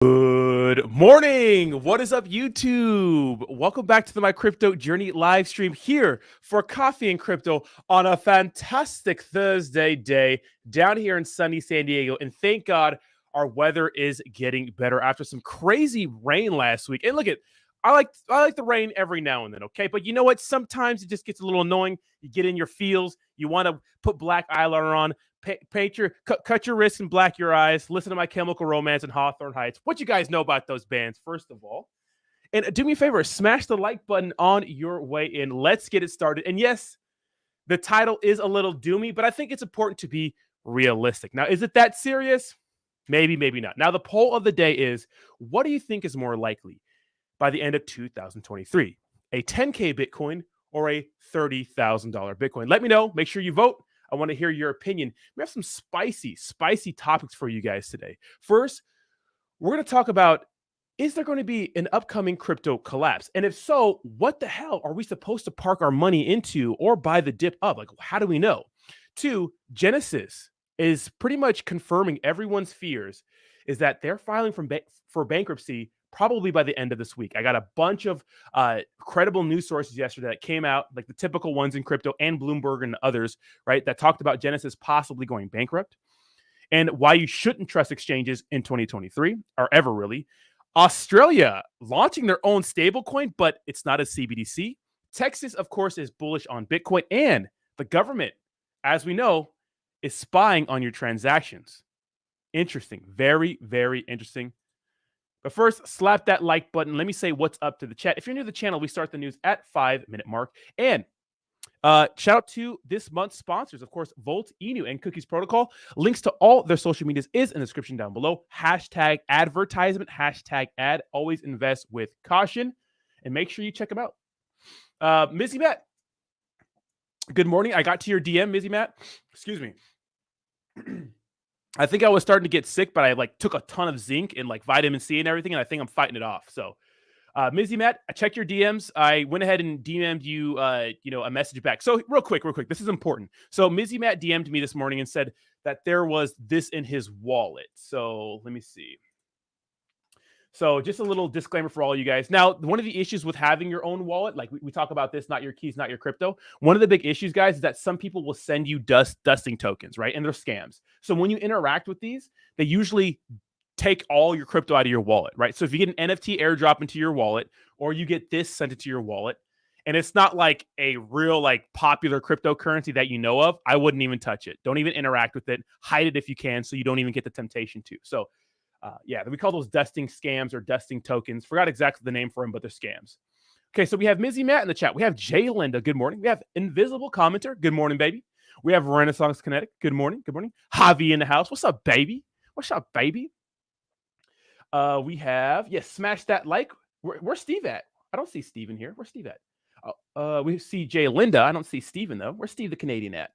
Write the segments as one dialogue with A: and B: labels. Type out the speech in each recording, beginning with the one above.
A: Good morning. What is up, YouTube? Welcome back to the My Crypto Journey live stream here for Coffee and Crypto on a fantastic Thursday day down here in sunny San Diego. And thank God our weather is getting better after some crazy rain last week. And look at, I like the rain every now and then, okay? But you know what? Sometimes it just gets a little annoying. You get in your feels. You want to put black eyeliner on. Cut your wrists and black your eyes. Listen to My Chemical Romance and Hawthorne Heights. What you guys know about those bands, first of all. And do me a favor, smash the like button on your way in. Let's get it started. And yes, the title is a little doomy, but I think it's important to be realistic. Now, is it that serious? Maybe, maybe not. Now, the poll of the day is, what do you think is more likely by the end of 2023? A 10K Bitcoin or a $30,000 Bitcoin? Let me know. Make sure you vote. I want to hear your opinion. We have some spicy topics for you guys today. First, we're going to talk about, is there going to be an upcoming crypto collapse? And if so, what the hell are we supposed to park our money into or buy the dip up? Like, how do we know? Two, Genesis is pretty much confirming everyone's fears is that they're filing for bankruptcy probably by the end of this week. I got a bunch of credible news sources yesterday that came out, like the typical ones in crypto and Bloomberg and others, right, that talked about Genesis possibly going bankrupt and why you shouldn't trust exchanges in 2023 or ever really. Australia launching their own stablecoin, but it's not a CBDC. Texas, of course, is bullish on Bitcoin, and the government, as we know, is spying on your transactions. Interesting. Very, very interesting. But first, slap that like button. Let me say what's up to the chat. If you're new to the channel, we start the news at 5-minute mark. And shout out to this month's sponsors, of course, Volt, Inu, and Cookies Protocol. Links to all their social medias is in the description down below. Hashtag advertisement, hashtag ad. Always invest with caution. And make sure you check them out. Mizzy Matt, good morning. I got to your DM, Mizzy Matt. Excuse me. I think I was starting to get sick, but I took a ton of zinc and vitamin C and everything, and I think I'm fighting it off. So, Mizzy Matt, I checked your DMs. I went ahead and DM'd you, a message back. So real quick, this is important. So Mizzy Matt DM'd me this morning and said that there was this in his wallet. So let me see. So just a little disclaimer for all you guys. Now, one of the issues with having your own wallet, like we talk about this, not your keys, not your crypto. One of the big issues, guys, is that some people will send you dusting tokens, right? And they're scams. So when you interact with these, they usually take all your crypto out of your wallet, right? So if you get an NFT airdrop into your wallet, or you get this sent into your wallet, and it's not like a real popular cryptocurrency that you know of, I wouldn't even touch it. Don't even interact with it. Hide it if you can, so you don't even get the temptation to. So we call those dusting scams or dusting tokens. Forgot exactly the name for them, but they're scams. Okay, so we have Mizzy Matt in the chat. We have Jay Linda. Good morning. We have Invisible Commenter. Good morning, baby. We have Renaissance Kinetic. Good morning. Good morning. Javi in the house. What's up, baby? What's up, baby? We have, smash that like. Where's Steve at? I don't see Steven here. Where's Steve at? We see Jay Linda. I don't see Steven, though. Where's Steve the Canadian at?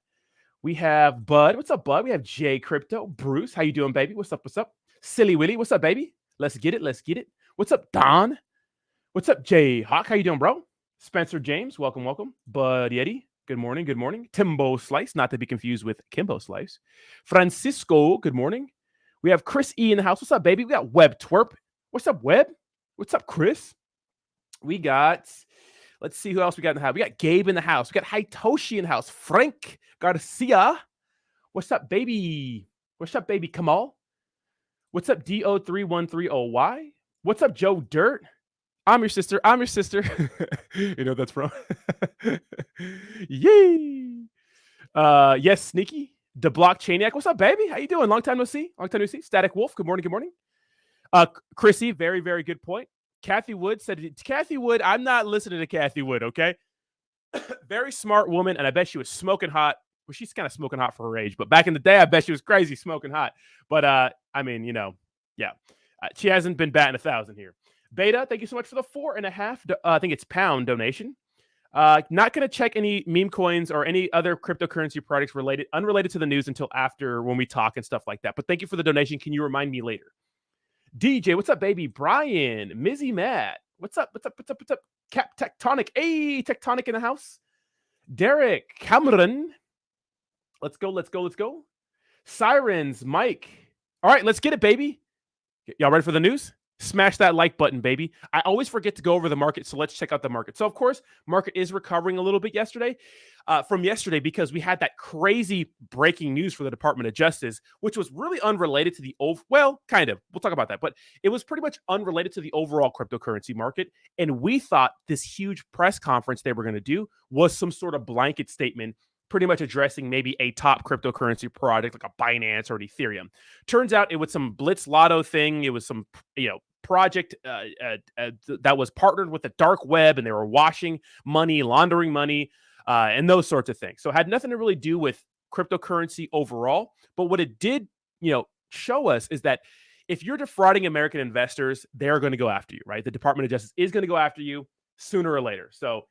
A: We have Bud. What's up, Bud? We have Jay Crypto. Bruce, how you doing, baby? What's up? What's up? Silly Willy, what's up, baby? Let's get it. Let's get it. What's up, Don? What's up, Jay Hawk? How you doing, bro? Spencer James, welcome, welcome. Bud Yeti, good morning, good morning. Timbo Slice, not to be confused with Kimbo Slice. Francisco, good morning. We have Chris E in the house. What's up, baby? We got Web Twerp. What's up, Web? What's up, Chris? We got, let's see who else we got in the house. We got Gabe in the house. We got Hitoshi in the house. Frank Garcia. What's up, baby? What's up, baby Kamal? What's up, DO3130Y? What's up, Joe Dirt? I'm your sister. I'm your sister. You know what that's from? Yay! Yes, Sneaky. The Blockchainiac. What's up, baby? How you doing? Long time no see. Long time no see. Static Wolf. Good morning. Good morning. Chrissy, very, very good point. Kathy Wood said, Kathy Wood, I'm not listening to Kathy Wood, okay? Very smart woman, and I bet she was smoking hot. Well, she's kind of smoking hot for her age, but back in the day, I bet she was crazy smoking hot. But I mean, she hasn't been batting 1,000 here. Beta, thank you so much for the 4.5. I think it's pound donation. Not going to check any meme coins or any other cryptocurrency products unrelated to the news until after when we talk and stuff like that. But thank you for the donation. Can you remind me later? DJ, what's up, baby? Brian, Mizzy Matt, what's up? What's up? What's up? What's up? Cap Tectonic, hey, Tectonic in the house. Derek Cameron. Let's go, let's go, let's go. Sirens, Mike. All right, let's get it, baby. Y'all ready for the news? Smash that like button, baby. I always forget to go over the market, so let's check out the market. So, of course, market is recovering a little bit from yesterday because we had that crazy breaking news for the Department of Justice, which was really unrelated to well, kind of. We'll talk about that, but it was pretty much unrelated to the overall cryptocurrency market. And we thought this huge press conference they were going to do was some sort of blanket statement pretty much addressing maybe a top cryptocurrency project like a Binance or an Ethereum. Turns out it was some Blitz Lotto thing. It was some, project that was partnered with the dark web, and they were washing money, laundering money, and those sorts of things. So it had nothing to really do with cryptocurrency overall. But what it did, show us is that if you're defrauding American investors, they're going to go after you, right? The Department of Justice is going to go after you sooner or later. So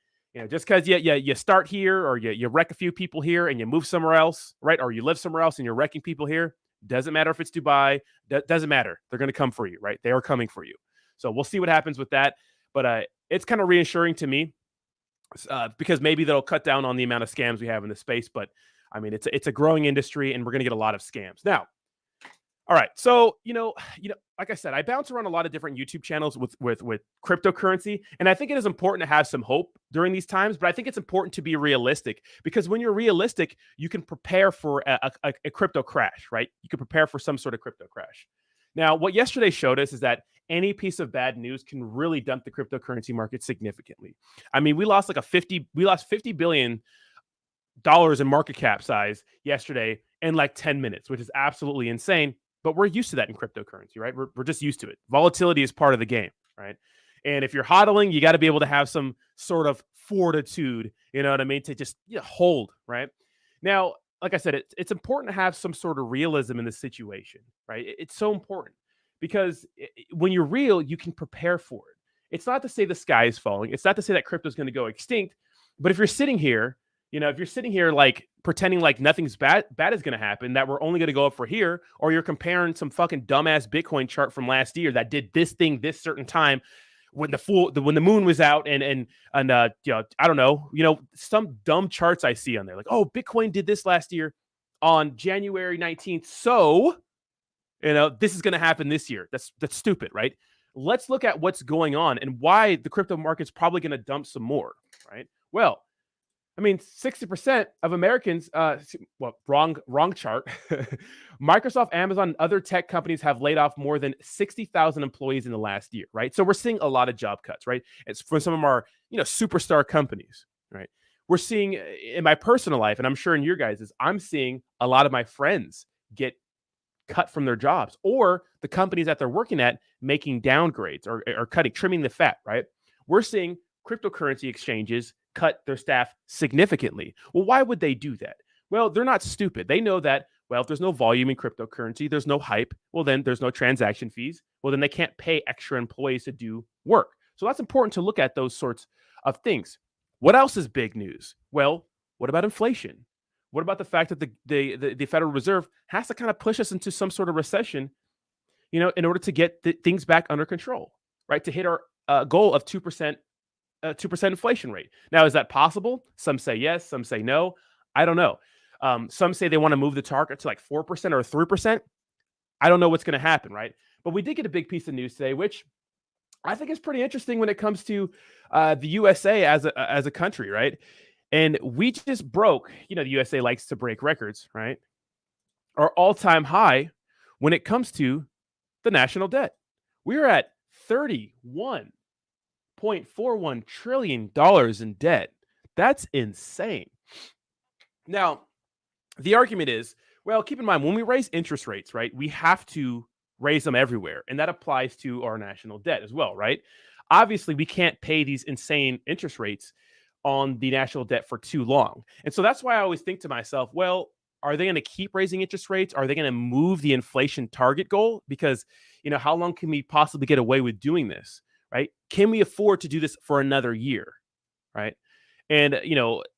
A: just because you start here or you wreck a few people here and you move somewhere else, right? Or you live somewhere else and you're wrecking people here, doesn't matter if it's Dubai, doesn't matter. They're going to come for you, right? They are coming for you. So we'll see what happens with that. But it's kind of reassuring to me because maybe they'll cut down on the amount of scams we have in the space. But I mean, it's a growing industry and we're going to get a lot of scams. Now, all right. So, like I said, I bounce around a lot of different YouTube channels with cryptocurrency. And I think it is important to have some hope during these times, but I think it's important to be realistic because when you're realistic, you can prepare for a crypto crash, right? You can prepare for some sort of crypto crash. Now, what yesterday showed us is that any piece of bad news can really dump the cryptocurrency market significantly. I mean, we lost $50 billion in market cap size yesterday in like 10 minutes, which is absolutely insane. But we're used to that in cryptocurrency, right? We're just used to it. Volatility is part of the game, right? And if you're hodling, you got to be able to have some sort of fortitude, you know what I mean, to just hold, right? Now, like I said, it's important to have some sort of realism in this situation, right? It's so important because when you're real, you can prepare for it. It's not to say the sky is falling. It's not to say that crypto is going to go extinct. But if you're sitting here, like pretending like nothing's bad is going to happen, that we're only going to go up for here, or you're comparing some fucking dumbass Bitcoin chart from last year that did this thing this certain time when the moon was out and I don't know, some dumb charts I see on there like, oh, Bitcoin did this last year on January 19th. So, this is going to happen this year. That's stupid, right? Let's look at what's going on and why the crypto market's probably going to dump some more, right? Well, I mean, 60% of Americans, wrong chart. Microsoft, Amazon, and other tech companies have laid off more than 60,000 employees in the last year, right? So we're seeing a lot of job cuts, right? It's for some of our, superstar companies, right? We're seeing in my personal life, and I'm sure in your guys's, I'm seeing a lot of my friends get cut from their jobs or the companies that they're working at making downgrades or trimming the fat, right? We're seeing cryptocurrency exchanges cut their staff significantly. Well, why would they do that? Well, they're not stupid. They know that, well, if there's no volume in cryptocurrency, there's no hype. Well, then there's no transaction fees. Well, then they can't pay extra employees to do work. So that's important to look at those sorts of things. What else is big news? Well, what about inflation? What about the fact that the Federal Reserve has to kind of push us into some sort of recession, in order to get things back under control, right? To hit our goal of 2%. 2% inflation rate. Now, is that possible? Some say yes, some say no. I don't know. Some say they want to move the target to like 4% or 3%. I don't know what's going to happen, right? But we did get a big piece of news today, which I think is pretty interesting when it comes to the USA as a country, right? And we just broke, the USA likes to break records, right? Our all-time high when it comes to the national debt. We're at $31.41 trillion in debt. That's insane. Now, the argument is, well, keep in mind, when we raise interest rates, right, we have to raise them everywhere. And that applies to our national debt as well, right? Obviously, we can't pay these insane interest rates on the national debt for too long. And so that's why I always think to myself, well, are they going to keep raising interest rates? Are they going to move the inflation target goal? Because, how long can we possibly get away with doing this? Right? Can we afford to do this for another year? Right? And,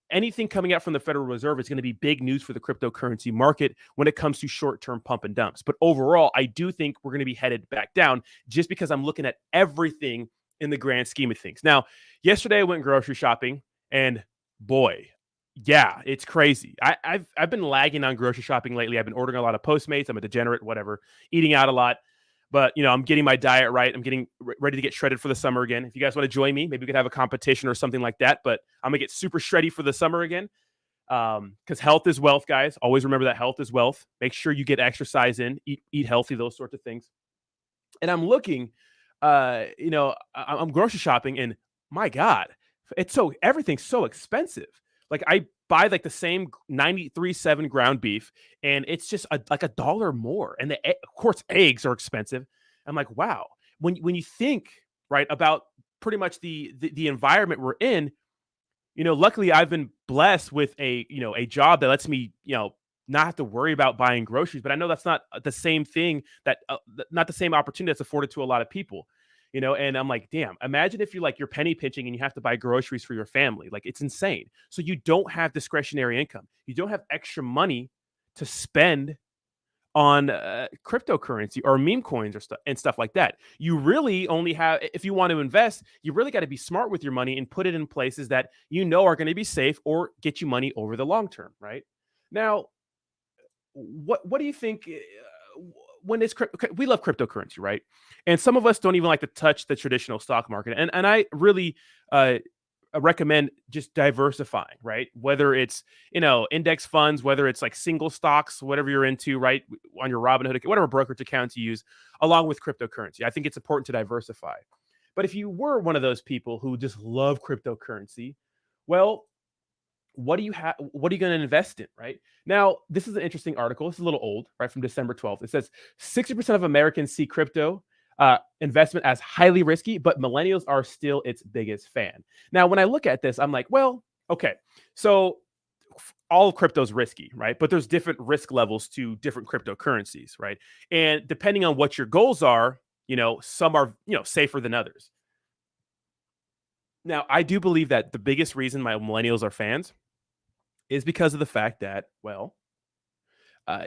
A: anything coming out from the Federal Reserve is going to be big news for the cryptocurrency market when it comes to short-term pump and dumps. But overall, I do think we're going to be headed back down just because I'm looking at everything in the grand scheme of things. Now, yesterday I went grocery shopping and boy, yeah, it's crazy. I've been lagging on grocery shopping lately. I've been ordering a lot of Postmates. I'm a degenerate, whatever, eating out a lot. But, I'm getting my diet right. I'm getting ready to get shredded for the summer again. If you guys want to join me, maybe we could have a competition or something like that. But I'm going to get super shreddy for the summer again. Because health is wealth, guys. Always remember that health is wealth. Make sure you get exercise in, eat healthy, those sorts of things. And I'm looking, I'm grocery shopping, and my God, everything's so expensive. Like I buy like the same 93.7 ground beef, and it's just like $1 more. And of course, eggs are expensive. I'm like, wow. When you think right about pretty much the environment we're in, luckily I've been blessed with a job that lets me, not have to worry about buying groceries. But I know that's not the same thing not the same opportunity that's afforded to a lot of people, and I'm like, damn, imagine if you're penny pinching and you have to buy groceries for your family. Like, it's insane. So you don't have discretionary income. You don't have extra money to spend on cryptocurrency or meme coins and stuff like that. You really only have, if you want to invest, you really got to be smart with your money and put it in places that are going to be safe or get you money over the long term, right? Now, what do you think when it's we love cryptocurrency, right? And some of us don't even like to touch the traditional stock market. And I really recommend just diversifying, right? Whether it's, index funds, whether it's like single stocks, whatever you're into, right? On your Robinhood, whatever brokerage accounts you use, along with cryptocurrency. I think it's important to diversify. But if you were one of those people who just love cryptocurrency, well, what are you going to invest in, right? Now, this is an interesting article. It's a little old, right? From December 12th. It says 60% of Americans see crypto investment as highly risky, but millennials are still its biggest fan. Now, when I look at this, I'm like, well, okay, so all crypto is risky, right? But there's different risk levels to different cryptocurrencies, right? And depending on what your goals are, some are, safer than others. Now, I do believe that the biggest reason my millennials are fans is because of the fact that, well,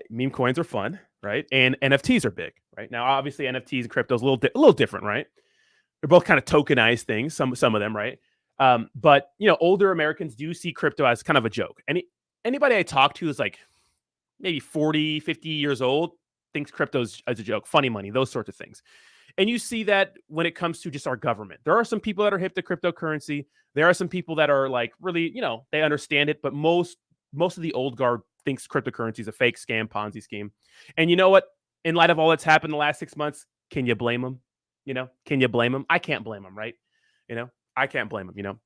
A: meme coins are fun, right? And NFTs are big, right? Now, obviously, NFTs and crypto is a little different, right? They're both kind of tokenized things, some of them, right? But older Americans do see crypto as kind of a joke. Anybody I talk to is like maybe 40, 50 years old, thinks crypto is a joke, funny money, those sorts of things. And you see that when it comes to just our government. There are some people that are hip to cryptocurrency. There are some people that are like really, they understand it. But most of the old guard thinks cryptocurrency is a fake scam, Ponzi scheme. And you know what? In light of all that's happened the last 6 months, can you blame them? Can you blame them? I can't blame them, right? I can't blame them,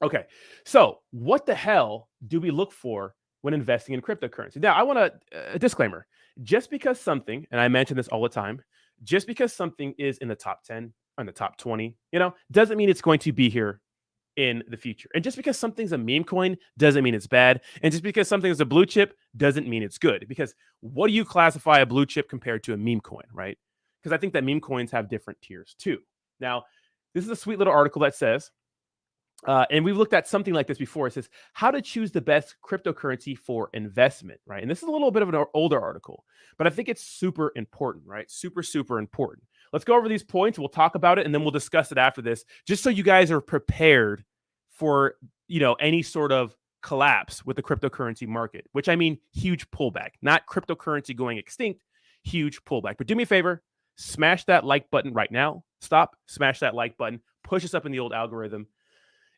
A: Okay, so what the hell do we look for when investing in cryptocurrency? Now, I want a disclaimer. Just because something, and I mention this all the time, just because something is in the top 10 or in the top 20, doesn't mean it's going to be here in the future. And just because something's a meme coin doesn't mean it's bad. And just because something is a blue chip doesn't mean it's good. Because what do you classify a blue chip compared to a meme coin, right? Because I think that meme coins have different tiers too. Now, this is a sweet little article that says, and we've looked at something like this before. It says how to choose the best cryptocurrency for investment, right? And this is a little bit of an older article, but I think it's super important, right? Super, super important. Let's go over these points. We'll talk about it, and then we'll discuss it after this, just so you guys are prepared for, any sort of collapse with the cryptocurrency market, which I mean huge pullback, not cryptocurrency going extinct, huge pullback. But do me a favor, smash that like button right now. Stop, smash that like button, push us up in the old algorithm.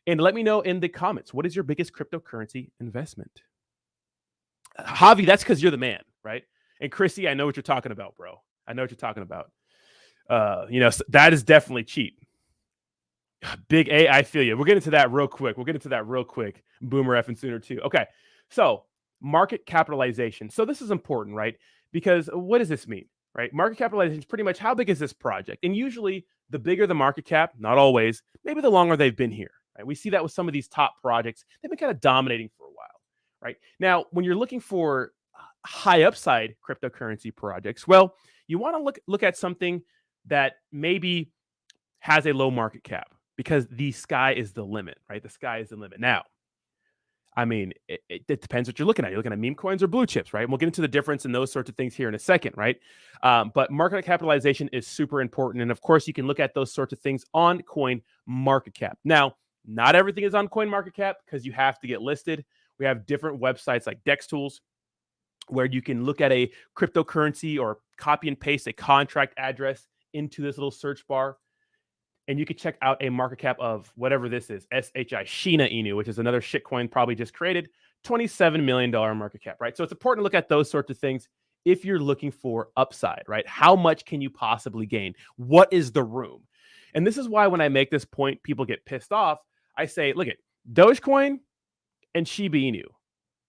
A: And let me know in the comments, what is your biggest cryptocurrency investment? Javi, that's because you're the man, right? And Chrissy, I know what you're talking about, bro. I know what you're talking about. That is definitely cheap. Big A, I feel you. We'll get into that real quick. Boomer F and Sooner too. Okay, so market capitalization. So this is important, right? Because what does this mean, right? Market capitalization is pretty much how big is this project? And usually the bigger the market cap, not always, maybe the longer they've been here. Right? We see that with some of these top projects. They've been kind of dominating for a while, right? Now, when you're looking for high upside cryptocurrency projects, well, you want to look at something that maybe has a low market cap because the sky is the limit, right? The sky is the limit. Now, I mean, it depends what you're looking at. You're looking at meme coins or blue chips, right? And we'll get into the difference in those sorts of things here in a second, right? But market capitalization is super important. And of course, you can look at those sorts of things on Coin Market Cap. Now, not everything is on CoinMarketCap because you have to get listed. We have different websites like DEX Tools where you can look at a cryptocurrency or copy and paste a contract address into this little search bar, and you could check out a market cap of whatever this is, SHI, Shiba Inu, which is another shitcoin probably just created, $27 million market cap, right? So it's important to look at those sorts of things if you're looking for upside, right? How much can you possibly gain? What is the room? And this is why when I make this point, people get pissed off. I say, look at Dogecoin and Shiba Inu.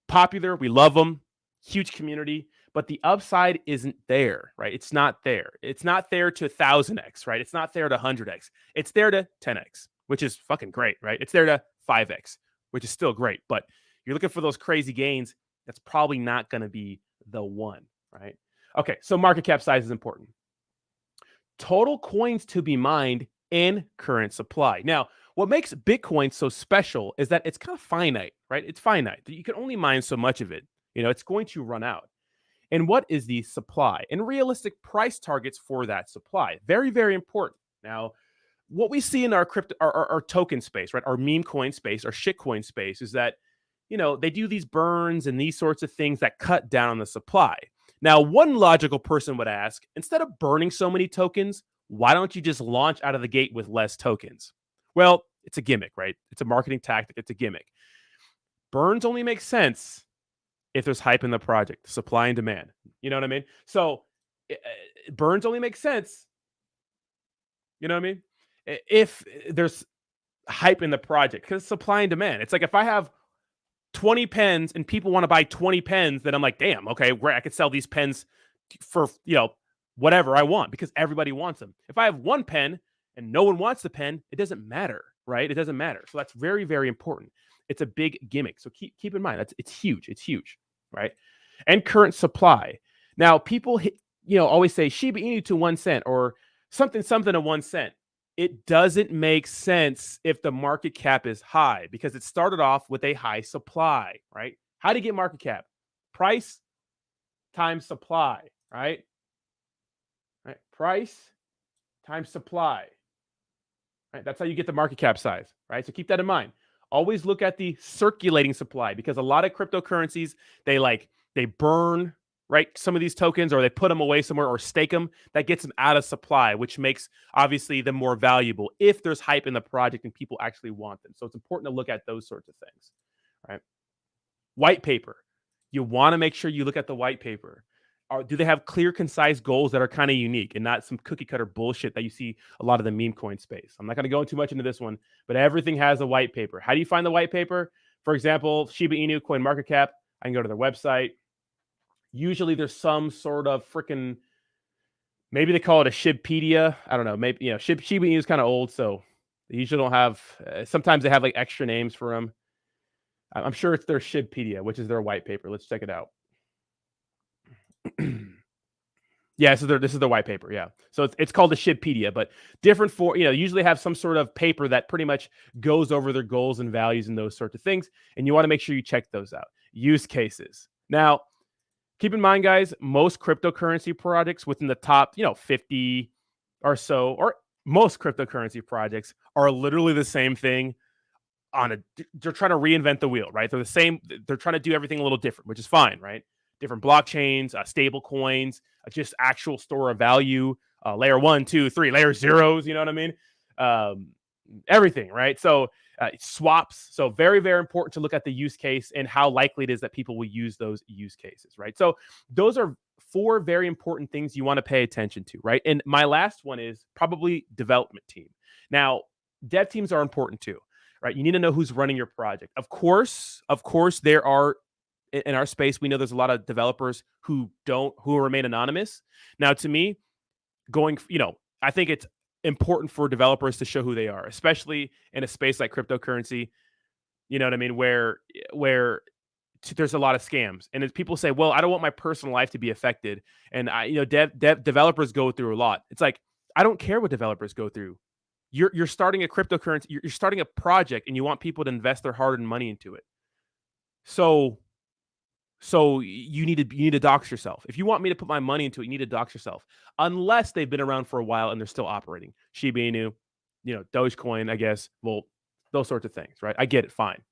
A: Popular, we love them, huge community, but the upside isn't there, right? It's not there. It's not there to 1000x, right? It's not there to 100x. It's there to 10x, which is fucking great, right? It's there to 5x, which is still great, but you're looking for those crazy gains, that's probably not going to be the one, right? Okay, so market cap size is important. Total coins to be mined in current supply. Now, what makes Bitcoin so special is that it's kind of finite, right? It's finite. You can only mine so much of it. It's going to run out. And what is the supply? And realistic price targets for that supply. Very, very important. Now, what we see in our crypto, our token space, right? Our meme coin space, our shitcoin space is that, they do these burns and these sorts of things that cut down on the supply. Now, one logical person would ask, instead of burning so many tokens, why don't you just launch out of the gate with less tokens? Well, it's a gimmick, right? It's a marketing tactic. It's a gimmick. Burns only make sense if there's hype in the project, supply and demand. You know what I mean? So burns only make sense. You know what I mean? If there's hype in the project, because supply and demand. It's like if I have 20 pens and people want to buy 20 pens, then I'm like, damn, okay, great. I could sell these pens for, whatever I want because everybody wants them. If I have one pen and no one wants the pen, it doesn't matter, right? It doesn't matter. So that's very, very important. It's a big gimmick. So keep in mind it's huge. It's huge, right? And current supply. Now, people, always say Shiba Inu to 1 cent or something to 1 cent. It doesn't make sense if the market cap is high because it started off with a high supply, right? How do you get market cap? Price times supply, right? Right? Price times supply. Right? That's how you get the market cap size, right? So keep that in mind. Always look at the circulating supply because a lot of cryptocurrencies, they burn, right, some of these tokens or they put them away somewhere or stake them. That gets them out of supply, which makes obviously them more valuable if there's hype in the project and people actually want them. So it's important to look at those sorts of things, right? White paper. You want to make sure you look at the white paper. Do they have clear, concise goals that are kind of unique and not some cookie cutter bullshit that you see a lot of the meme coin space? I'm not going to go too much into this one, but everything has a white paper. How do you find the white paper? For example, Shiba Inu coin market cap. I can go to their website. Usually there's some sort of freaking, maybe they call it a Shibpedia. I don't know. Maybe, Shiba Inu is kind of old, so they usually don't have, sometimes they have like extra names for them. I'm sure it's their Shibpedia, which is their white paper. Let's check it out. Yeah, so this is the white paper. Yeah, so it's called the Shibpedia, but different for usually have some sort of paper that pretty much goes over their goals and values and those sorts of things, and you want to make sure you check those out. Use cases. Now, keep in mind, guys, most cryptocurrency projects within the top 50 or so, or most cryptocurrency projects are literally the same thing. They're trying to reinvent the wheel, right? They're the same. They're trying to do everything a little different, which is fine, right? Different blockchains, stable coins, just actual store of value, layer 1, 2, 3, layer zeros. You know what I mean? Everything, right? So swaps. So very, very important to look at the use case and how likely it is that people will use those use cases, right? So those are 4 very important things you want to pay attention to, right? And my last one is probably development team. Now, dev teams are important too, right? You need to know who's running your project. Of course, there are, in our space, we know there's a lot of developers who remain anonymous. Now, to me, I think it's important for developers to show who they are, especially in a space like cryptocurrency. You know what I mean? Where there's a lot of scams, and as people say, "Well, I don't want my personal life to be affected," and developers go through a lot. It's like, I don't care what developers go through. You're starting a cryptocurrency. You're starting a project, and you want people to invest their hard-earned money into it. So you need to dox yourself. If you want me to put my money into it, you need to dox yourself. Unless they've been around for a while and they're still operating. Shiba Inu, Dogecoin, I guess. Well, those sorts of things, right? I get it. Fine.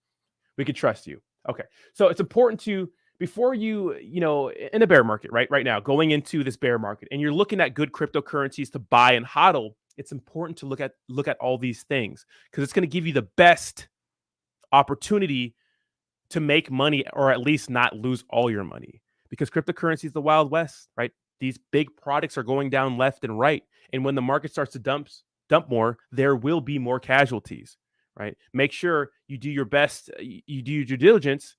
A: We can trust you. Okay. So it's important to before in a bear market, right now, going into this bear market, and you're looking at good cryptocurrencies to buy and hodl, it's important to look at all these things because it's going to give you the best opportunity to make money or at least not lose all your money because cryptocurrency is the Wild West, right? These big products are going down left and right. And when the market starts to dump more, there will be more casualties, right? Make sure you do your best, you do your due diligence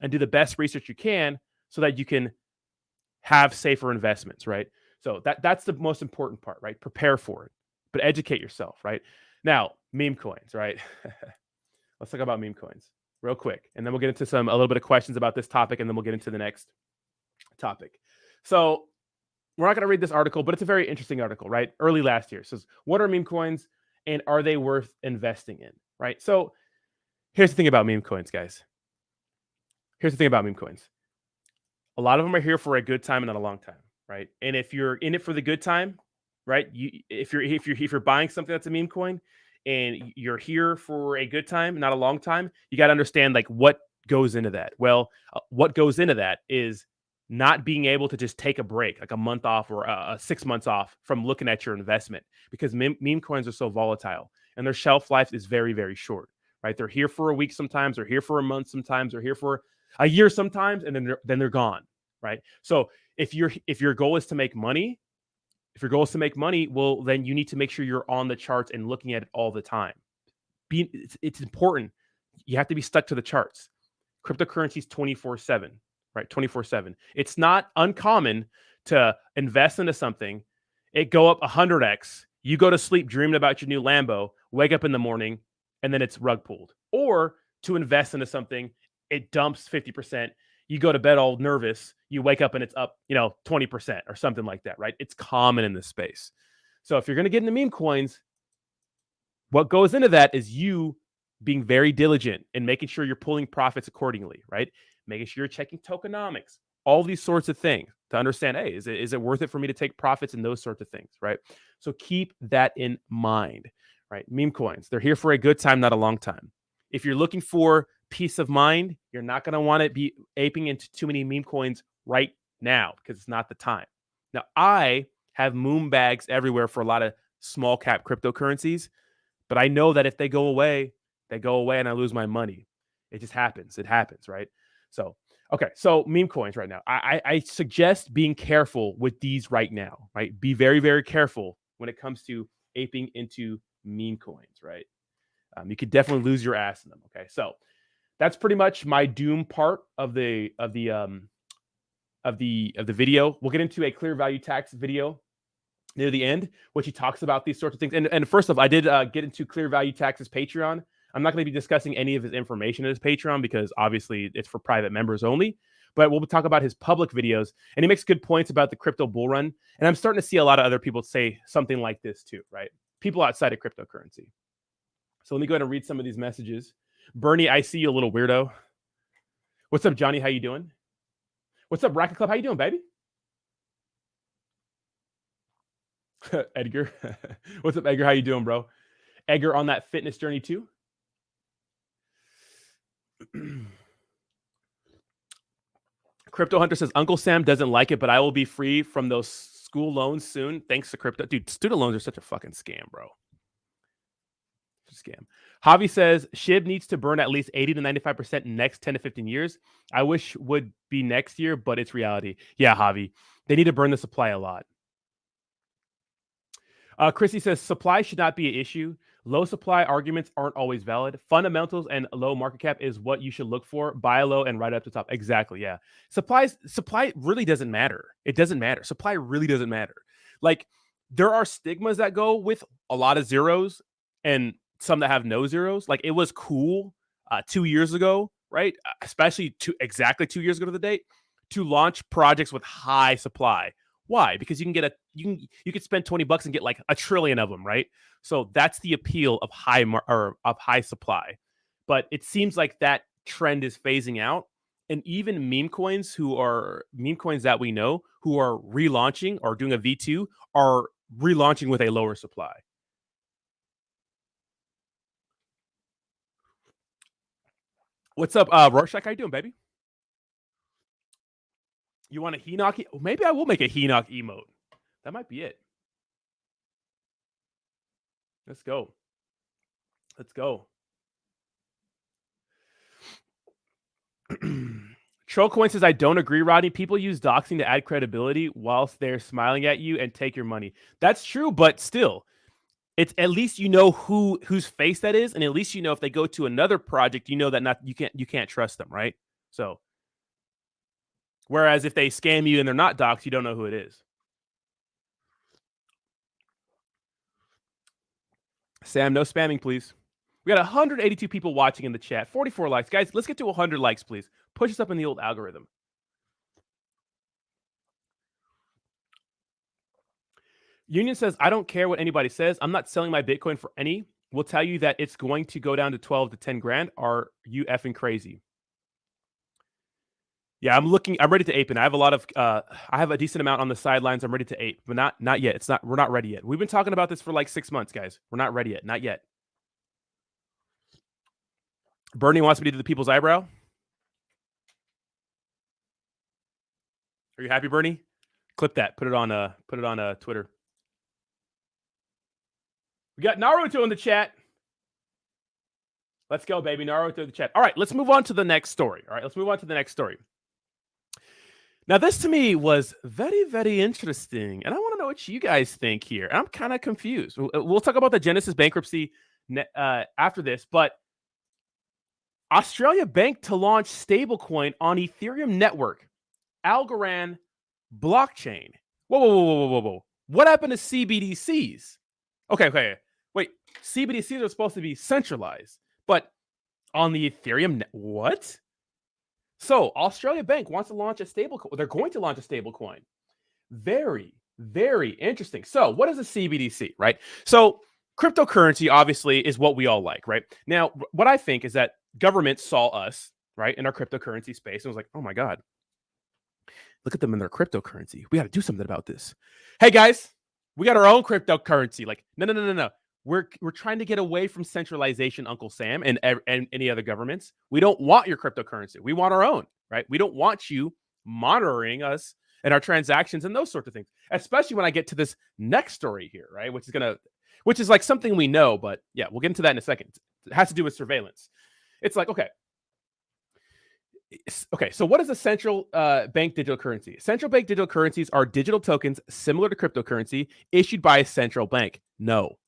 A: and do the best research you can so that you can have safer investments, right? So that's the most important part, right? Prepare for it, but educate yourself, right? Now, meme coins, right? Let's talk about meme coins real quick, and then we'll get into a little bit of questions about this topic, and then we'll get into the next topic. So we're not going to read this article, but it's a very interesting article, right? Early last year. It says, what are meme coins and are they worth investing in, right? So here's the thing about meme coins, guys. Here's the thing about meme coins. A lot of them are here for a good time and not a long time, right? And if you're in it for the good time, right? If you're buying something that's a meme coin and you're here for a good time, not a long time, you got to understand like what goes into that. Well, what goes into that is not being able to just take a break, like a month off or 6 months off from looking at your investment because meme coins are so volatile and their shelf life is very, very short, right? They're here for a week sometimes, they're here for a month sometimes, they're here for a year sometimes, and then they're gone, right? So if your goal is to make money, well, then you need to make sure you're on the charts and looking at it all the time. It's important. You have to be stuck to the charts. Cryptocurrency is 24/7, right? 24/7. It's not uncommon to invest into something, it go up 100x. You go to sleep dreaming about your new Lambo, wake up in the morning, and then it's rug pulled. Or to invest into something, it dumps 50%. You go to bed all nervous, you wake up and it's up, 20% or something like that, right? It's common in this space. So if you're going to get into meme coins, what goes into that is you being very diligent and making sure you're pulling profits accordingly, right? Making sure you're checking tokenomics, all these sorts of things to understand, hey, is it worth it for me to take profits and those sorts of things, right? So keep that in mind, right? Meme coins, they're here for a good time, not a long time. If you're looking for peace of mind, you're not going to want to be aping into too many meme coins right now because it's not the time. Now, I have moon bags everywhere for a lot of small cap cryptocurrencies, but I know that if they go away and I lose my money. It just happens. It happens, right? So, okay. So meme coins right now. I suggest being careful with these right now, right? Be very, very careful when it comes to aping into meme coins, right? You could definitely lose your ass in them. Okay. So that's pretty much my doom part of the video. We'll get into a clear value tax video near the end, which he talks about these sorts of things. And first off, I did get into Clear Value Tax's Patreon. I'm not going to be discussing any of his information in his Patreon because obviously it's for private members only. But we'll talk about his public videos, and he makes good points about the crypto bull run. And I'm starting to see a lot of other people say something like this too, right? People outside of cryptocurrency. So let me go ahead and read some of these messages. Bernie, I see you, a little weirdo. What's up, Johnny? How you doing? What's up, Racket Club? How you doing, baby? Edgar. What's up, Edgar? How you doing, bro? Edgar on that fitness journey too? Crypto Hunter says Uncle Sam doesn't like it, but I will be free from those school loans soon. Thanks to crypto. Dude, student loans are such a fucking scam, bro. Scam. Javi says SHIB needs to burn at least 80 to 95% next 10 to 15 years. I wish would be next year, but it's reality. Yeah, Javi. They need to burn the supply a lot. Chrissy says supply should not be an issue. Low supply arguments aren't always valid. Fundamentals and low market cap is what you should look for. Buy low and right up to top. Exactly. Yeah. Supply really doesn't matter. It doesn't matter. Supply really doesn't matter. Like there are stigmas that go with a lot of zeros and some that have no zeros. Like it was cool 2 years ago, right? Especially exactly 2 years ago to the date to launch projects with high supply. Why? Because you can spend $20 and get like a trillion of them, right? So that's the appeal of high supply. But it seems like that trend is phasing out, and even meme coins that we know who are relaunching or doing a V2 are relaunching with a lower supply. What's up, Rorschach? How you doing, baby? You want a Hinock? Maybe I will make a Hinock emote. That might be it. Let's go. Let's go. Trollcoin says, I don't agree, Rodney. People use doxing to add credibility whilst they're smiling at you and take your money. That's true, but still, it's at least you know whose face that is, and at least you know if they go to another project, you know that you can't trust them, right? So, whereas if they scam you and they're not doxed, you don't know who it is. Sam, no spamming, please. We got 182 people watching in the chat, 44 likes. Guys, let's get to 100 likes, please. Push us up in the old algorithm. Union says, I don't care what anybody says. I'm not selling my Bitcoin for any. We'll tell you that it's going to go down to 12 to 10 grand. Are you effing crazy? Yeah, I'm ready to ape, and I have a lot of, I have a decent amount on the sidelines. I'm ready to ape, but not yet. We're not ready yet. We've been talking about this for like 6 months, guys. We're not ready yet. Not yet. Bernie wants me to do the people's eyebrow. Are you happy, Bernie? Clip that. Put it on Twitter. We got Naruto in the chat. Let's go, baby. Naruto in the chat. All right, let's move on to the next story. Now, this to me was very, very interesting, and I want to know what you guys think here. I'm kind of confused. We'll talk about the Genesis bankruptcy after this, but Australia Bank to launch stablecoin on Ethereum network, Algorand blockchain. Whoa. What happened to CBDCs? Okay. Wait, CBDCs are supposed to be centralized, but on the Ethereum, what? So Australia Bank wants to launch a stablecoin. They're going to launch a stablecoin. Very, very interesting. So what is a CBDC, right? So cryptocurrency obviously is what we all like, right? Now, what I think is that government saw us, right, in our cryptocurrency space and was like, oh my God, look at them in their cryptocurrency. We got to do something about this. Hey guys, we got our own cryptocurrency. Like, no. We're trying to get away from centralization, Uncle Sam, and any other governments. We don't want your cryptocurrency. We want our own, right? We don't want you monitoring us and our transactions and those sorts of things. Especially when I get to this next story here, right? Which is like something we know, but yeah, we'll get into that in a second. It has to do with surveillance. It's like, okay, so what is a central bank digital currency? Central bank digital currencies are digital tokens similar to cryptocurrency issued by a central bank. No.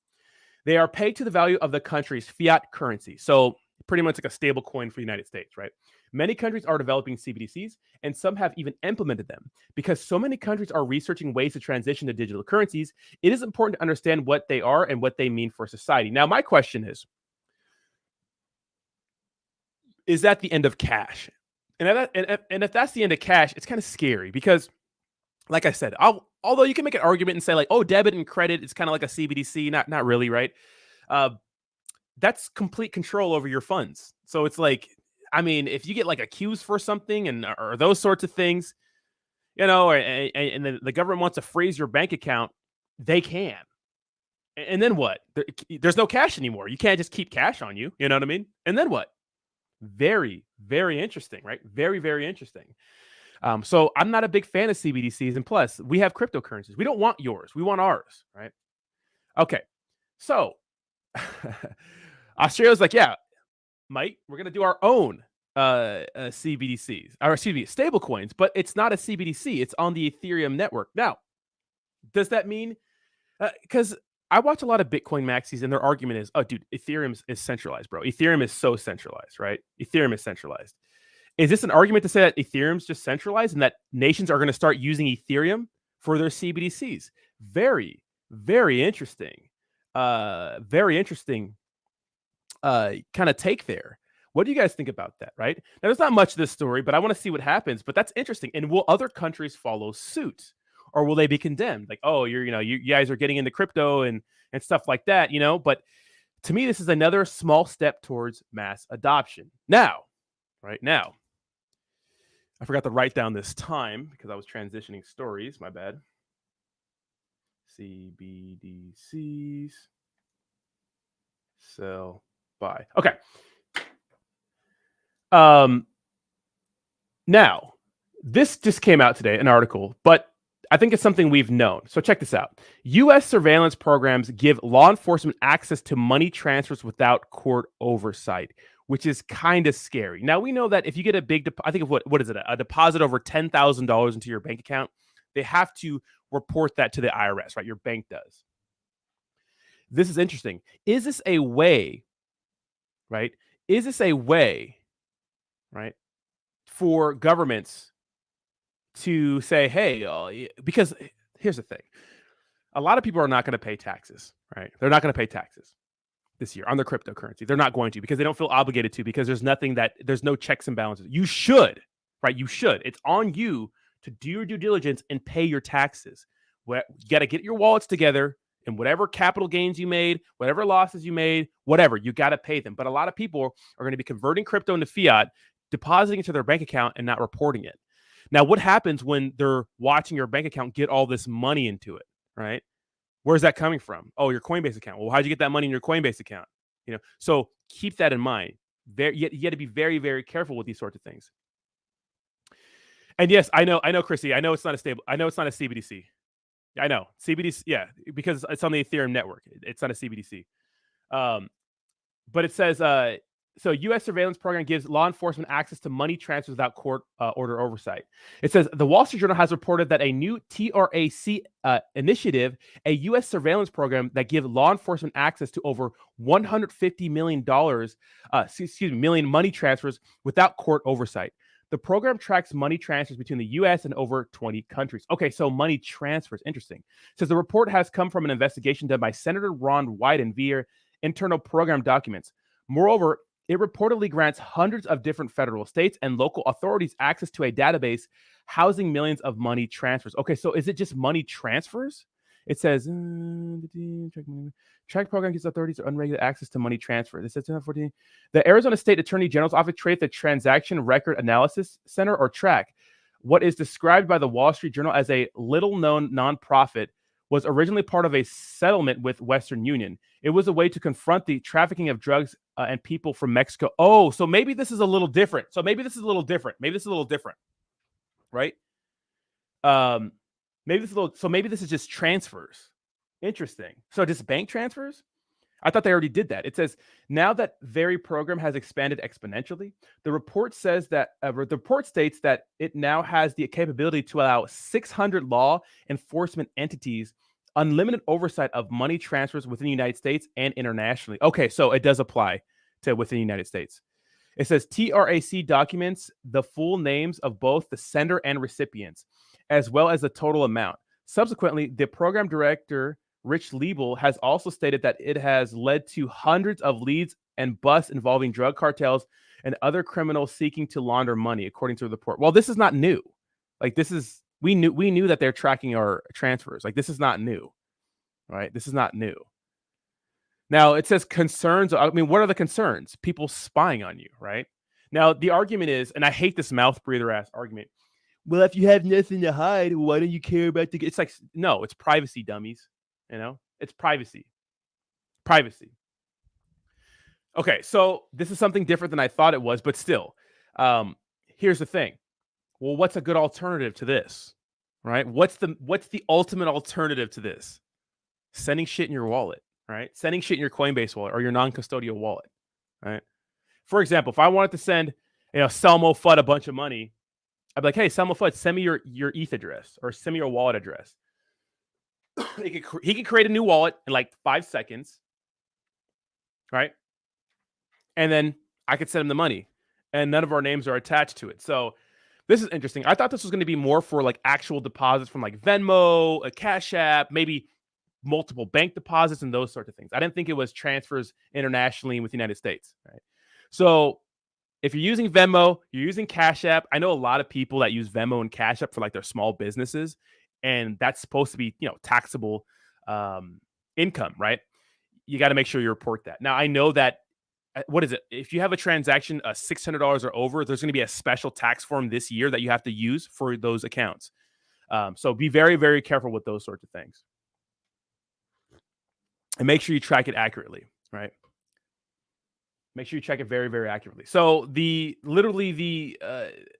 A: They are pegged to the value of the country's fiat currency. So pretty much like a stable coin for the United States, right? Many countries are developing CBDCs, and some have even implemented them. Because so many countries are researching ways to transition to digital currencies, it is important to understand what they are and what they mean for society. Now, my question is that the end of cash? And if that's the end of cash, it's kind of scary because, like I said, although you can make an argument and say like, oh, debit and credit is kind of like a CBDC, not really, right? That's complete control over your funds. So it's like, I mean, if you get like accused for something or those sorts of things, and the government wants to freeze your bank account, they can. And then what? There's no cash anymore. You can't just keep cash on you. You know what I mean? And then what? Very, very interesting, right? Very, very interesting. So I'm not a big fan of CBDCs. And plus, we have cryptocurrencies. We don't want yours. We want ours, right? Okay. So Australia's like, yeah, Mike, we're going to do our own CBDCs, or excuse me, stable coins, but it's not a CBDC. It's on the Ethereum network. Now, does that mean, because I watch a lot of Bitcoin maxis and their argument is, oh, dude, Ethereum is centralized, bro. Ethereum is so centralized, right? Ethereum is centralized. Is this an argument to say that Ethereum's just centralized and that nations are going to start using Ethereum for their CBDCs? Very, very interesting. Very interesting kind of take there. What do you guys think about that, right? Now, there's not much to this story, but I want to see what happens. But that's interesting. And will other countries follow suit? Or will they be condemned? Like, oh, you guys are getting into crypto and stuff like that, But to me, this is another small step towards mass adoption. Now, I forgot to write down this time because I was transitioning stories. My bad. CBDCs. Sell, buy. Okay. Now, This just came out today, an article, but I think it's something we've known. So check this out. U.S. surveillance programs give law enforcement access to money transfers without court oversight, which is kind of scary. Now, we know that if you get a big, I think of what is it, a deposit over $10,000 into your bank account, they have to report that to the IRS, right? Your bank does. This is interesting. Is this a way, right? Is this a way, right, for governments to say, hey, because here's the thing. A lot of people are not going to pay taxes, right? They're not going to pay taxes this year on their cryptocurrency. They're not going to because they don't feel obligated to because there's no checks and balances. You should, right? You should. It's on you to do your due diligence and pay your taxes. You got to get your wallets together and whatever capital gains you made, whatever losses you made, whatever, you got to pay them. But a lot of people are going to be converting crypto into fiat, depositing it to their bank account and not reporting it. Now, what happens when they're watching your bank account get all this money into it, right? Where's that coming from? Oh, your Coinbase account. Well, how'd you get that money in your Coinbase account? So keep that in mind. You got to be very, very careful with these sorts of things. And yes, I know, Chrissy. I know it's not a CBDC. I know CBDC. Yeah, because it's on the Ethereum network. It's not a CBDC. But it says, so U.S. surveillance program gives law enforcement access to money transfers without court order oversight. It says the Wall Street Journal has reported that a new TRAC initiative, a U.S. surveillance program that gives law enforcement access to over $150 million money transfers without court oversight. The program tracks money transfers between the U.S. and over 20 countries. Okay, so money transfers, interesting. It says the report has come from an investigation done by Senator Ron Wyden via internal program documents. Moreover, it reportedly grants hundreds of different federal, states, and local authorities access to a database housing millions of money transfers. Okay, so is it just money transfers? It says, track program gives authorities unregulated access to money transfer. This says 2014. The Arizona State Attorney General's office created the Transaction Record Analysis Center, or TRAC. What is described by the Wall Street Journal as a little-known nonprofit was originally part of a settlement with Western Union. It was a way to confront the trafficking of drugs and people from Mexico. Oh, so maybe this is a little different. Maybe this is a little different, right? Maybe this is just transfers. Interesting. So just bank transfers? I thought they already did that. It says, now that very program has expanded exponentially, the report states that it now has the capability to allow 600 law enforcement entities unlimited oversight of money transfers within the United States and internationally. Okay, so it does apply to within the United States. It says TRAC documents the full names of both the sender and recipients, as well as the total amount. Subsequently, the program director, Rich Liebel, has also stated that it has led to hundreds of leads and busts involving drug cartels and other criminals seeking to launder money, according to the report. Well, this is not new. Like, we knew that they're tracking our transfers. Like, this is not new, right? This is not new. Now, it says concerns. I mean, what are the concerns? People spying on you, right? Now, the argument is, and I hate this mouth breather ass argument. Well, if you have nothing to hide, why don't you care about the... It's like, no, it's privacy, dummies. It's privacy. Okay, so this is something different than I thought it was, but still, here's the thing. Well, what's a good alternative to this, right? What's the ultimate alternative to this? Sending shit in your wallet, right? Sending shit in your Coinbase wallet or your non-custodial wallet, right? For example, if I wanted to send, Selmo Fudd a bunch of money, I'd be like, hey, Selmo Fudd, send me your ETH address or send me your wallet address. He could create a new wallet in like 5 seconds, right? And then I could send him the money, and none of our names are attached to it. So this is interesting. I thought this was going to be more for like actual deposits from like Venmo, a Cash App, maybe multiple bank deposits and those sorts of things. I didn't think it was transfers internationally with the United States, right? So if you're using Venmo, you're using Cash App. I know a lot of people that use Venmo and Cash App for like their small businesses, and that's supposed to be, taxable income, right? You got to make sure you report that. Now, I know that, what is it? If you have a transaction $600 or over, there's going to be a special tax form this year that you have to use for those accounts. So be very, very careful with those sorts of things. And make sure you track it accurately, right? Make sure you check it very, very accurately. So literally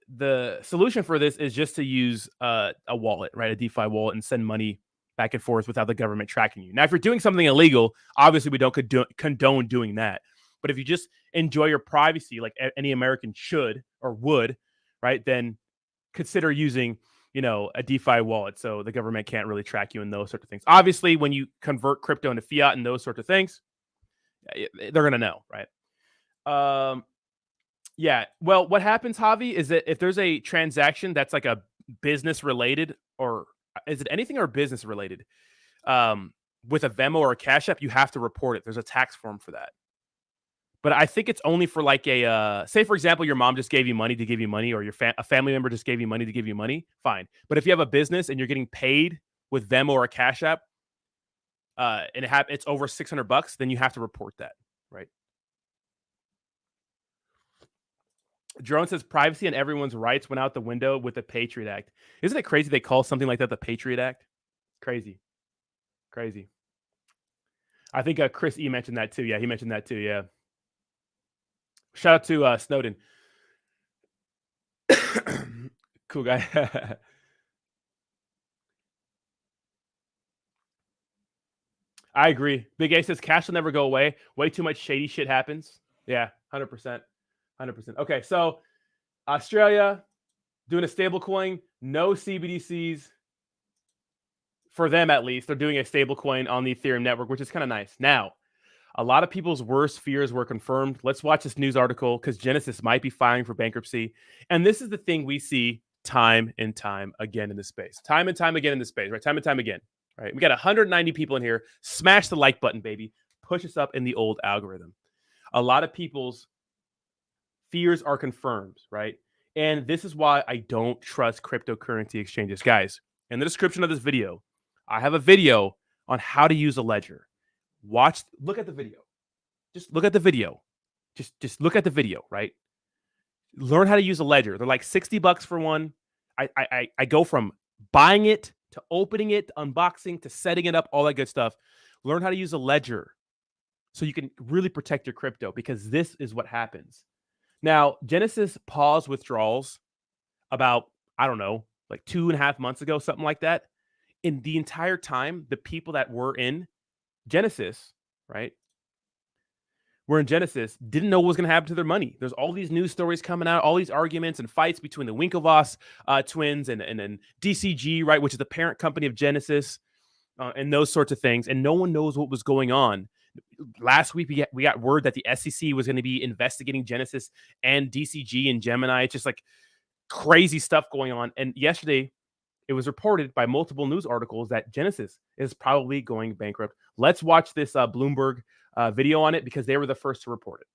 A: the solution for this is just to use a wallet, right? A DeFi wallet, and send money back and forth without the government tracking you. Now, if you're doing something illegal, obviously we don't condone doing that. But if you just enjoy your privacy, like any American should or would, right? Then consider using, a DeFi wallet, so the government can't really track you and those sorts of things. Obviously, when you convert crypto into fiat and those sorts of things, they're gonna know, right? Yeah. Well, what happens, Javi, is that if there's a transaction that's like a business related, or is it anything or business related, with a Venmo or a Cash App, you have to report it. There's a tax form for that. But I think it's only for like say, for example, your mom just gave you money to give you money, or a family member just gave you money to give you money. Fine. But if you have a business and you're getting paid with Venmo or a Cash App, and it's over $600, then you have to report that, right? Jerome says privacy and everyone's rights went out the window with the Patriot Act. Isn't it crazy they call something like that the Patriot Act? Crazy. I think Chris E mentioned that too. Yeah, he mentioned that too. Yeah. Shout out to Snowden. Cool guy. I agree. Big A says cash will never go away. Way too much shady shit happens. Yeah, 100%. 100%. Okay, so Australia doing a stable coin, no CBDCs. For them, at least, they're doing a stable coin on the Ethereum network, which is kind of nice. Now, a lot of people's worst fears were confirmed. Let's watch this news article, because Genesis might be filing for bankruptcy. And this is the thing we see time and time again in this space. Time and time again in this space, right? Time and time again, right? We got 190 people in here. Smash the like button, baby. Push us up in the old algorithm. A lot of people's fears are confirmed, right? And this is why I don't trust cryptocurrency exchanges. Guys, in the description of this video, I have a video on how to use a ledger. Look at the video. Just look at the video. Just look at the video, right? Learn how to use a ledger. They're like $60 for one. I go from buying it to opening it, to unboxing, to setting it up, all that good stuff. Learn how to use a ledger so you can really protect your crypto, because this is what happens. Now, Genesis paused withdrawals about, I don't know, like 2.5 months ago, something like that. In the entire time, the people that were in Genesis, right, were in Genesis, didn't know what was going to happen to their money. There's all these news stories coming out, all these arguments and fights between the Winklevoss twins and DCG, right, which is the parent company of Genesis, and those sorts of things. And no one knows what was going on. Last week, we got word that the SEC was going to be investigating Genesis and DCG and Gemini. It's just like crazy stuff going on. And yesterday, it was reported by multiple news articles that Genesis is probably going bankrupt. Let's watch this Bloomberg video on it, because they were the first to report it.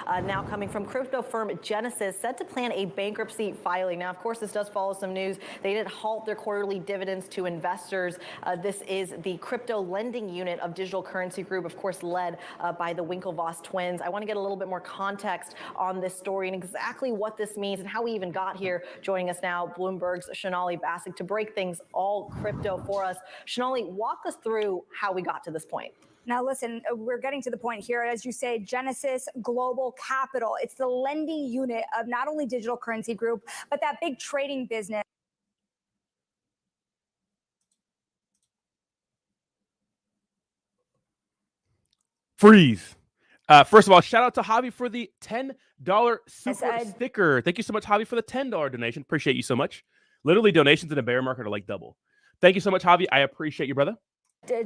B: Now coming from crypto firm Genesis, set to plan a bankruptcy filing. Now, of course, this does follow some news. They did halt their quarterly dividends to investors. This is the crypto lending unit of Digital Currency Group, of course, led by the Winklevoss twins. I want to get a little bit more context on this story and exactly what this means and how we even got here. Joining us now, Bloomberg's Shonali Bassick, to break things all crypto for us. Shonali, walk us through how we got to this point.
C: Now, listen, we're getting to the point here, as you say, Genesis Global Capital. It's the lending unit of not only Digital Currency Group, but that big trading business.
A: Freeze. First of all, shout out to Javi for the $10 super sticker. Thank you so much, Javi, for the $10 donation. Appreciate you so much. Literally, donations in a bear market are like double. Thank you so much, Javi. I appreciate you, brother.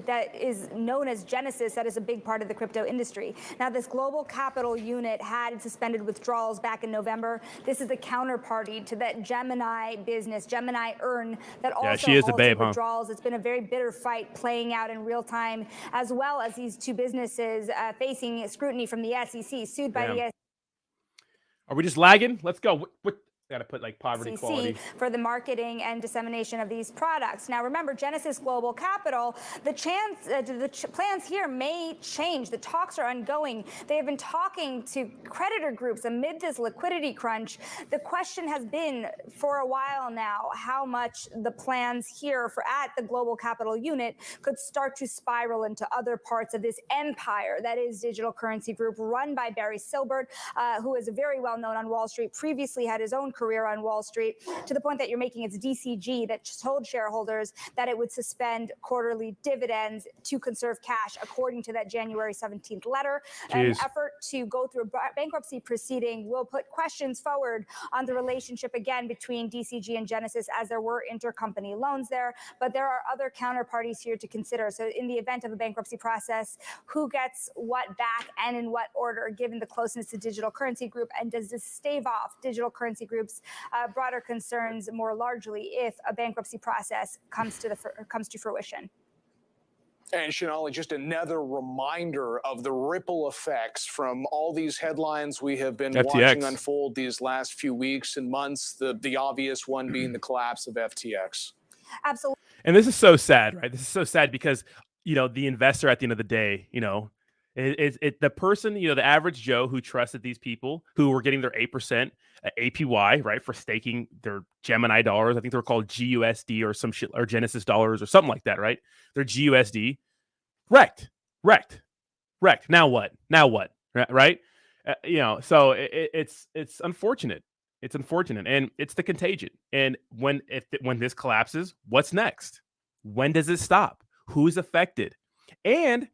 C: That is known as Genesis, that is a big part of the crypto industry. Now, this global capital unit had suspended withdrawals back in November. This is the counterparty to that Gemini business, Gemini Earn, that also
A: she is a babe,
C: withdrawals. It's been a very bitter fight playing out in real time, as well as these two businesses facing scrutiny from the SEC, sued by the SEC.
A: Are we just lagging? Let's go. Got to put like poverty
C: BTC
A: quality
C: for the marketing and dissemination of these products. Now, remember, Genesis Global Capital, the plans here may change. The talks are ongoing. They have been talking to creditor groups amid this liquidity crunch. The question has been for a while now how much the plans here at the Global Capital unit could start to spiral into other parts of this empire that is Digital Currency Group, run by Barry Silbert, who is very well known on Wall Street, previously had his own career on Wall Street, to the point that you're making it's DCG that told shareholders that it would suspend quarterly dividends to conserve cash, according to that January 17th letter. An effort to go through a bankruptcy proceeding will put questions forward on the relationship again between DCG and Genesis, as there were intercompany loans there, but there are other counterparties here to consider. So in the event of a bankruptcy process, who gets what back and in what order, given the closeness to Digital Currency Group, and does this stave off Digital Currency Group's broader concerns more largely if a bankruptcy process comes to fruition?
D: And Shanali, just another reminder of the ripple effects from all these headlines we have been watching unfold these last few weeks and months, the obvious one being the collapse of FTX.
C: Absolutely.
A: And this is so sad, right? This is so sad because, the investor at the end of the day, the person, the average Joe who trusted these people who were getting their 8% APY, right, for staking their Gemini dollars. I think they're called GUSD or some shit, or Genesis dollars or something like that, right? They're GUSD. Wrecked. Now what? Right? So it's unfortunate. It's unfortunate, and it's the contagion. And when this collapses, what's next? When does it stop? Who's affected? And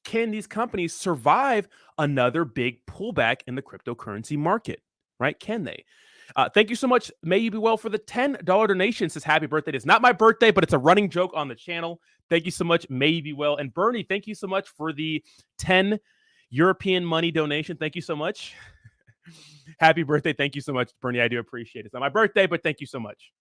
A: can these companies survive another big pullback in the cryptocurrency market? Right? Can they? Thank you so much. May you be well for the $10 donation. Says happy birthday. It's not my birthday, but it's a running joke on the channel. Thank you so much. May you be well. And Bernie, thank you so much for the 10 European money donation. Thank you so much. Happy birthday. Thank you so much, Bernie. I do appreciate it. It's not my birthday, but thank you so much.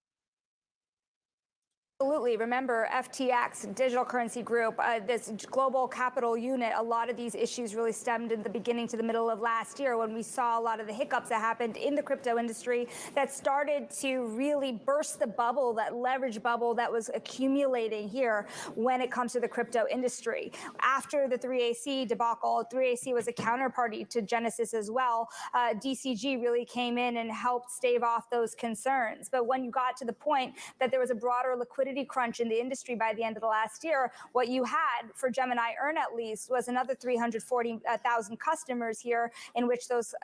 C: Absolutely. Remember, FTX, Digital Currency Group, this global capital unit, a lot of these issues really stemmed in the beginning to the middle of last year when we saw a lot of the hiccups that happened in the crypto industry that started to really burst the bubble, that leverage bubble that was accumulating here when it comes to the crypto industry. After the 3AC debacle, 3AC was a counterparty to Genesis as well. DCG really came in and helped stave off those concerns. But when you got to the point that there was a broader liquidity crunch in the industry by the end of the last year, what you had for Gemini Earn at least was another 340,000 customers here in which those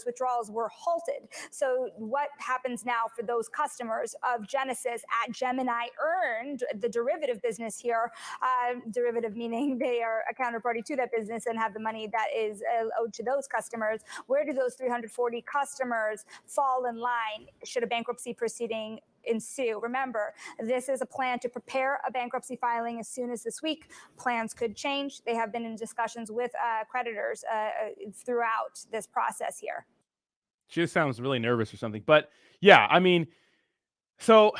C: withdrawals were halted. So what happens now for those customers of Genesis at Gemini Earned, the derivative business here, derivative meaning they are a counterparty to that business and have the money that is owed to those customers. Where do those 340 customers fall in line should a bankruptcy proceeding ensue? Remember, this is a plan to prepare a bankruptcy filing as soon as this week. Plans could change. They have been in discussions with creditors throughout this process here.
A: She just sounds really nervous or something. But yeah, I mean, so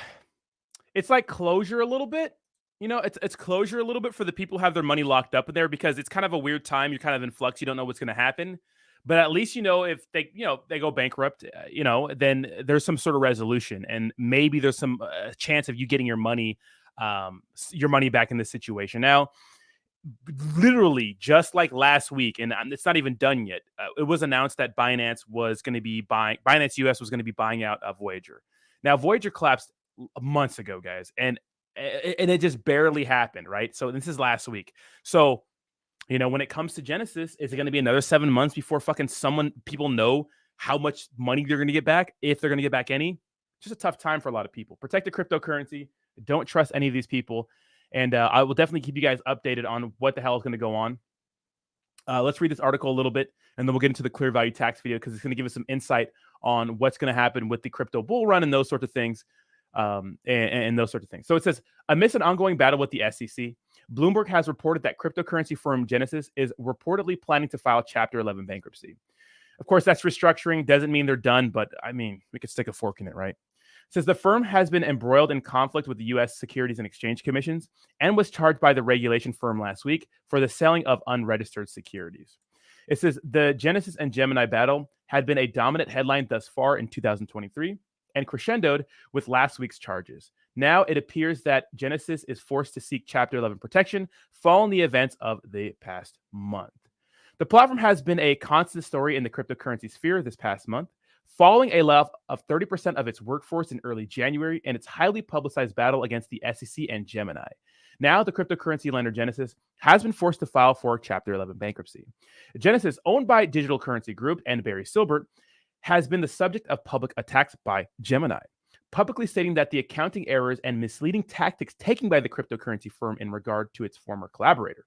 A: it's like closure a little bit. It's closure a little bit for the people who have their money locked up in there, because it's kind of a weird time. You're kind of in flux. You don't know what's going to happen. But at least, if they go bankrupt, then there's some sort of resolution, and maybe there's some chance of you getting your money back in this situation. Now, literally just like last week, and it's not even done yet, it was announced that Binance US was going to be buying out Voyager. Now, Voyager collapsed months ago, guys, and it just barely happened, right? So this is last week. So when it comes to Genesis, is it going to be another 7 months before people know how much money they're going to get back, if they're going to get back any? Just a tough time for a lot of people. Protect the cryptocurrency. Don't trust any of these people. And I will definitely keep you guys updated on what the hell is going to go on. Let's read this article a little bit, and then we'll get into the clear value tax video, because it's going to give us some insight on what's going to happen with the crypto bull run and those sorts of things. And those sorts of things. So it says, amidst an ongoing battle with the SEC, Bloomberg has reported that cryptocurrency firm Genesis is reportedly planning to file Chapter 11 bankruptcy. Of course, that's restructuring. Doesn't mean they're done, but I mean, we could stick a fork in it, right? It says the firm has been embroiled in conflict with the U.S. Securities and Exchange Commissions and was charged by the regulation firm last week for the selling of unregistered securities. It says the Genesis and Gemini battle had been a dominant headline thus far in 2023 and crescendoed with last week's charges. Now it appears that Genesis is forced to seek Chapter 11 protection following the events of the past month. The platform has been a constant story in the cryptocurrency sphere this past month, following a layoff of 30% of its workforce in early January and its highly publicized battle against the SEC and Gemini. Now, the cryptocurrency lender Genesis has been forced to file for Chapter 11 bankruptcy. Genesis, owned by Digital Currency Group and Barry Silbert, has been the subject of public attacks by Gemini, publicly stating that the accounting errors and misleading tactics taken by the cryptocurrency firm in regard to its former collaborator.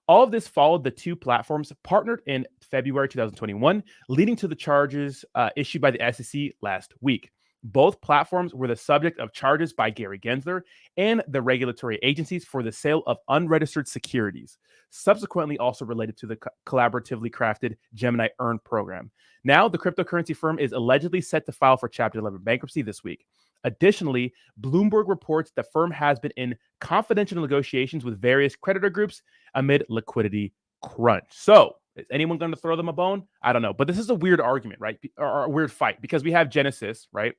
A: All of this followed the two platforms partnered in February 2021, leading to the charges issued by the SEC last week. Both platforms were the subject of charges by Gary Gensler and the regulatory agencies for the sale of unregistered securities, subsequently also related to the collaboratively crafted Gemini Earn program. Now, the cryptocurrency firm is allegedly set to file for Chapter 11 bankruptcy this week. Additionally, Bloomberg reports the firm has been in confidential negotiations with various creditor groups amid liquidity crunch. So, is anyone going to throw them a bone? I don't know. But this is a weird argument, right? Or a weird fight because we have Genesis, right?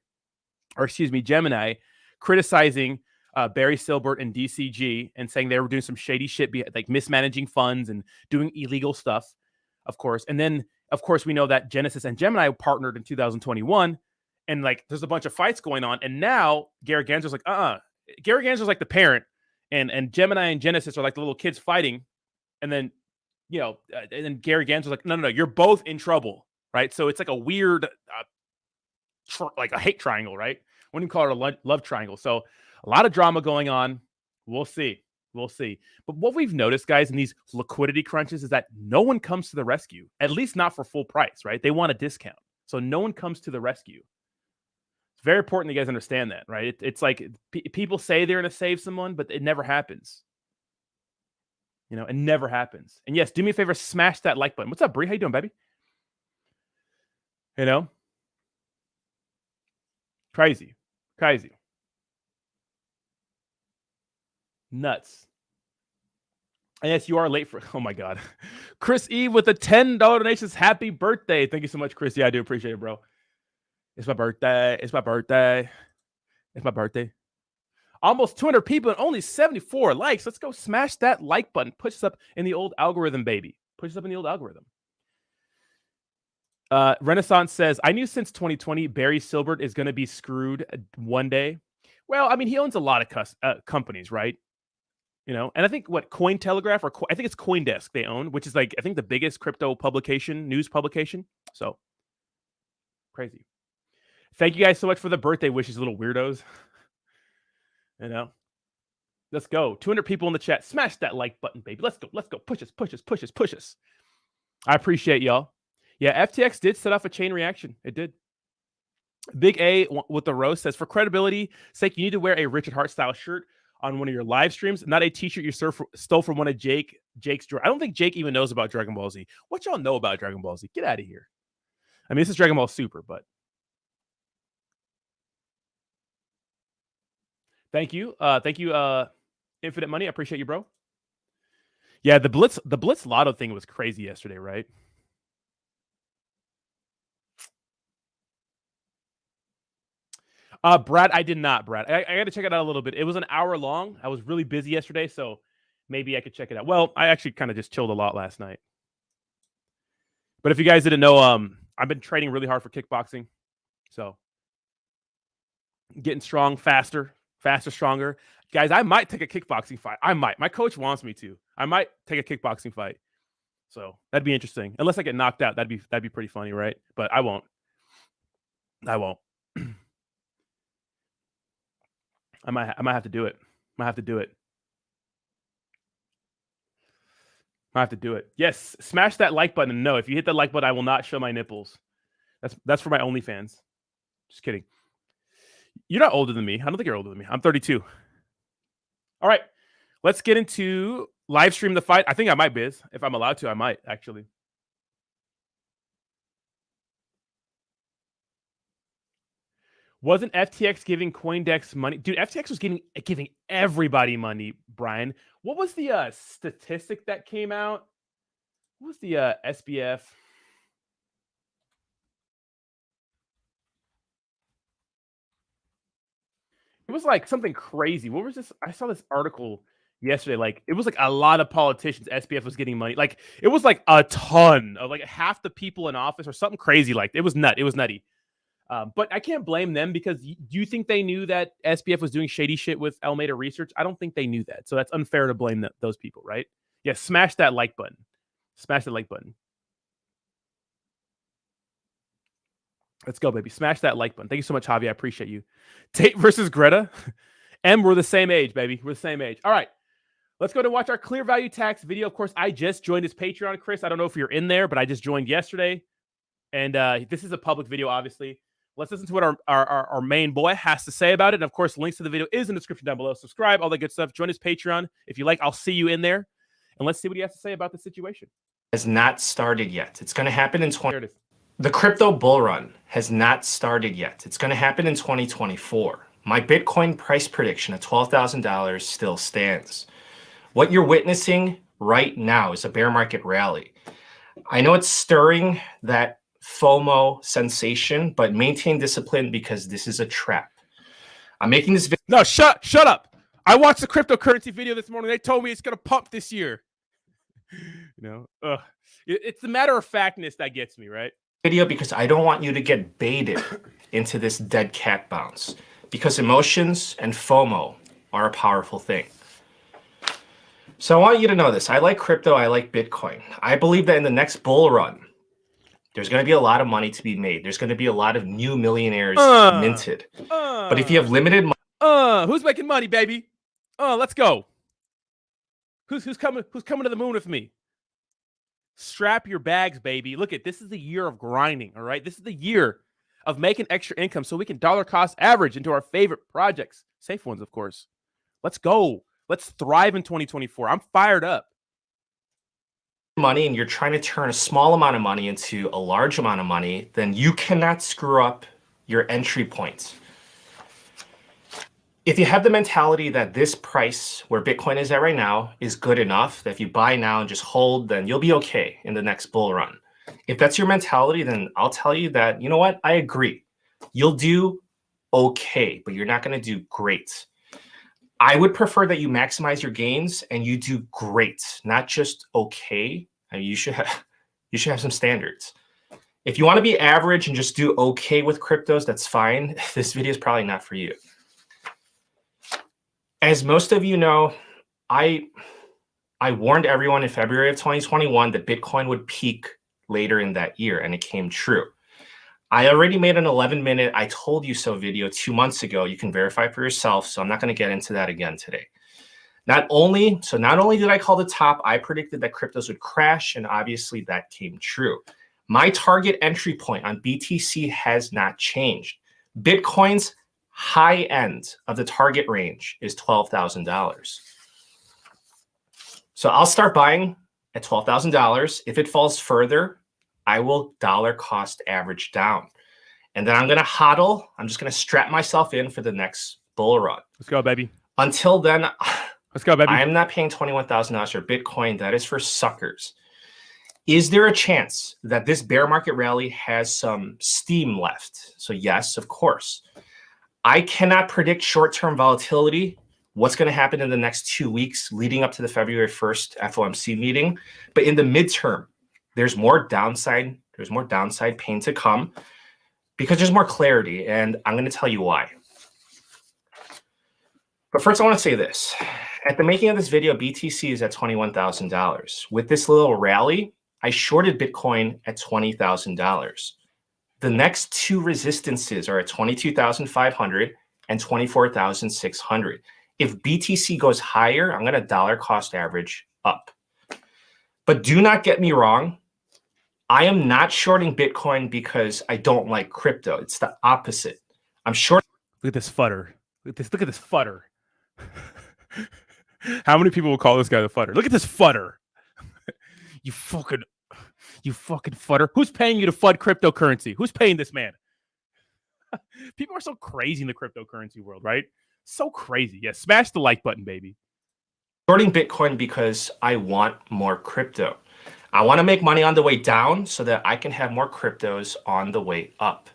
A: Or excuse me, Gemini criticizing Barry Silbert and DCG and saying they were doing some shady shit, like mismanaging funds and doing illegal stuff, of course. And then, of course, we know that Genesis and Gemini partnered in 2021. And like, there's a bunch of fights going on. And now Gary Gensler's like, Gary Gensler's like the parent, and Gemini and Genesis are like the little kids fighting. And then, and then Gary Gensler's like, no, you're both in trouble, right? So it's like a weird, like a hate triangle, right? Wouldn't even call it a love triangle. So a lot of drama going on. We'll see. But what we've noticed, guys, in these liquidity crunches is that no one comes to the rescue, at least not for full price, right? They want a discount. So no one comes to the rescue. It's very important that you guys understand that, right? It's like people say they're going to save someone, but it never happens. It never happens. And yes, do me a favor, smash that like button. What's up, Bree? How you doing, baby? Crazy. Nuts. And yes, you are late for, oh my God. Chris Eve with the $10 donations. Happy birthday. Thank you so much, Chris. Yeah, I do appreciate it, bro. It's my birthday. Almost 200 people and only 74 likes. Let's go smash that like button. Push us up in the old algorithm, baby. Push us up in the old algorithm. Renaissance says, I knew since 2020 Barry Silbert is going to be screwed one day. Well, I mean, he owns a lot of companies, right? And I think Cointelegraph or I think it's CoinDesk they own, which is like, I think the biggest crypto news publication. So crazy. Thank you guys so much for the birthday wishes, little weirdos. Let's go. 200 people in the chat. Smash that like button, baby. Let's go. Push us. I appreciate y'all. Yeah, FTX did set off a chain reaction. It did. Big A with the roast says, for credibility sake, you need to wear a Richard Hart style shirt on one of your live streams, not a t-shirt you stole from one of Jake's. I don't think Jake even knows about Dragon Ball Z. What y'all know about Dragon Ball Z? Get out of here. I mean, this is Dragon Ball Super, but thank you. Infinite Money. I appreciate you, bro. Yeah, the Blitz Lotto thing was crazy yesterday, right? Brad, I did not, Brad. I got to check it out a little bit. It was an hour long. I was really busy yesterday, so maybe I could check it out. Well, I actually kind of just chilled a lot last night. But if you guys didn't know, I've been training really hard for kickboxing. So getting strong, faster, stronger. Guys, I might take a kickboxing fight. I might. My coach wants me to. I might take a kickboxing fight. So that'd be interesting. Unless I get knocked out, that'd be pretty funny, right? But I won't. I might have to do it. I have to do it. Yes, smash that like button. And no, if you hit that like button, I will not show my nipples. That's for my OnlyFans. Just kidding. You're not older than me. I don't think you're older than me. I'm 32. All right, let's get into live stream the fight. I think I might, Biz. If I'm allowed to, I might actually. Wasn't FTX giving CoinDesk money? Dude, FTX was giving everybody money, Brian. What was the statistic that came out? What was the SBF? It was like something crazy. What was this? I saw this article yesterday. Like it was like a lot of politicians. SBF was getting money. Like it was like a ton of like half the people in office or something crazy. Like it was nutty. But I can't blame them because do you think they knew that SBF was doing shady shit with Alameda Research? I don't think they knew that. So that's unfair to blame those people, right? Yeah, smash that like button. Smash that like button. Let's go, baby. Smash that like button. Thank you so much, Javi. I appreciate you. Tate versus Greta. We're the same age, baby. We're the same age. All right. Let's go to watch our clear value tax video. Of course, I just joined his Patreon, Chris. I don't know if you're in there, but I just joined yesterday. And this is a public video, obviously. Let's listen to what our main boy has to say about it. And of course, links to the video is in the description down below. Subscribe, all that good stuff. Join his Patreon. If you like, I'll see you in there. And let's see what he has to say about the situation.
E: Has not started yet. It's going to happen in
A: There it is.
E: The crypto bull run has not started yet. It's going to happen in 2024. My Bitcoin price prediction of $12,000 still stands. What you're witnessing right now is a bear market rally. I know it's stirring that FOMO sensation, but maintain discipline because this is a trap. I'm making this video.
A: No, shut up. I watched the cryptocurrency video this morning. They told me it's going to pump this year. It's the matter of factness that gets me, right?
E: Video because I don't want you to get baited into this dead cat bounce because emotions and FOMO are a powerful thing. So I want you to know this. I like crypto. I like Bitcoin. I believe that in the next bull run, there's going to be a lot of money to be made. There's going to be a lot of new millionaires minted. But if you have limited money,
A: who's making money, baby? Let's go. Who's coming to the moon with me? Strap your bags, baby. Look at this is the year of grinding, all right? This is the year of making extra income so we can dollar cost average into our favorite projects. Safe ones, of course. Let's go. Let's thrive in 2024. I'm fired up.
E: Money and you're trying to turn a small amount of money into a large amount of money, then you cannot screw up your entry points. If you have the mentality that this price where Bitcoin is at right now is good enough, that if you buy now and just hold, then you'll be okay in the next bull run. If that's your mentality, then I'll tell you that, you know what? I agree. You'll do okay, but you're not going to do great. I would prefer that you maximize your gains and you do great, not just okay. I mean, you should have some standards. If you want to be average and just do okay with cryptos, that's fine. This video is probably not for you. As most of you know, I warned everyone in February of 2021 that Bitcoin would peak later in that year, and it came true. I already made an 11-minute I told you so video 2 months ago. You can verify for yourself, so I'm not going to get into that again today. Not only did I call the top, I predicted that cryptos would crash, and obviously that came true. My target entry point on BTC has not changed. Bitcoin's high end of the target range is $12,000. So I'll start buying at $12,000. If it falls further, I will dollar cost average down. And then I'm going to hodl. I'm just going to strap myself in for the next bull run.
A: Let's go, baby.
E: Until then,
A: let's go, baby.
E: I am not paying $21,000 for Bitcoin. That is for suckers. Is there a chance that this bear market rally has some steam left? So yes, of course. I cannot predict short-term volatility, what's going to happen in the next 2 weeks leading up to the February 1st FOMC meeting. But in the midterm, there's more downside pain to come because there's more clarity, and I'm going to tell you why. But first, I want to say this. At the making of this video, BTC is at $21,000. With this little rally, I shorted Bitcoin at $20,000. The next two resistances are at 22,500 and 24,600. If BTC goes higher, I'm going to dollar cost average up. But do not get me wrong. I am not shorting Bitcoin because I don't like crypto. It's the opposite. I'm short.
A: Look at this futter. Look at this futter. How many people will call this guy the futter? Look at this futter. You fucking futter. Who's paying you to FUD cryptocurrency? Who's paying this man? People are so crazy in the cryptocurrency world, right? So crazy. Yeah, smash the like button, baby.
E: Shorting Bitcoin because I want more crypto. I want to make money on the way down so that I can have more cryptos on the way up.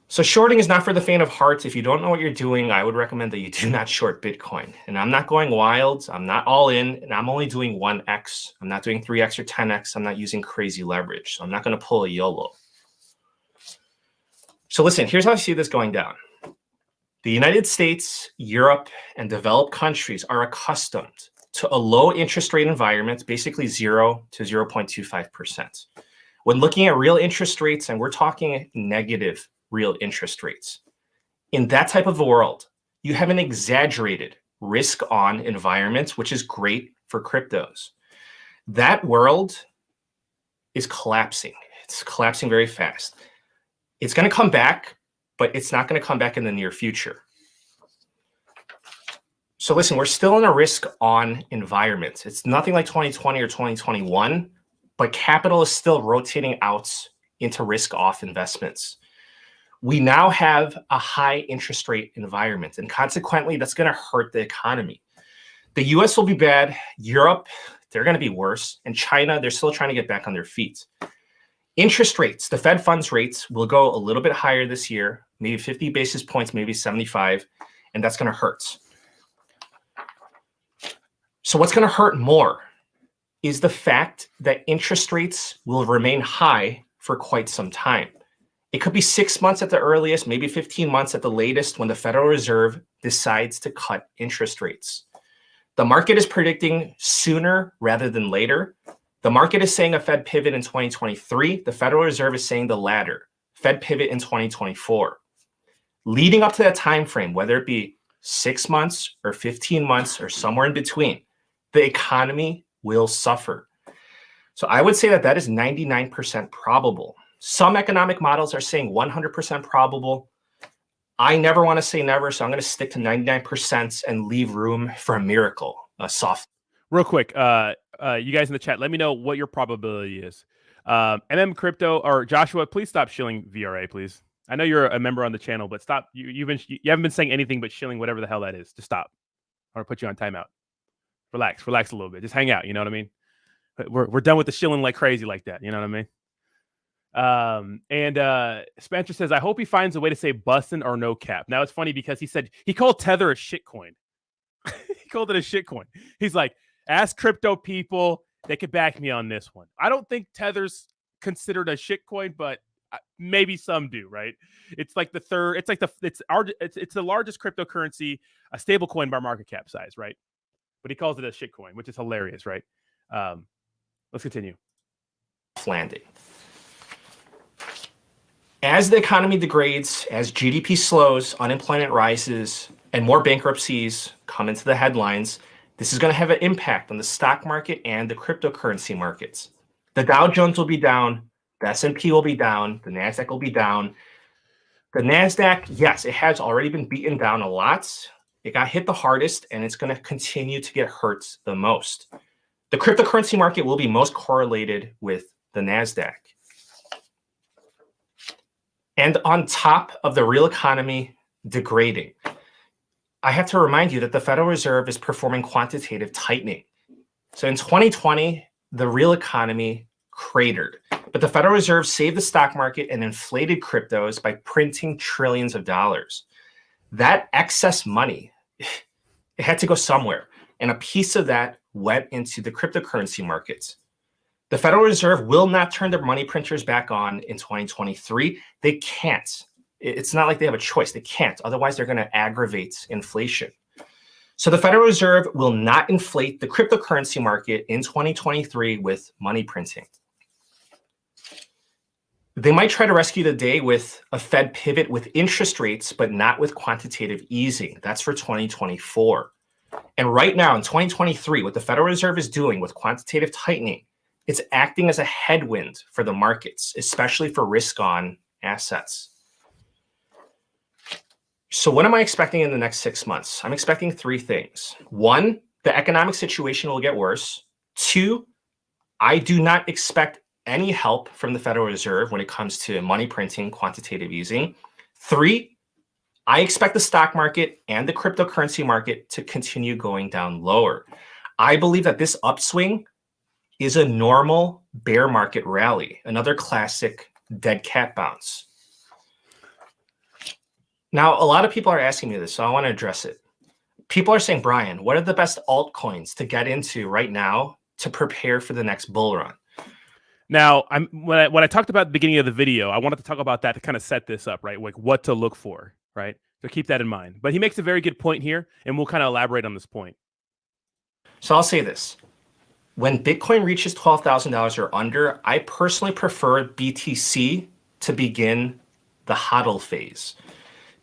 E: So shorting is not for the faint of heart. If you don't know what you're doing, I would recommend that you do not short Bitcoin. And I'm not going wild. I'm not all in, and I'm only doing 1x. I'm not doing 3x or 10x. I'm not using crazy leverage. So I'm not going to pull a YOLO. So listen, here's how I see this going down. The United States, Europe, and developed countries are accustomed to a low interest rate environment, basically 0 to 0.25%. When looking at real interest rates, and we're talking negative real interest rates, in that type of a world, you have an exaggerated risk-on environment, which is great for cryptos. That world is collapsing. It's collapsing very fast. It's going to come back, but it's not going to come back in the near future. So listen, we're still in a risk-on environment. It's nothing like 2020 or 2021, but capital is still rotating out into risk-off investments. We now have a high interest rate environment, and consequently, that's going to hurt the economy. The US will be bad. Europe, they're going to be worse. And China, they're still trying to get back on their feet. Interest rates, the Fed funds rates will go a little bit higher this year, maybe 50 basis points, maybe 75, and that's going to hurt. So what's going to hurt more is the fact that interest rates will remain high for quite some time. It could be 6 months at the earliest, maybe 15 months at the latest when the Federal Reserve decides to cut interest rates. The market is predicting sooner rather than later. The market is saying a Fed pivot in 2023. The Federal Reserve is saying the latter, Fed pivot in 2024. Leading up to that time frame, whether it be 6 months or 15 months or somewhere in between, the economy will suffer. So I would say that that is 99% probable. Some economic models are saying 100% probable. I never want to say never, so I'm going to stick to 99% and leave room for a miracle, a soft.
A: Real quick, you guys in the chat, let me know what your probability is. Crypto or Joshua, please stop shilling VRA, please. I know you're a member on the channel, but stop. You haven't been saying anything but shilling whatever the hell that is. Just stop. I'm gonna put you on timeout. Relax a little bit. Just hang out. You know what I mean? We're done with the shilling like crazy like that. You know what I mean? Spencer says, I hope he finds a way to say bussin' or no cap. Now it's funny because he called Tether a shitcoin. He called it a shitcoin. He's like, ask crypto people, they could back me on this one. I don't think Tether's considered a shitcoin, but maybe some do, right? It's like the third, it's the largest cryptocurrency, a stable coin by market cap size, right? But he calls it a shitcoin, which is hilarious, right? Let's continue.
E: Landing. As the economy degrades, as GDP slows, unemployment rises, and more bankruptcies come into the headlines, this is going to have an impact on the stock market and the cryptocurrency markets. The Dow Jones will be down, the S&P will be down, the NASDAQ will be down. The NASDAQ, yes, it has already been beaten down a lot. It got hit the hardest, and it's going to continue to get hurt the most. The cryptocurrency market will be most correlated with the NASDAQ. And on top of the real economy degrading, I have to remind you that the Federal Reserve is performing quantitative tightening. So in 2020, the real economy cratered, but the Federal Reserve saved the stock market and inflated cryptos by printing trillions of dollars. That excess money, it had to go somewhere, and a piece of that went into the cryptocurrency markets. The Federal Reserve will not turn their money printers back on in 2023. They can't. It's not like they have a choice. They can't. Otherwise, they're going to aggravate inflation. So the Federal Reserve will not inflate the cryptocurrency market in 2023 with money printing. They might try to rescue the day with a Fed pivot with interest rates, but not with quantitative easing. That's for 2024. And right now in 2023, what the Federal Reserve is doing with quantitative tightening, it's acting as a headwind for the markets, especially for risk-on assets. So what am I expecting in the next 6 months? I'm expecting three things. One, the economic situation will get worse. Two, I do not expect any help from the Federal Reserve when it comes to money printing, quantitative easing. Three, I expect the stock market and the cryptocurrency market to continue going down lower. I believe that this upswing is a normal bear market rally, another classic dead cat bounce. Now, a lot of people are asking me this, so I want to address it. People are saying, Brian, what are the best altcoins to get into right now to prepare for the next bull run?
A: Now, when I talked about the beginning of the video, I wanted to talk about that to kind of set this up, right? Like what to look for, right? So keep that in mind. But he makes a very good point here, and we'll kind of elaborate on this point.
E: So I'll say this. When Bitcoin reaches $12,000 or under, I personally prefer BTC to begin the hodl phase.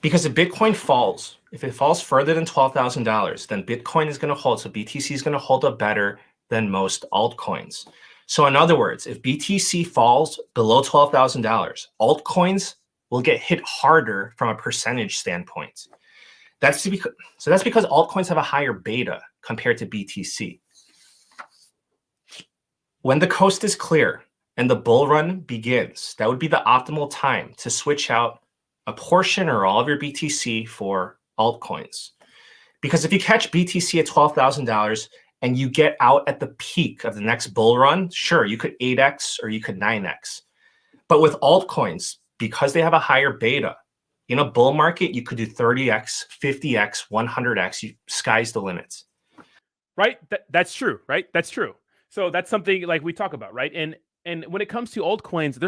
E: Because if Bitcoin falls, if it falls further than $12,000, then Bitcoin is going to hold. So BTC is going to hold up better than most altcoins. So in other words, if BTC falls below $12,000, altcoins will get hit harder from a percentage standpoint. That's because altcoins have a higher beta compared to BTC. When the coast is clear and the bull run begins, that would be the optimal time to switch out a portion or all of your BTC for altcoins. Because if you catch BTC at $12,000 and you get out at the peak of the next bull run, sure, you could 8x or you could 9x. But with altcoins, because they have a higher beta, in a bull market, you could do 30x, 50x, 100x. Sky's the limit.
A: Right? That's true, right? That's true. So that's something like we talk about, right? And when it comes to altcoins,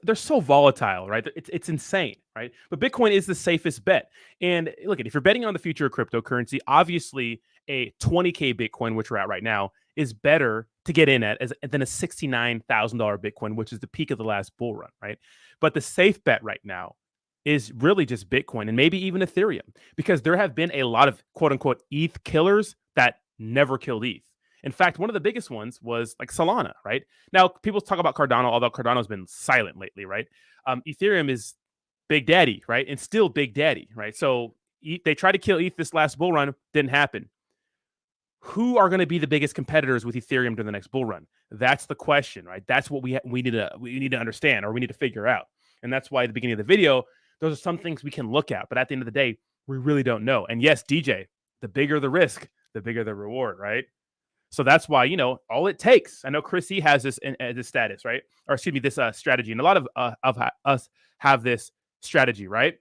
A: they're so volatile, right? It's insane, right? But Bitcoin is the safest bet. And look, if you're betting on the future of cryptocurrency, obviously a 20K Bitcoin, which we're at right now, is better to get in at than a $69,000 Bitcoin, which is the peak of the last bull run, right? But the safe bet right now is really just Bitcoin and maybe even Ethereum, because there have been a lot of quote unquote ETH killers that never killed ETH. In fact, one of the biggest ones was like Solana, right? Now, people talk about Cardano, although Cardano's been silent lately, right? Ethereum is Big Daddy, right? And still Big Daddy, right? So they tried to kill ETH this last bull run, didn't happen. Who are going to be the biggest competitors with Ethereum during the next bull run? That's the question, right? That's what we need to understand, or we need to figure out. And that's why at the beginning of the video, those are some things we can look at. But at the end of the day, we really don't know. And yes, DJ, the bigger the risk, the bigger the reward, right? So that's why, all it takes. I know Chris E has this status, right? Or excuse me, this strategy. And a lot of us have this strategy, right?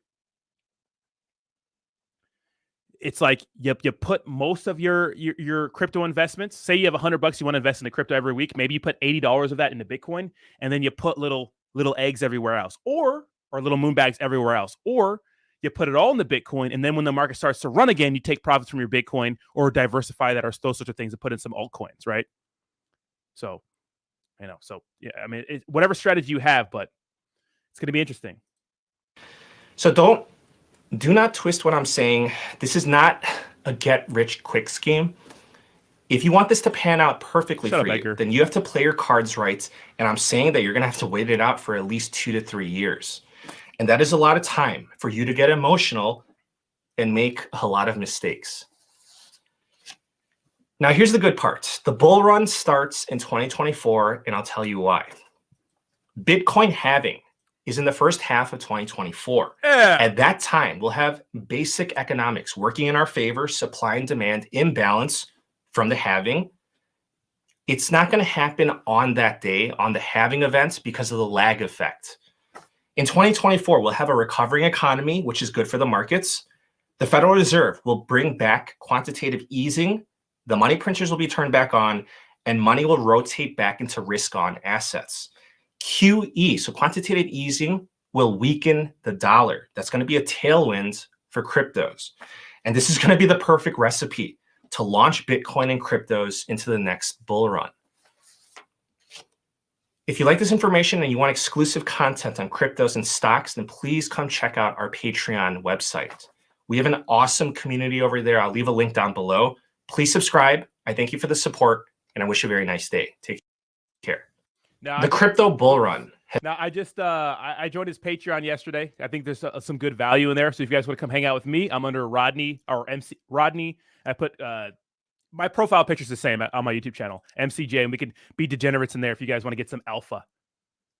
A: It's like you put most of your crypto investments. Say you have $100 you want to invest in the crypto every week. Maybe you put $80 of that into Bitcoin, and then you put little eggs everywhere else, or little moon bags everywhere else, or you put it all in the Bitcoin, and then when the market starts to run again, you take profits from your Bitcoin or diversify that or those sorts of things and put in some altcoins, right? So, yeah, I mean, whatever strategy you have, but it's going to be interesting.
E: So do not twist what I'm saying. This is not a get-rich-quick scheme. If you want this to pan out perfectly for you, then you have to play your cards right. And I'm saying that you're going to have to wait it out for at least 2 to 3 years. And that is a lot of time for you to get emotional and make a lot of mistakes. Now, here's the good part. The bull run starts in 2024, and I'll tell you why. Bitcoin halving is in the first half of 2024.
A: Yeah.
E: At that time, we'll have basic economics working in our favor, supply and demand imbalance from the halving. It's not going to happen on that day, on the halving events, because of the lag effect. In 2024, we'll have a recovering economy, which is good for the markets. The Federal Reserve will bring back quantitative easing. The money printers will be turned back on, and money will rotate back into risk-on assets. QE, so quantitative easing, will weaken the dollar. That's going to be a tailwind for cryptos. And this is going to be the perfect recipe to launch Bitcoin and cryptos into the next bull run. If you like this information and you want exclusive content on cryptos and stocks, then please come check out our Patreon website. We have an awesome community over there. I'll leave a link down below. Please subscribe. I thank you for the support, and I wish you a very nice day. Take care.
A: Now,
E: the crypto bull run.
A: Now, I just I joined his Patreon yesterday. I think there's some good value in there. So if you guys want to come hang out with me, I'm under Rodney or MC Rodney. I put my profile picture's the same on my YouTube channel, MCJ, and we can be degenerates in there if you guys want to get some alpha.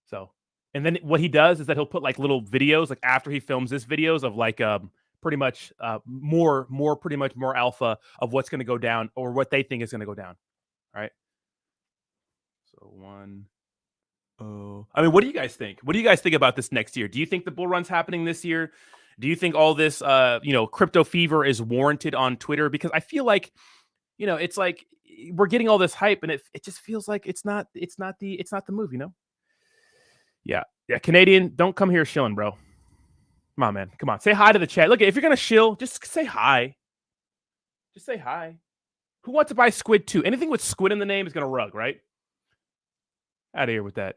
A: So, and then what he does is that he'll put like little videos, like after he films this videos of like pretty much more alpha of what's going to go down or what they think is going to go down. All right. So 1. Oh, I mean, what do you guys think? What do you guys think about this next year? Do you think the bull run's happening this year? Do you think all this, crypto fever is warranted on Twitter? Because I feel like, it's like we're getting all this hype, and it just feels like it's not the move, Yeah, Canadian, don't come here shilling, bro. Come on, man. Come on, say hi to the chat. Look, if you're gonna shill, just say hi. Just say hi. Who wants to buy Squid 2? Anything with Squid in the name is gonna rug, right? Out of here with that.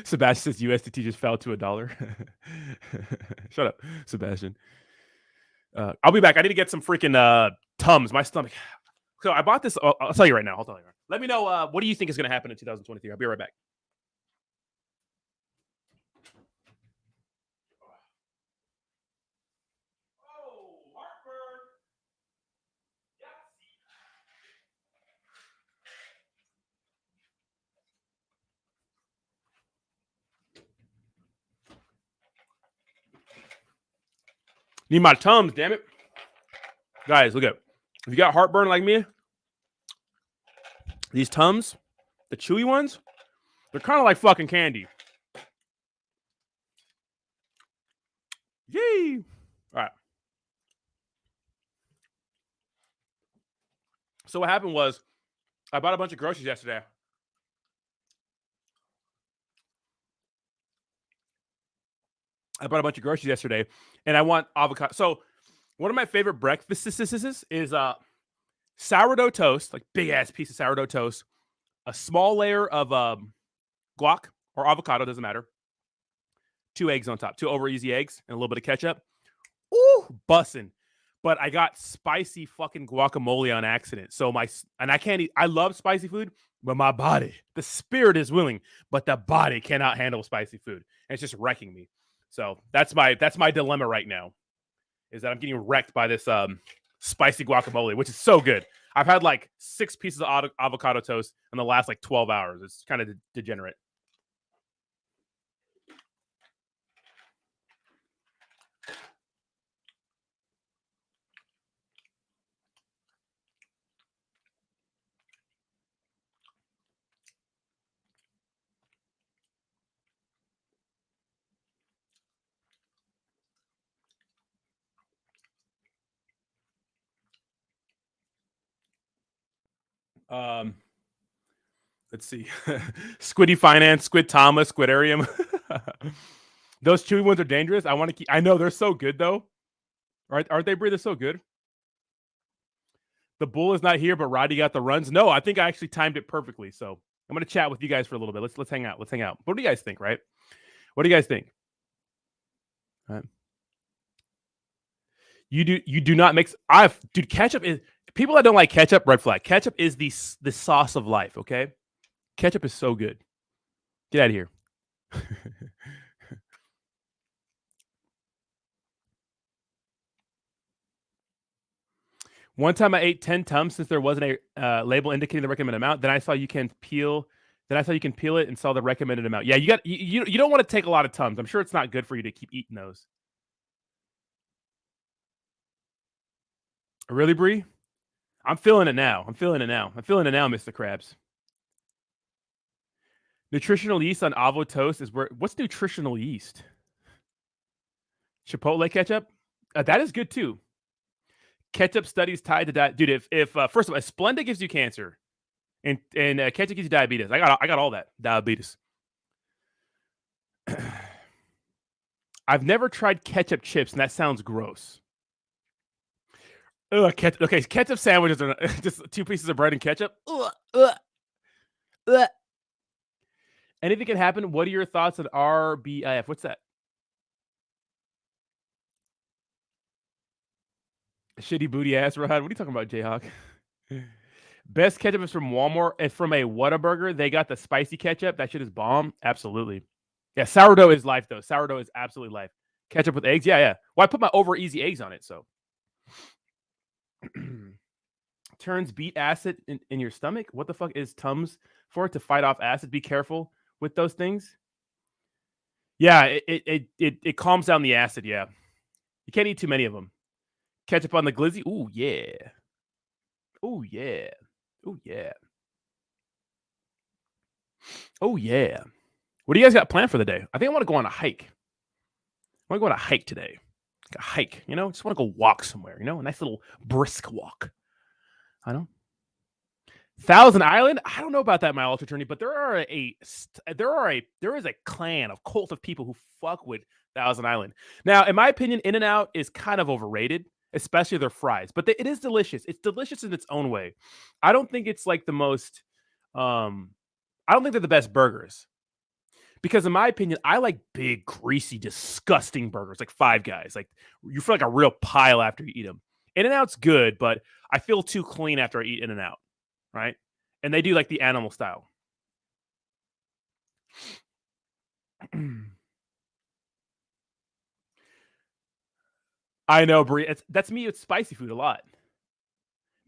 A: Sebastian says USDT just fell to $1. Shut up, Sebastian. I'll be back. I need to get some freaking Tums. My stomach. So I bought this. I'll tell you right now. I'll tell you. Let me know what do you think is going to happen in 2023. I'll be right back. Oh, heartburn. Need my Tums, damn it. Guys, look at it. If you got heartburn like me, these Tums, the chewy ones, they're kind of like fucking candy. Yay. All right. So what happened was I bought a bunch of groceries yesterday. And I want avocado. So one of my favorite breakfasts is sourdough toast, like big ass piece of sourdough toast, a small layer of guac or avocado, doesn't matter. 2 eggs on top, 2 over easy eggs, and a little bit of ketchup. Ooh, bussin'. But I got spicy fucking guacamole on accident. So I can't eat. I love spicy food, but my body, the spirit is willing, but the body cannot handle spicy food. And it's just wrecking me. So that's my dilemma right now, is that I'm getting wrecked by this spicy guacamole, which is so good. I've had like 6 pieces of avocado toast in the last like 12 hours. It's kind of degenerate. Let's see. Squiddy Finance, Squid Thomas, Squidarium. Those chewy ones are dangerous. I want to keep. I know they're so good though. Right? Aren't they, Brie? They're so good. The bull is not here, but Roddy got the runs. No, I think I actually timed it perfectly. So I'm gonna chat with you guys for a little bit. Let's hang out. Let's hang out. What do you guys think? Right? What do you guys think? All right. You do not mix. Dude, ketchup is, people that don't like ketchup, red flag. Ketchup is the sauce of life. Okay, ketchup is so good. Get out of here. One time I ate 10 Tums since there wasn't a label indicating the recommended amount. Then I saw you can peel. Then I saw you can peel it and saw the recommended amount. Yeah, you don't want to take a lot of Tums. I'm sure it's not good for you to keep eating those. Really, Bree? I'm feeling it now. I'm feeling it now, Mr. Krabs. Nutritional yeast on avo toast is where. What's nutritional yeast? Chipotle ketchup? That is good too. Ketchup studies tied to that. Dude, if first of all, Splenda gives you cancer, and ketchup gives you diabetes. I got all that diabetes. I've never tried ketchup chips, and that sounds gross. Ugh, ketchup. Okay, ketchup sandwiches are just 2 pieces of bread and ketchup. Anything can happen. What are your thoughts on RBIF? What's that? Shitty booty ass Rod. What are you talking about, Jayhawk? Best ketchup is from Walmart. It's from a Whataburger. They got the spicy ketchup. That shit is bomb. Absolutely. Yeah, sourdough is life, though. Sourdough is absolutely life. Ketchup with eggs? Yeah. Well, I put my over easy eggs on it, so. Turns beet acid in your stomach? What the fuck is Tums for? To fight off acid? Be careful with those things. Yeah, it calms down the acid, yeah. You can't eat too many of them. Catch up on the glizzy. Ooh, yeah. Ooh, yeah. Ooh, yeah. Oh, yeah. What do you guys got planned for the day? I think I want to go on a hike. I want to go on a hike today. Like a hike, you know? Just want to go walk somewhere, you know? A nice little brisk walk. I know. Thousand Island? I don't know about that, my altar attorney, but there is a clan of cult of people who fuck with Thousand Island. Now, in my opinion, In-N-Out is kind of overrated, especially their fries, but it is delicious. It's delicious in its own way. I don't think it's like the most, I don't think they're the best burgers. Because in my opinion, I like big, greasy, disgusting burgers, like Five Guys. Like you feel like a real pile after you eat them. In-N-Out's good, but I feel too clean after I eat In-N-Out, right? And they do like the animal style. I know, Brie. That's me with spicy food a lot.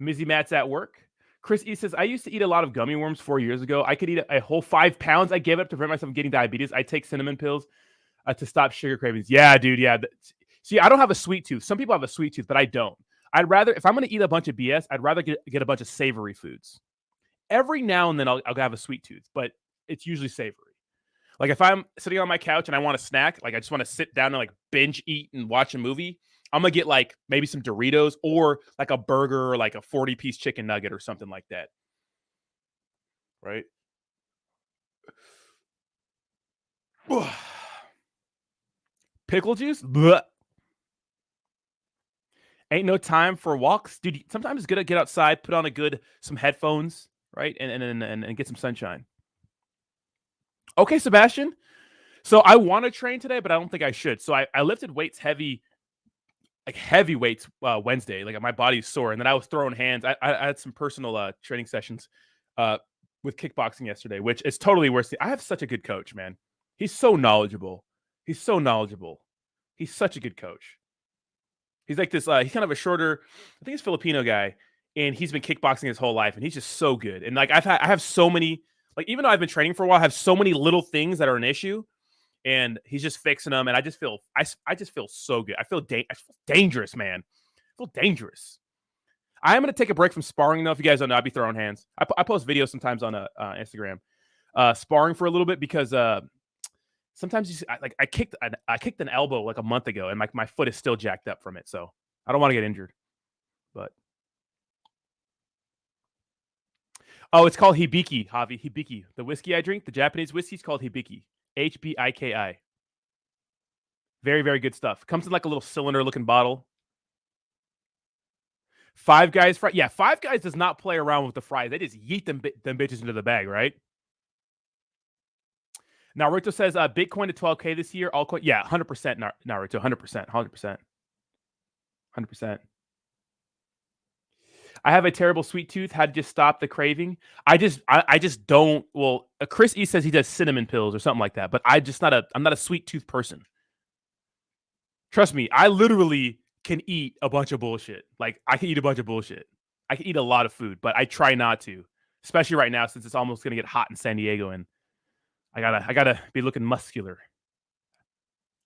A: Mizzy Matt's at work. Chris E says, I used to eat a lot of gummy worms 4 years ago. I could eat a whole 5 pounds. I gave it up to prevent myself from getting diabetes. I take cinnamon pills to stop sugar cravings. Yeah, dude. Yeah. See, I don't have a sweet tooth. Some people have a sweet tooth, but I don't. I'd rather, if I'm going to eat a bunch of BS, I'd rather get a bunch of savory foods. Every now and then I'll have a sweet tooth, but it's usually savory. Like if I'm sitting on my couch and I want a snack, like I just want to sit down and like binge eat and watch a movie, I'm going to get like maybe some Doritos or like a burger or like a 40-piece chicken nugget or something like that. Right? Pickle juice? Blech. Ain't no time for walks. Dude, sometimes it's good to get outside, put on some headphones, right? And get some sunshine. Okay, Sebastian. So I want to train today, but I don't think I should. So I lifted weights heavy weights Wednesday. Like my body's sore. And then I was throwing hands. I had some personal training sessions with kickboxing yesterday, which is totally worth it. I have such a good coach, man. He's so knowledgeable. He's such a good coach. He's like this, he's kind of a shorter, I think he's a Filipino guy, and he's been kickboxing his whole life, and he's just so good. And like I have so many, like even though I've been training for a while, I have so many little things that are an issue, and he's just fixing them. And I just feel so good. I feel dangerous, man. I feel dangerous. I am going to take a break from sparring though. If you guys don't know, I'd be throwing hands. I post videos sometimes on Instagram, sparring for a little bit because sometimes I kicked an elbow like a month ago, and my foot is still jacked up from it. So I don't want to get injured. But it's called Hibiki, Javi. Hibiki, the whiskey I drink, the Japanese whiskey is called Hibiki. HBIKI. Very, very good stuff. Comes in like a little cylinder-looking bottle. Five Guys fry. Yeah, Five Guys does not play around with the fries. They just yeet them bitches into the bag, right? Naruto says Bitcoin to 12K this year. Altcoin, yeah, 100%. Naruto, 100%. I have a terrible sweet tooth. Had to just stop the craving. I just don't. Well, Chris E says he does cinnamon pills or something like that, but I'm not a sweet tooth person. Trust me, I literally can eat a bunch of bullshit. Like I can eat a bunch of bullshit. I can eat a lot of food, but I try not to, especially right now since it's almost gonna get hot in San Diego, and I gotta be looking muscular.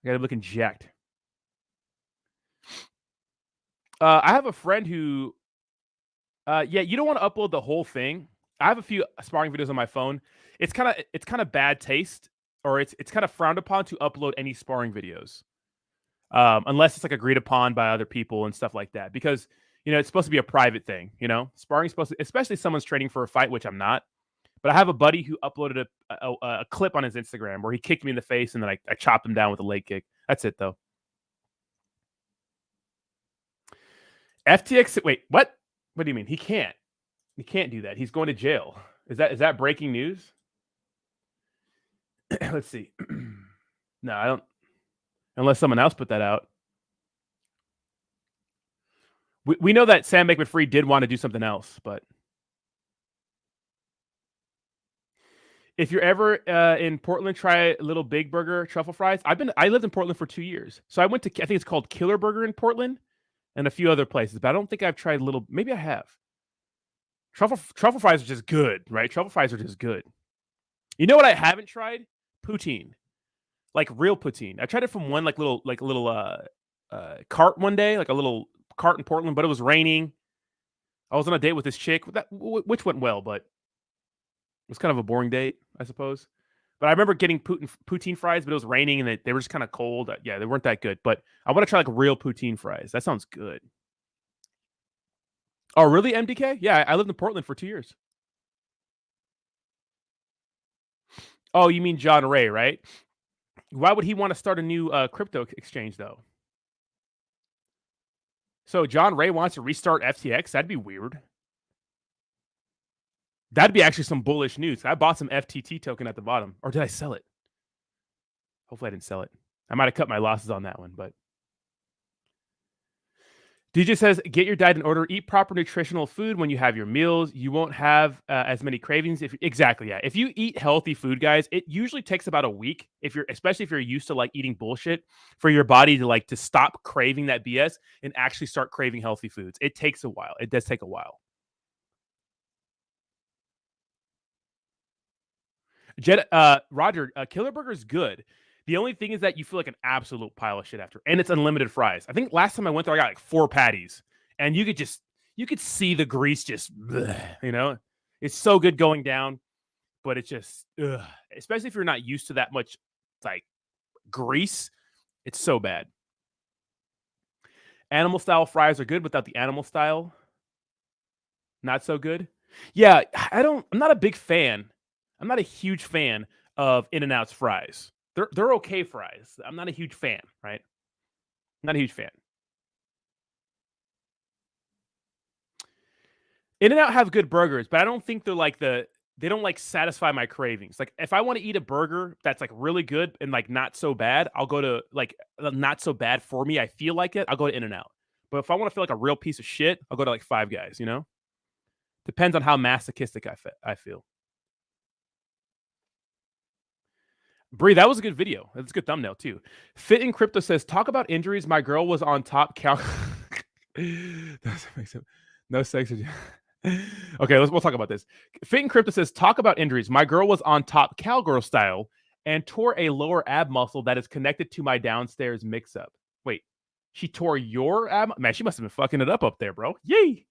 A: I gotta be looking jacked. I have a friend who, you don't want to upload the whole thing. I have a few sparring videos on my phone. It's kind of bad taste, or it's kind of frowned upon to upload any sparring videos, unless it's like agreed upon by other people and stuff like that. Because it's supposed to be a private thing. Sparring supposed to, especially if someone's training for a fight, which I'm not. But I have a buddy who uploaded a clip on his Instagram where he kicked me in the face and then I chopped him down with a leg kick. That's it, though. FTX. Wait, what? What do you mean? He can't do that. He's going to jail. Is that breaking news? Let's see. No, I don't. Unless someone else put that out. We know that Sam Bankman-Fried did want to do something else, but if you're ever in Portland, try Little Big Burger truffle fries. I lived in Portland for 2 years, so I went to, I think it's called Killer Burger in Portland, and a few other places, but I don't think I've tried maybe I have. Truffle fries are just good, right? Truffle fries are just good. You know what I haven't tried? Poutine. Like real poutine. I tried it from one little cart one day, like a little cart in Portland, but it was raining. I was on a date with this chick, which went well, but it was kind of a boring date, I suppose. But I remember getting poutine fries, but it was raining and they were just kind of cold. Yeah, they weren't that good. But I want to try like real poutine fries. That sounds good. Oh, really, MDK? Yeah, I lived in Portland for 2 years. Oh, you mean John Ray, right? Why would he want to start a new crypto exchange, though? So John Ray wants to restart FTX? That'd be weird. That'd be actually some bullish news. I bought some FTT token at the bottom. Or did I sell it? Hopefully I didn't sell it. I might have cut my losses on that one, but DJ says, get your diet in order. Eat proper nutritional food when you have your meals. You won't have as many cravings. Exactly, yeah. If you eat healthy food, guys, it usually takes about a week, especially if you're used to like eating bullshit, for your body to stop craving that BS and actually start craving healthy foods. It takes a while. It does take a while. Roger, Killer Burger is good. The only thing is that you feel like an absolute pile of shit after, and it's unlimited fries. I think last time I went there, I got like 4 patties, and you could see the grease just, bleh, it's so good going down, but it's just, especially if you're not used to that much like grease, it's so bad. Animal style fries are good without the animal style. Not so good. Yeah, I'm not a big fan. I'm not a huge fan of In-N-Out's fries. They're okay fries. I'm not a huge fan, right? Not a huge fan. In-N-Out have good burgers, but I don't think they don't like satisfy my cravings. Like if I want to eat a burger that's like really good and like not so bad, I'll go to like not so bad for me. I feel like it. I'll go to In-N-Out. But if I want to feel like a real piece of shit, I'll go to like Five Guys. Depends on how masochistic I feel. Bree, that was a good video. That's a good thumbnail too. Fit in Crypto says, talk about injuries. My girl was on top No sex. Okay, we'll talk about this. Fit in Crypto says, talk about injuries. My girl was on top cowgirl style and tore a lower ab muscle that is connected to my downstairs mix-up. Wait, she tore your ab? Man, she must have been fucking it up there, bro. Yay!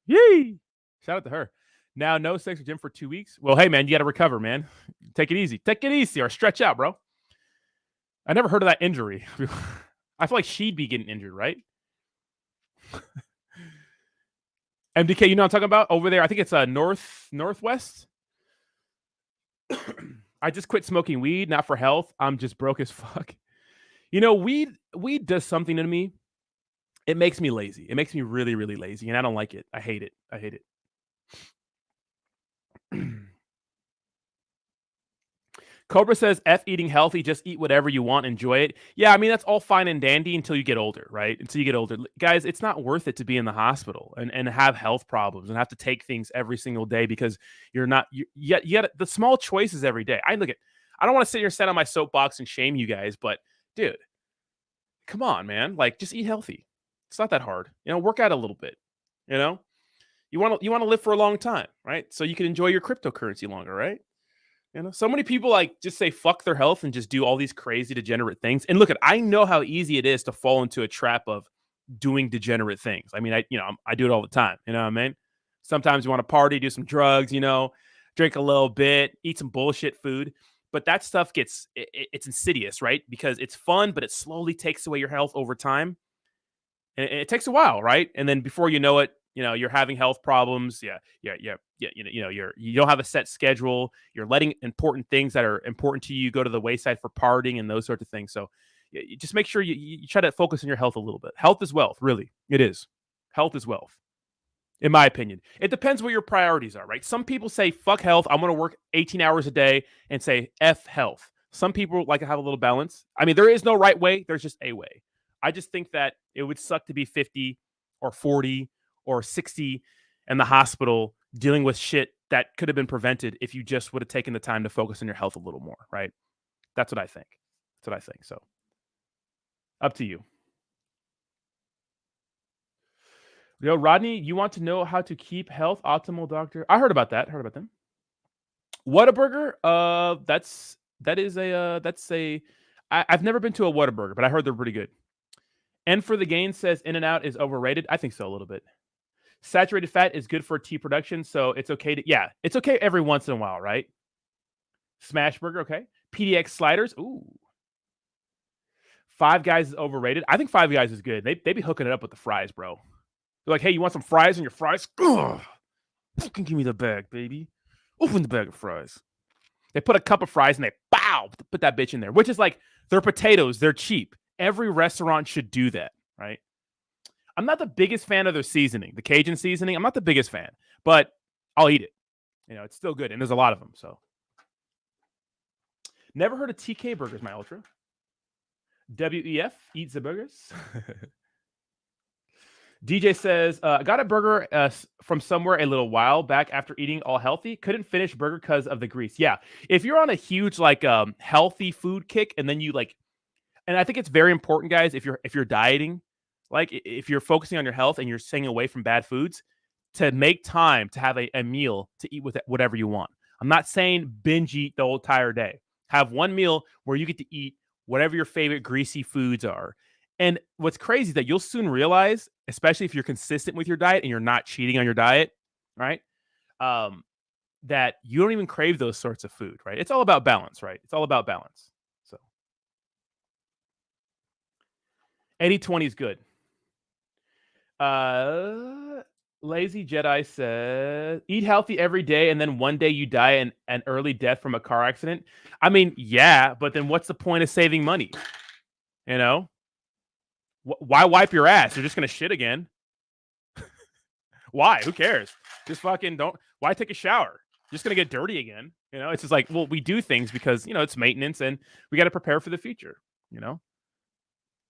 A: Yay! Shout out to her. Now, no sex or gym for 2 weeks. Well, hey, man, you got to recover, man. Take it easy. Take it easy or stretch out, bro. I never heard of that injury. I feel like she'd be getting injured, right? MDK, you know what I'm talking about? Over there, I think it's northwest. I just quit smoking weed, not for health. I'm just broke as fuck. Weed does something to me. It makes me lazy. It makes me really, really lazy, and I don't like it. I hate it. I hate it. Cobra says, F eating healthy, just eat whatever you want, enjoy it. Yeah, I mean, that's all fine and dandy until you get older, right? Until you get older. Guys, it's not worth it to be in the hospital and have health problems and have to take things every single day because you get the small choices every day. I don't want to sit here and sit on my soapbox and shame you guys, but dude, come on, man. Like, just eat healthy. It's not that hard. Work out a little bit. You want to live for a long time, right? So you can enjoy your cryptocurrency longer, right? So many people just say fuck their health and just do all these crazy degenerate things. And I know how easy it is to fall into a trap of doing degenerate things. I mean, I do it all the time. You know what I mean? Sometimes you want to party, do some drugs, drink a little bit, eat some bullshit food. But that stuff it's insidious, right? Because it's fun, but it slowly takes away your health over time. And it takes a while, right? And then before you know it, you're having health problems. You don't have a set schedule. You're letting important things that are important to you go to the wayside for partying and those sorts of things. So you just make sure you try to focus on your health a little bit. Health is wealth, really. It is. Health is wealth, in my opinion. It depends what your priorities are, right? Some people say, fuck health. I'm going to work 18 hours a day and say F health. Some people like to have a little balance. I mean, there is no right way. There's just a way. I just think that it would suck to be 50 or 40 or 60 in the hospital dealing with shit that could have been prevented if you just would have taken the time to focus on your health a little more, right? That's what I think. So up to you. Yo, Rodney, you want to know how to keep health optimal, doctor? I heard about that. Heard about them. Whataburger? I've never been to a Whataburger, but I heard they're pretty good. And for the gain says In-N-Out is overrated. I think so a little bit. Saturated fat is good for tea production, so it's okay to, yeah, it's okay every once in a while, right? Smash Burger, okay. PDX sliders, ooh. Five Guys is overrated. I think Five Guys is good. They be hooking it up with the fries, bro. They're like, hey, you want some fries in your fries? Ugh. Fucking give me the bag, baby. Open the bag of fries. They put a cup of fries and they put that bitch in there, which is like, they're potatoes. They're cheap. Every restaurant should do that, right? I'm not the biggest fan of their seasoning, the Cajun seasoning. I'm not the biggest fan, but I'll eat it. You know, it's still good, and there's a lot of them. So, never heard of TK Burgers, my ultra. WEF eats the burgers. DJ says, I got a burger from somewhere a little while back after eating all healthy. Couldn't finish burger because of the grease. Yeah, if you're on a huge like healthy food kick, and then you like, and I think it's very important, guys, if you're dieting. Like, if you're focusing on your health and you're staying away from bad foods, to make time to have a meal to eat with whatever you want. I'm not saying binge eat the whole entire day. Have one meal where you get to eat whatever your favorite greasy foods are. And what's crazy is that you'll soon realize, especially if you're consistent with your diet and you're not cheating on your diet, right? That you don't even crave those sorts of food, right? It's all about balance, right? It's all about balance. So 80-20 is good. Lazy Jedi says, eat healthy every day and then one day you die an early death from a car accident. I mean, yeah, but then what's the point of saving money? You know? Why wipe your ass? You're just going to shit again. Why? Who cares? Just fucking don't. Why take a shower? You're just going to get dirty again. You know, it's just like, well, we do things because, you know, it's maintenance and we got to prepare for the future, you know?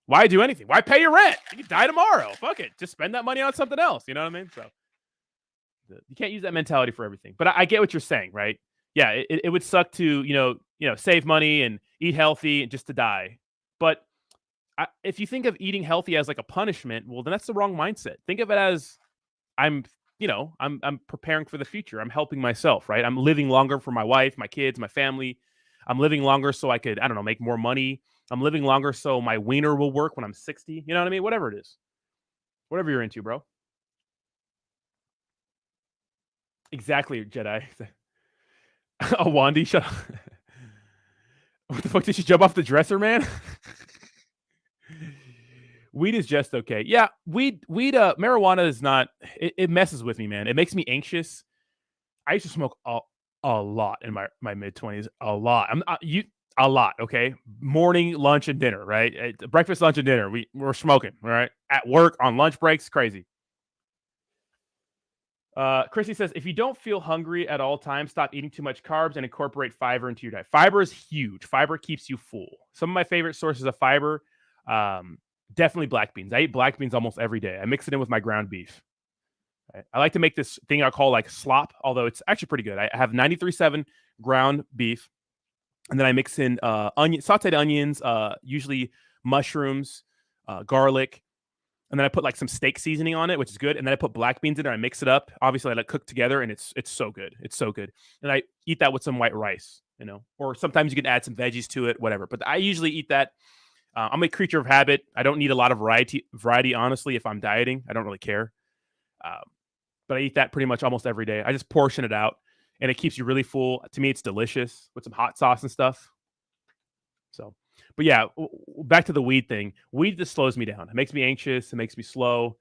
A: Why do anything? Why pay your rent? You can die tomorrow. Fuck it. Just spend that money on something else. You know what I mean? So you can't use that mentality for everything. But I get what you're saying, right? Yeah, it would suck to, you know, save money and eat healthy and just to die. But if you think of eating healthy as like a punishment, well, then that's the wrong mindset. Think of it as I'm preparing for the future. I'm helping myself, right? I'm living longer for my wife, my kids, my family. I'm living longer so I could, I don't know, make more money. I'm living longer so my wiener will work when I'm 60. You know what I mean? Whatever it is. Whatever you're into, bro. Exactly, Jedi. A Wandy, shut up. What the fuck? Did she jump off the dresser, man? Weed is just okay. Yeah, weed, marijuana is not, it messes with me, man. It makes me anxious. I used to smoke a lot in my mid-20s. A lot. A lot, okay? Morning, lunch, and dinner, right? Breakfast, lunch, and dinner. We're smoking, all right? At work, on lunch breaks, crazy. Chrissy says, if you don't feel hungry at all times, stop eating too much carbs and incorporate fiber into your diet. Fiber is huge. Fiber keeps you full. Some of my favorite sources of fiber, definitely black beans. I eat black beans almost every day. I mix it in with my ground beef. Right? I like to make this thing I call like slop, although it's actually pretty good. I have 93.7 ground beef. And then I mix in sauteed onions, usually mushrooms, garlic. And then I put like some steak seasoning on it, which is good. And then I put black beans in there. I mix it up. Obviously, I let it cook together, and it's so good. It's so good. And I eat that with some white rice, you know. Or sometimes you can add some veggies to it, whatever. But I usually eat that. I'm a creature of habit. I don't need a lot of variety, honestly, if I'm dieting. I don't really care. But I eat that pretty much almost every day. I just portion it out. And it keeps you really full. To me, it's delicious with some hot sauce and stuff. So, but yeah, back to the weed thing. Weed just slows me down. It makes me anxious. It makes me slow.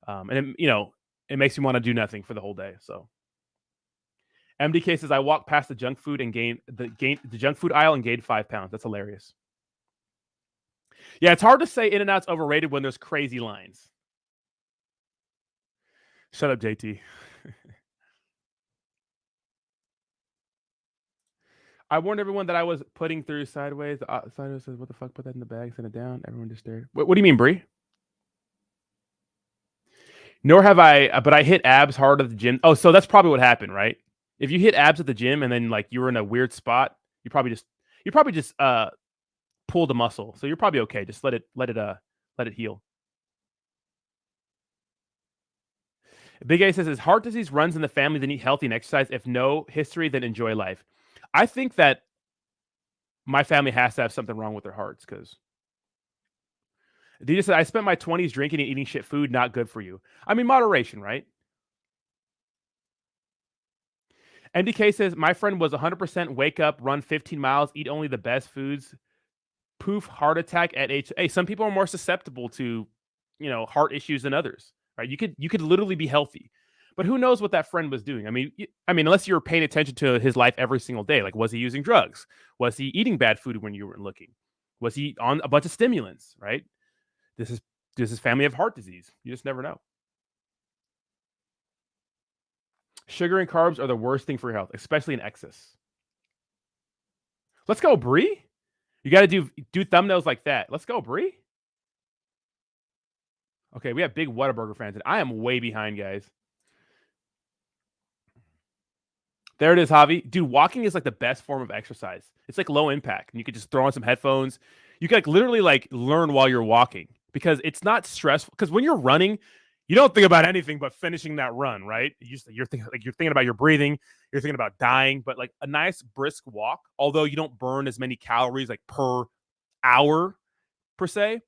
A: And it makes me want to do nothing for the whole day. So, MDK says, I walked past the junk food and the junk food aisle and gained 5 pounds. That's hilarious. Yeah, it's hard to say In-N-Out's overrated when there's crazy lines. Shut up, JT. I warned everyone that I was putting through sideways. Sideways says, what the fuck? Put that in the bag, send it down. Everyone just stared. What do you mean, Bree? Nor have I, but I hit abs hard at the gym. Oh, so that's probably what happened, right? If you hit abs at the gym and then like you were in a weird spot, you probably just pulled a muscle. So you're probably okay. Just let it heal. Big A says, as heart disease runs in the family, then eat healthy and exercise. If no history, then enjoy life. I think that my family has to have something wrong with their hearts because DJ said, I spent my 20s drinking and eating shit food, not good for you. I mean, moderation, right? MDK says, my friend was 100% wake up, run 15 miles, eat only the best foods, poof, heart attack at age. Hey, some people are more susceptible to, heart issues than others, right? You could literally be healthy, but who knows what that friend was doing? I mean, unless you're paying attention to his life every single day, like, was he using drugs? Was he eating bad food when you weren't looking? Was he on a bunch of stimulants, right? This is family of heart disease. You just never know. Sugar and carbs are the worst thing for your health, especially in excess. Let's go, Bree. You got to do thumbnails like that. Let's go, Bree. Okay, we have big Whataburger fans, and I am way behind, guys. There it is, Javi. Dude, walking is like the best form of exercise. It's like low impact, and you could just throw on some headphones. You can literally learn while you're walking because it's not stressful. Because when you're running, you don't think about anything but finishing that run, right? You're thinking about your breathing, you're thinking about dying. But like a nice brisk walk, although you don't burn as many calories like per hour per se,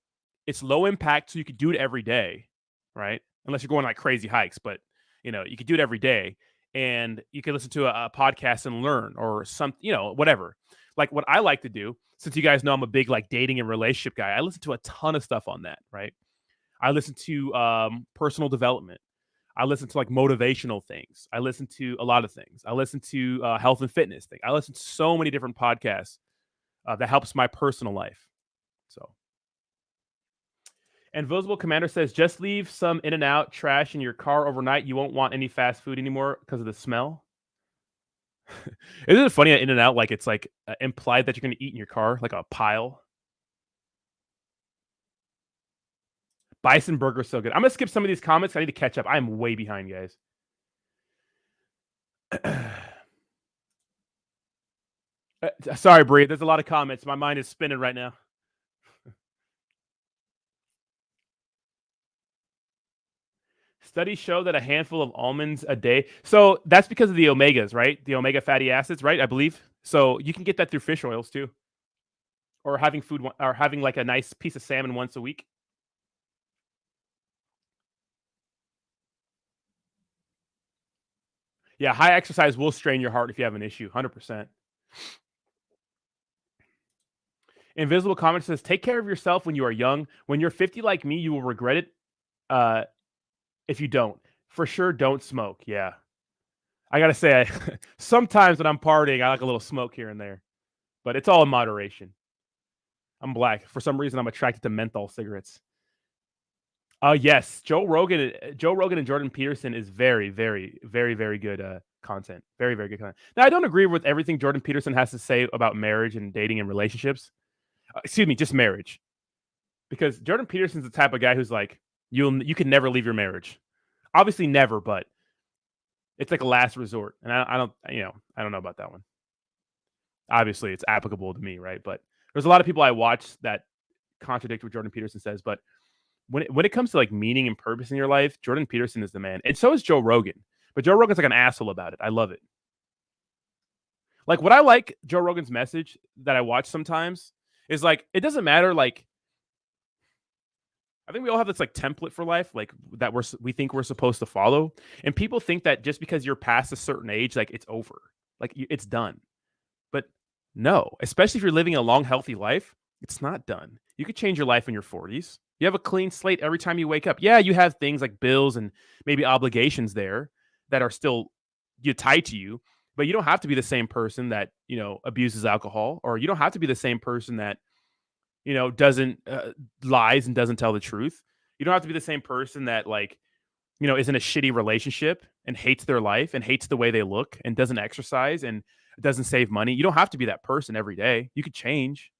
A: it's low impact, so you could do it every day, right? Unless you're going like crazy hikes, but you could do it every day, and you can listen to a podcast and learn or some, whatever. Like what I like to do, since you guys know I'm a big like dating and relationship guy, I listen to a ton of stuff on that, right? I listen to personal development. I listen to like motivational things. I listen to a lot of things. I listen to health and fitness things. I listen to so many different podcasts that helps my personal life. So, and Visible Commander says, just leave some In-N-Out trash in your car overnight. You won't want any fast food anymore because of the smell. Isn't it funny at In-N-Out, like it's like implied that you're going to eat in your car, like a pile? Bison burger so good. I'm gonna skip some of these comments. I need to catch up. I'm way behind, guys. Sorry, Bree. There's a lot of comments. My mind is spinning right now. Studies show that a handful of almonds a day. So that's because of the omegas, right? The omega fatty acids, right? I believe. So you can get that through fish oils too, or having like a nice piece of salmon once a week. Yeah, high exercise will strain your heart if you have an issue, 100%. Invisible Comment says, take care of yourself when you are young. When you're 50 like me, you will regret it if you don't. For sure, don't smoke. Yeah. I got to say, sometimes when I'm partying, I like a little smoke here and there. But it's all in moderation. I'm black. For some reason, I'm attracted to menthol cigarettes. Yes, Joe Rogan and Jordan Peterson is very, very, very, very good content. Very, very good content. Now, I don't agree with everything Jordan Peterson has to say about marriage and dating and relationships. Excuse me, just marriage. Because Jordan Peterson's the type of guy who's like, you can never leave your marriage. Obviously, never, but it's like a last resort. And I don't know about that one. Obviously, it's applicable to me, right? But there's a lot of people I watch that contradict what Jordan Peterson says, but when it comes to like meaning and purpose in your life, Jordan Peterson is the man. And so is Joe Rogan. But Joe Rogan's like an asshole about it. I love it. Like what I like Joe Rogan's message that I watch sometimes is like, it doesn't matter. Like, I think we all have this like template for life, like that we think we're supposed to follow. And people think that just because you're past a certain age, like it's over, like it's done. But no, especially if you're living a long, healthy life, it's not done. You could change your life in your 40s. You have a clean slate every time you wake up. Yeah, you have things like bills and maybe obligations there that are still tied to you, but you don't have to be the same person that, abuses alcohol, or you don't have to be the same person that, doesn't lies and doesn't tell the truth. You don't have to be the same person that is in a shitty relationship and hates their life and hates the way they look and doesn't exercise and doesn't save money. You don't have to be that person every day. You could change.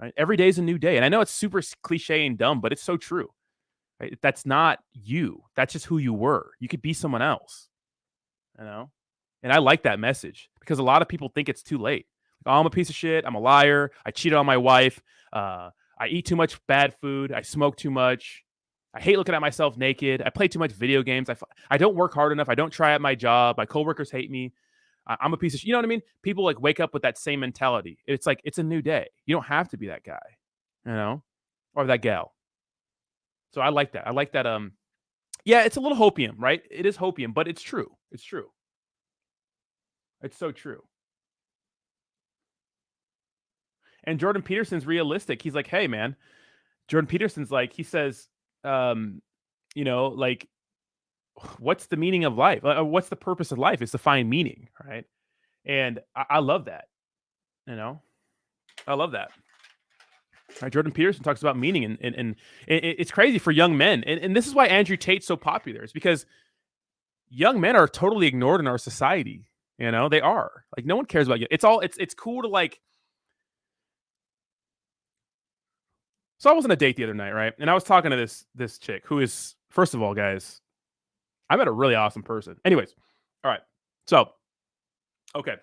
A: Right? Every day is a new day. And I know it's super cliche and dumb, but it's so true. Right? That's not you. That's just who you were. You could be someone else, And I like that message because a lot of people think it's too late. Like, oh, I'm a piece of shit. I'm a liar. I cheated on my wife. I eat too much bad food. I smoke too much. I hate looking at myself naked. I play too much video games. I don't work hard enough. I don't try at my job. My coworkers hate me. I'm a piece of shit. You know what I mean? People like wake up with that same mentality. It's like, it's a new day. You don't have to be that guy, or that gal. So I like that. I like that. Yeah, it's a little hopium, right? It is hopium, but it's true. It's true. It's so true. And Jordan Peterson's realistic. He's like, hey, man. Jordan Peterson's like, he says, you know, like, what's the meaning of life? What's the purpose of life? Is to find meaning, right? And I love that. You know, I love that. Right, Jordan Peterson talks about meaning, and it's crazy for young men, and this is why Andrew Tate's so popular. It's because young men are totally ignored in our society. You know, they are like no one cares about you. It's cool to like. So I was on a date the other night, right? And I was talking to this chick who is, first of all, guys, I met a really awesome person. Anyways, all right. So, okay.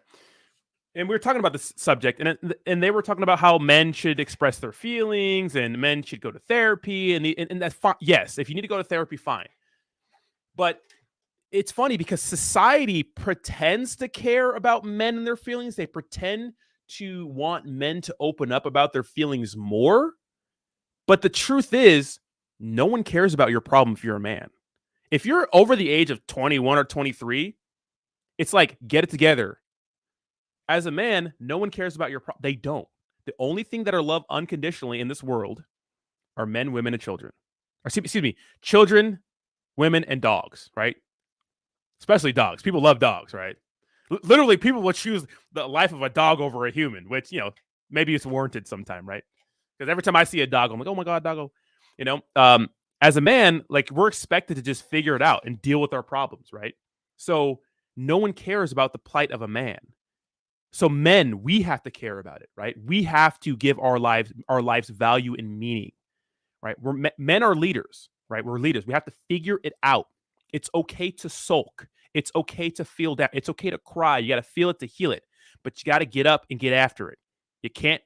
A: And we were talking about this subject, and they were talking about how men should express their feelings and men should go to therapy, and that's fine. Yes, if you need to go to therapy, fine. But it's funny because society pretends to care about men and their feelings. They pretend to want men to open up about their feelings more. But the truth is, no one cares about your problem if you're a man. If you're over the age of 21 or 23, it's like, get it together. As a man, no one cares about your problem. They don't. The only thing that are loved unconditionally in this world are men, women, and children. Or, excuse me, children, women, and dogs, right? Especially dogs. People love dogs, right? Literally, people will choose the life of a dog over a human, which, you know, maybe it's warranted sometime, right? Because every time I see a dog, I'm like, oh my God, doggo. You know, as a man, like we're expected to just figure it out and deal with our problems, right? So no one cares about the plight of a man. So men, we have to care about it, right? We have to give our lives value and meaning, right? Men are leaders, right? We're leaders. We have to figure it out. It's okay to sulk. It's okay to feel down. It's okay to cry. You got to feel it to heal it, but you got to get up and get after it. You can't,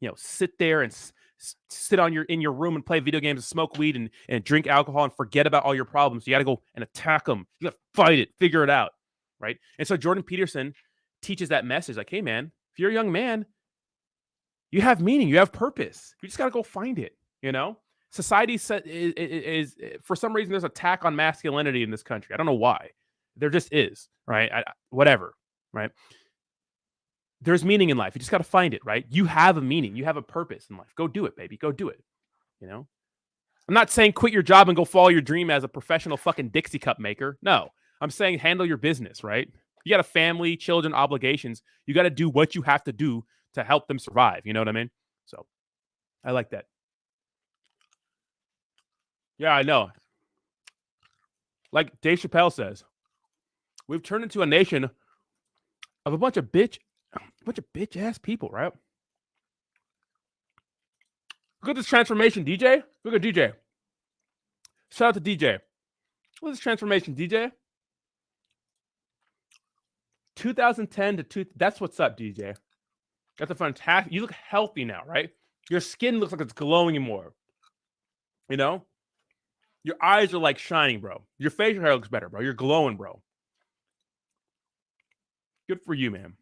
A: you know, sit there and sit in your room and play video games and smoke weed and drink alcohol and forget about all your problems. You got to go and attack them. You got to fight it, figure it out, right? And so Jordan Peterson teaches that message like, hey, man, if you're a young man, you have meaning, you have purpose. You just got to go find it, you know? Society is for some reason, there's an attack on masculinity in this country. I don't know why. There just is, right? Whatever, right? There's meaning in life. You just got to find it, right? You have a meaning. You have a purpose in life. Go do it, baby. Go do it, you know? I'm not saying quit your job and go follow your dream as a professional fucking Dixie cup maker. No, I'm saying handle your business, right? You got a family, children, obligations. You got to do what you have to do to help them survive. You know what I mean? So I like that. Yeah, I know. Like Dave Chappelle says, we've turned into a nation of a bunch of bitch ass people, right? Look at this transformation, DJ. Look at DJ. Shout out to DJ. Look at this transformation, DJ. 2010 to 2. That's what's up, DJ. That's a fantastic. You look healthy now, right? Your skin looks like it's glowing more. You know? Your eyes are like shining, bro. Your facial hair looks better, bro. You're glowing, bro. Good for you, man.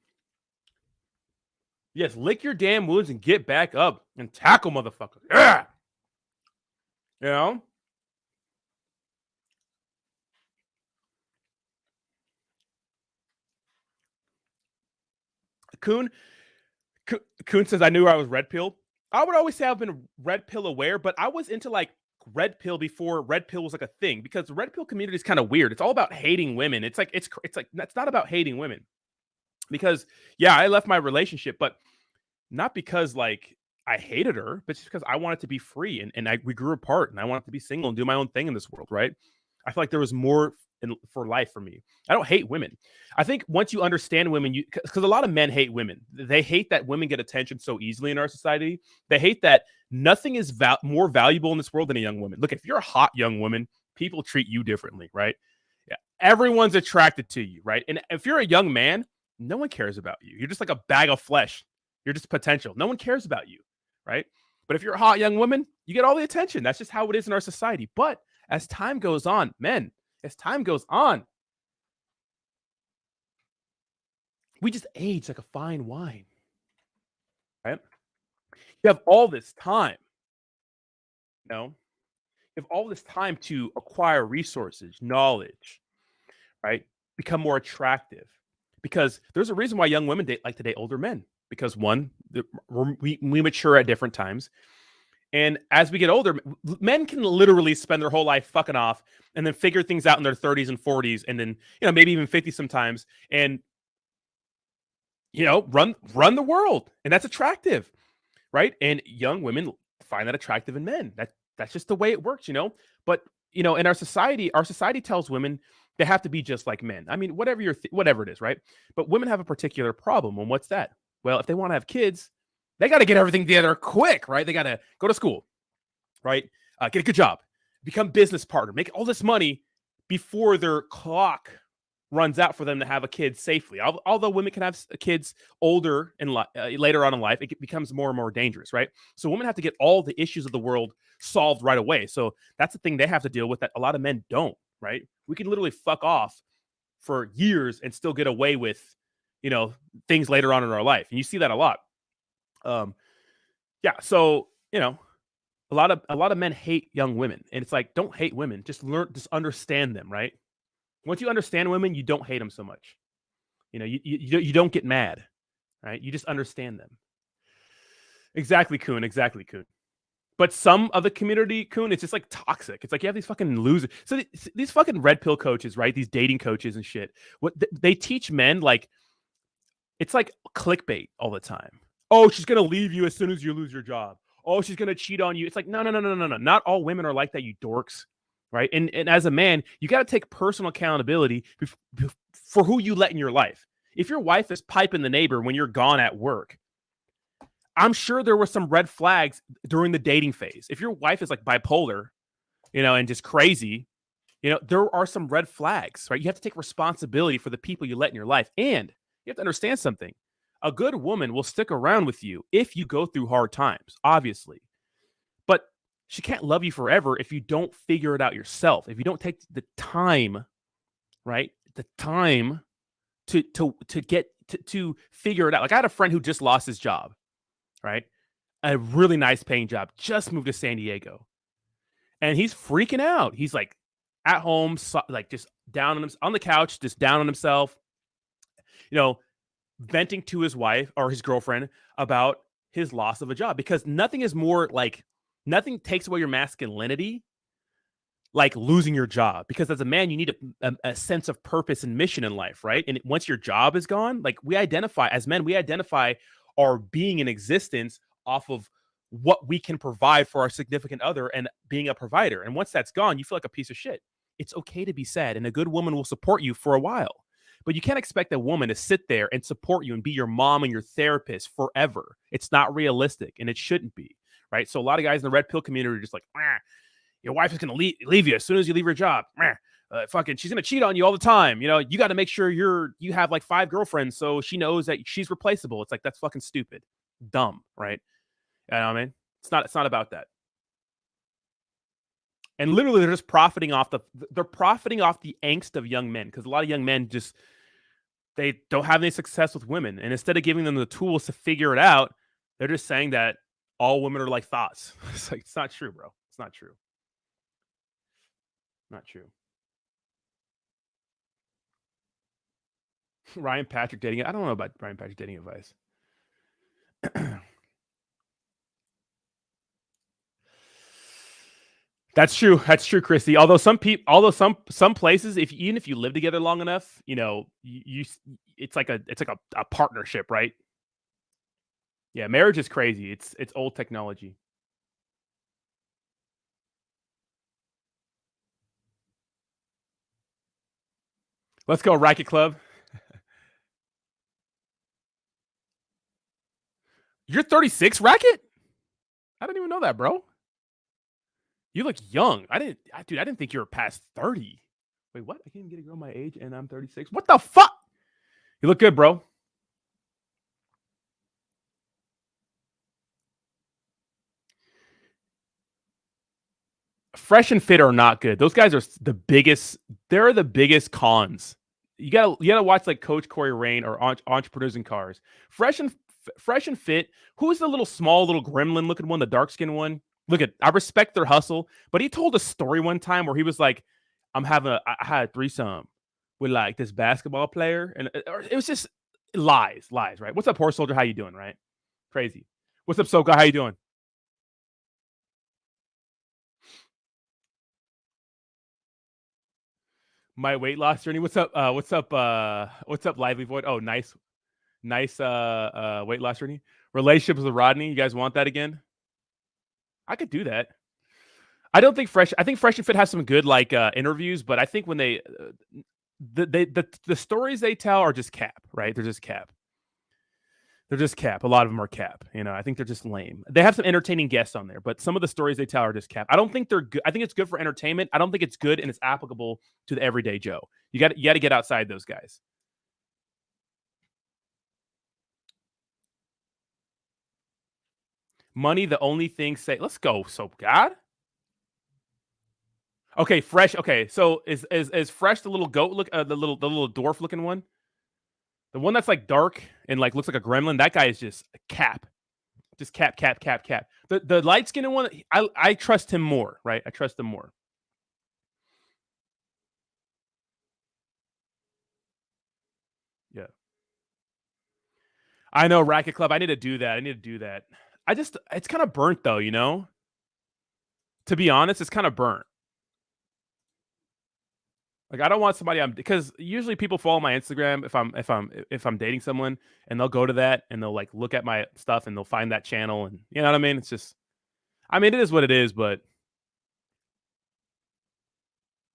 A: Yes, lick your damn wounds and get back up and tackle motherfuckers. Yeah. You know? Coon says, I knew I was red pill. I would always say I've been red pill aware, but I was into like red pill before red pill was like a thing, because the red pill community is kind of weird. It's all about hating women. It's like that's not about hating women, because yeah, I left my relationship, but not because like I hated her, but just because I wanted to be free, and we grew apart, and I wanted to be single and do my own thing in this world, right? I feel like there was more for life for me. I don't hate women. I think once you understand women, because a lot of men hate women. They hate that women get attention so easily in our society. They hate that nothing is more valuable in this world than a young woman. Look, if you're a hot young woman, people treat you differently, right? Yeah, everyone's attracted to you, right? And if you're a young man, no one cares about you. You're just like a bag of flesh. You're just potential. No one cares about you, right? But if you're a hot young woman, you get all the attention. That's just how it is in our society. But as time goes on, men, as time goes on, we just age like a fine wine, right? You have all this time, you know? have all this time to acquire resources, knowledge, right? Become more attractive. Because there's a reason why young women like to date older men. Because one, we mature at different times. And as we get older, men can literally spend their whole life fucking off and then figure things out in their 30s and 40s and then, maybe even 50 sometimes and, run the world. And that's attractive, right? And young women find that attractive in men. That's just the way it works, But, in our society tells women they have to be just like men. I mean, whatever it is, right? But women have a particular problem. And what's that? Well, if they want to have kids, they got to get everything together quick, right? They got to go to school, right? Get a good job, become business partner, make all this money before their clock runs out for them to have a kid safely. Although women can have kids older and later on in life, it becomes more and more dangerous, right? So women have to get all the issues of the world solved right away. So that's the thing they have to deal with that a lot of men don't, right? We can literally fuck off for years and still get away with, things later on in our life. And you see that a lot. So, a lot of men hate young women, and it's like, don't hate women, just understand them, right? Once you understand women, you don't hate them so much. You don't get mad, right? You just understand them. Exactly, Kuhn. But some of the community, Kuhn, it's just like toxic. It's like you have these fucking losers. So these fucking red pill coaches, right? These dating coaches and shit. What they teach men, like, it's like clickbait all the time. Oh, she's going to leave you as soon as you lose your job. Oh, she's going to cheat on you. It's like, no. Not all women are like that, you dorks, right? And as a man, you got to take personal accountability for who you let in your life. If your wife is piping the neighbor when you're gone at work, I'm sure there were some red flags during the dating phase. If your wife is like bipolar, and just crazy, there are some red flags, right? You have to take responsibility for the people you let in your life. And you have to understand something. A good woman will stick around with you if you go through hard times, obviously. But she can't love you forever if you don't figure it out yourself. If you don't take the time, right? The time to figure it out. Like, I had a friend who just lost his job, right? A really nice paying job, just moved to San Diego. And he's freaking out. He's like at home, like just down on the couch, just down on himself, venting to his wife or his girlfriend about his loss of a job, because nothing takes away your masculinity like losing your job. Because as a man, you need a sense of purpose and mission in life, right? And once your job is gone, like as men, we identify our being in existence off of what we can provide for our significant other and being a provider. And once that's gone, you feel like a piece of shit. It's okay to be sad, and a good woman will support you for a while. But you can't expect a woman to sit there and support you and be your mom and your therapist forever. It's not realistic, and it shouldn't be, right? So a lot of guys in the red pill community are just like, your wife is going to leave you as soon as you leave your job. She's going to cheat on you all the time. You got to make sure you have like 5 girlfriends so she knows that she's replaceable. It's like, that's fucking stupid, dumb, right? You know what I mean? It's not about that. And literally, they're just profiting off the angst of young men, because a lot of young men they don't have any success with women. And instead of giving them the tools to figure it out, they're just saying that all women are like thoughts. It's like, it's not true, bro. It's not true. Not true. Ryan Patrick dating. I don't know about Ryan Patrick dating advice. That's true, Christy. Although some places, even if you live together long enough, it's like a partnership, right? Yeah, marriage is crazy. It's old technology. Let's go, Racket Club. You're 36, Racket? I didn't even know that, bro. You look young. I didn't think you were past 30. Wait, what? I can't even get a girl my age and I'm 36. What the fuck? You look good, bro. Fresh and Fit are not good. Those guys are the biggest. They're the biggest cons. You gotta watch like Coach Corey Rain or Entrepreneurs in Cars. Fresh and Fit. Who's the small little gremlin looking one, the dark skinned one? Look at, I respect their hustle, but he told a story one time where he was like, I had a threesome with like this basketball player, and it was just lies, right? What's up, Horse Soldier? How you doing? Right? Crazy. What's up, Soka? How you doing? My weight loss journey. What's up? What's up, Lively Void? Oh, nice weight loss journey. Relationships with Rodney. You guys want that again? I could do that. I don't think Fresh and Fit has some good like interviews, but I think when they the stories they tell are just cap, right? They're just cap. They're just cap. A lot of them are cap. You know, I think they're just lame. They have some entertaining guests on there, but some of the stories they tell are just cap. I don't think they're good. I think it's good for entertainment. I don't think it's good and it's applicable to the everyday Joe. You got to get outside those guys. Money, the only thing say. Let's go, Soap God. Okay, Fresh. Okay, so is Fresh the little goat look? The little dwarf looking one. The one that's like dark and like looks like a gremlin, that guy is just a cap. Just cap. The light skinned one, I trust him more, right? I trust him more. Yeah. I know, Racket Club. I need to do that. It's kind of burnt though, you know? To be honest, it's kind of burnt. Like I don't want somebody because usually people follow my Instagram if I'm dating someone and they'll go to that and they'll like look at my stuff and they'll find that channel and you know what I mean? It's just, I mean, it is what it is, but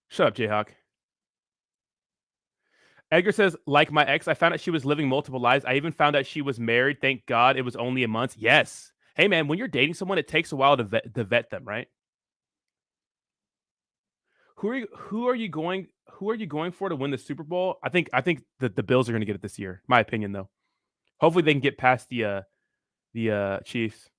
A: shut up, Jayhawk. Edgar says, like my ex, I found out she was living multiple lives. I even found out she was married. Thank God it was only a month. Yes. Hey man, when you're dating someone, it takes a while to vet them, right? Who are you going for to win the Super Bowl? I think that the Bills are going to get it this year. My opinion, though. Hopefully, they can get past the Chiefs.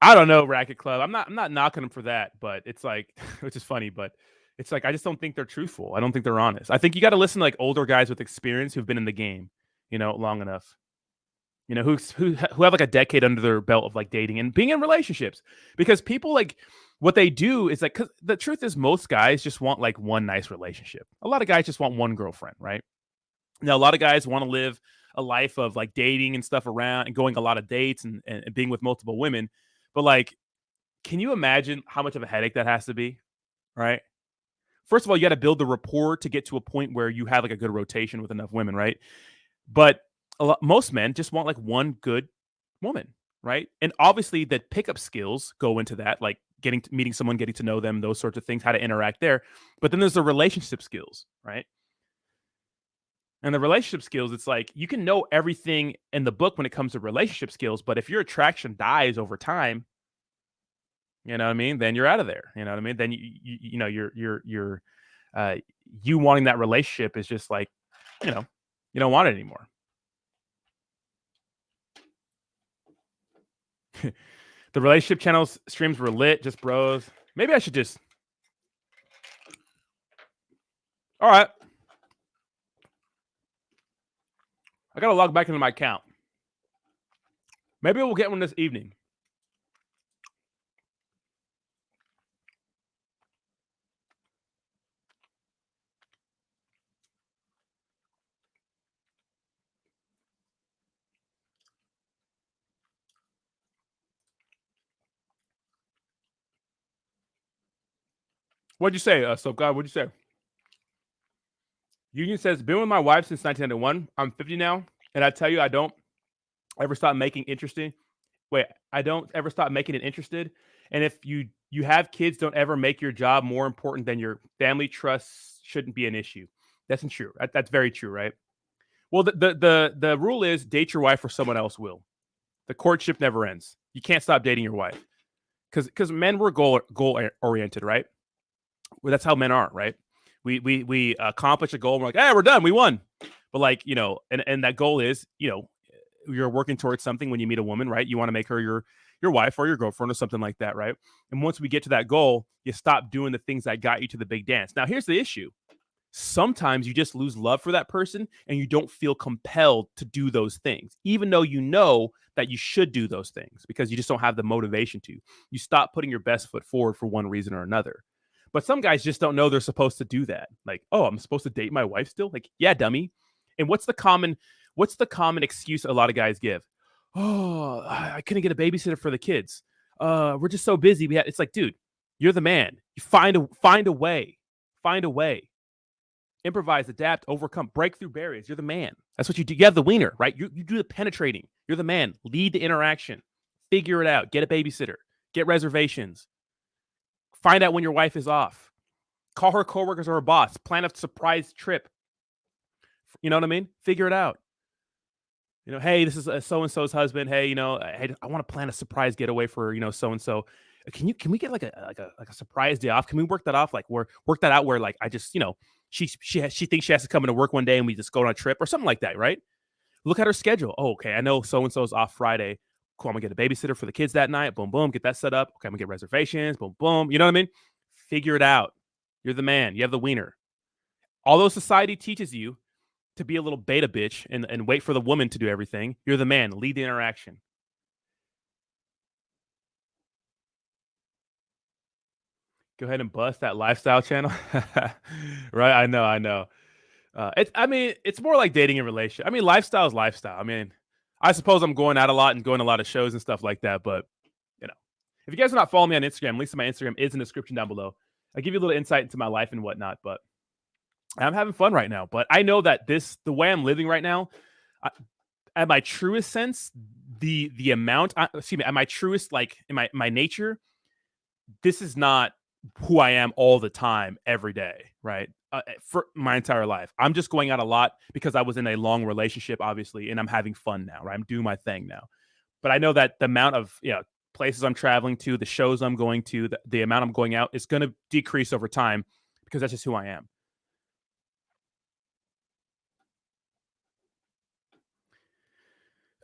A: I don't know, Racket Club. I'm not knocking them for that, but it's like, which is funny, but it's like I just don't think they're truthful. I don't think they're honest. I think you got to listen to like older guys with experience who've been in the game, you know, long enough. You know, who have like a decade under their belt of like dating and being in relationships, because people like what they do is like, because the truth is most guys just want like one nice relationship. A lot of guys just want one girlfriend, right? Now, a lot of guys want to live a life of like dating and stuff around and going a lot of dates and being with multiple women. But like, can you imagine how much of a headache that has to be? Right. First of all, you got to build the rapport to get to a point where you have like a good rotation with enough women, right? But most men just want like one good woman, right? And obviously the pickup skills go into that, like meeting someone, getting to know them, those sorts of things, how to interact there. But then there's the relationship skills, right? And the relationship skills, it's like you can know everything in the book when it comes to relationship skills, but if your attraction dies over time, you know what I mean? Then you're out of there. You know what I mean? Then you know you wanting that relationship is just like, you know, you don't want it anymore. The relationship channels streams were lit, just bros. Maybe I should just. All right. I gotta log back into my account. Maybe we'll get one this evening. What'd you say, Soap God? What'd you say? Union says, been with my wife since 1991. I'm 50 now, and I tell you, I don't ever stop making interesting. Wait, I don't ever stop making it interested. And if you have kids, don't ever make your job more important than your family. Trust shouldn't be an issue. That's true. That's very true, right? Well, the rule is date your wife or someone else will. The courtship never ends. You can't stop dating your wife because men were goal oriented, right? Well, that's how men are, right? We accomplish a goal and we're like, hey, we're done, we won. But like, you know, and that goal is, you know, you're working towards something when you meet a woman, right? You want to make her your wife or your girlfriend or something like that, right? And once we get to that goal, you stop doing the things that got you to the big dance. Now, here's the issue. sometimes you just lose love for that person and you don't feel compelled to do those things, even though you know that you should do those things because you just don't have the motivation to. You stop putting your best foot forward for one reason or another. But some guys just don't know they're supposed to do that. Like, oh, I'm supposed to date my wife still? Like, yeah, dummy. And what's the common excuse a lot of guys give? Oh, I couldn't get a babysitter for the kids. We're just so busy. It's like, dude, you're the man. You find a way. Find a way. Improvise, adapt, overcome, break through barriers. You're the man. That's what you do. You have the wiener, right? You do the penetrating. You're the man. Lead the interaction. Figure it out. Get a babysitter. Get reservations. Find out when your wife is off. Call her coworkers or her boss. Plan a surprise trip. You know what I mean? Figure it out. You know, hey, this is so-and-so's husband. Hey, I want to plan a surprise getaway for, so-and-so. Can we get like a surprise day off? Can we work that off? Like work that out where like I just, she thinks she has to come into work one day and we just go on a trip or something like that, right? Look at her schedule. Oh, okay. I know so-and-so's off Friday. Cool. I'm gonna get a babysitter for the kids that night. Boom, boom. Get that set up. Okay, I'm gonna get reservations. Boom, boom. You know what I mean? Figure it out. You're the man. You have the wiener. Although society teaches you to be a little beta bitch and wait for the woman to do everything, you're the man. Lead the interaction. Go ahead and bust that lifestyle channel. Right? I know. It's more like dating and relationship. I mean, lifestyle is lifestyle. I mean, I suppose I'm going out a lot and going to a lot of shows and stuff like that. But, if you guys are not following me on Instagram, at least my Instagram is in the description down below. I give you a little insight into my life and whatnot. But I'm having fun right now. But I know that the way I'm living right now, at my truest sense, the amount, at my truest, like in my nature, this is not who I am all the time, every day, right? For my entire life. I'm just going out a lot because I was in a long relationship, obviously, and I'm having fun now, right? I'm doing my thing now. But I know that the amount of places I'm traveling to, the shows I'm going to, the amount I'm going out is going to decrease over time because that's just who I am.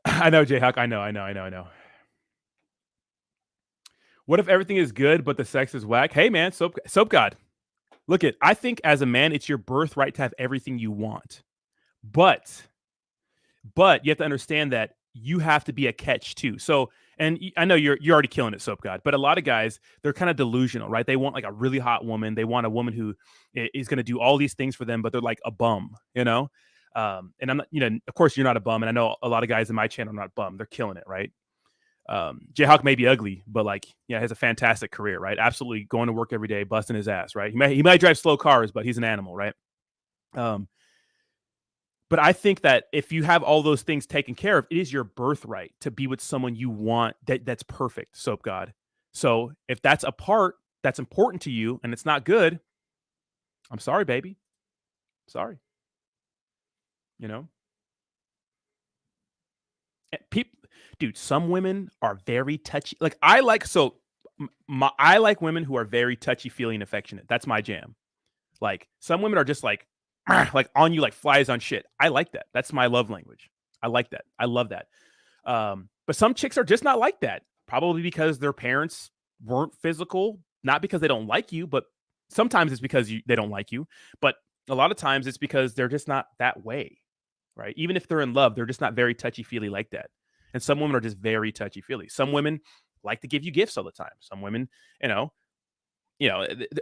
A: I know, Jayhawk. I know. What if everything is good, but the sex is whack? Hey, man, soap god. Look I think as a man, it's your birthright to have everything you want. But you have to understand that you have to be a catch too. So, and I know you're already killing it, soap god, but a lot of guys, they're kind of delusional, right? They want like a really hot woman. They want a woman who is going to do all these things for them, but they're like a bum, And I'm not, of course you're not a bum. And I know a lot of guys in my channel are not bum. They're killing it, right? Jayhawk may be ugly, but has a fantastic career, right? Absolutely going to work every day, busting his ass, right? He might drive slow cars, but he's an animal, right? But I think that if you have all those things taken care of, it is your birthright to be with someone you want that's perfect, soap god. So if that's a part that's important to you and it's not good, I'm sorry, baby. Sorry. Dude, some women are very touchy. Like I like women who are very touchy-feely and affectionate. That's my jam. Like some women are just like on you like flies on shit. I like that. That's my love language. I like that. I love that. But some chicks are just not like that. Probably because their parents weren't physical, not because they don't like you, but sometimes it's because they don't like you. But a lot of times it's because they're just not that way, right? Even if they're in love, they're just not very touchy-feely like that. And some women are just very touchy-feely. Some women like to give you gifts all the time. Some women,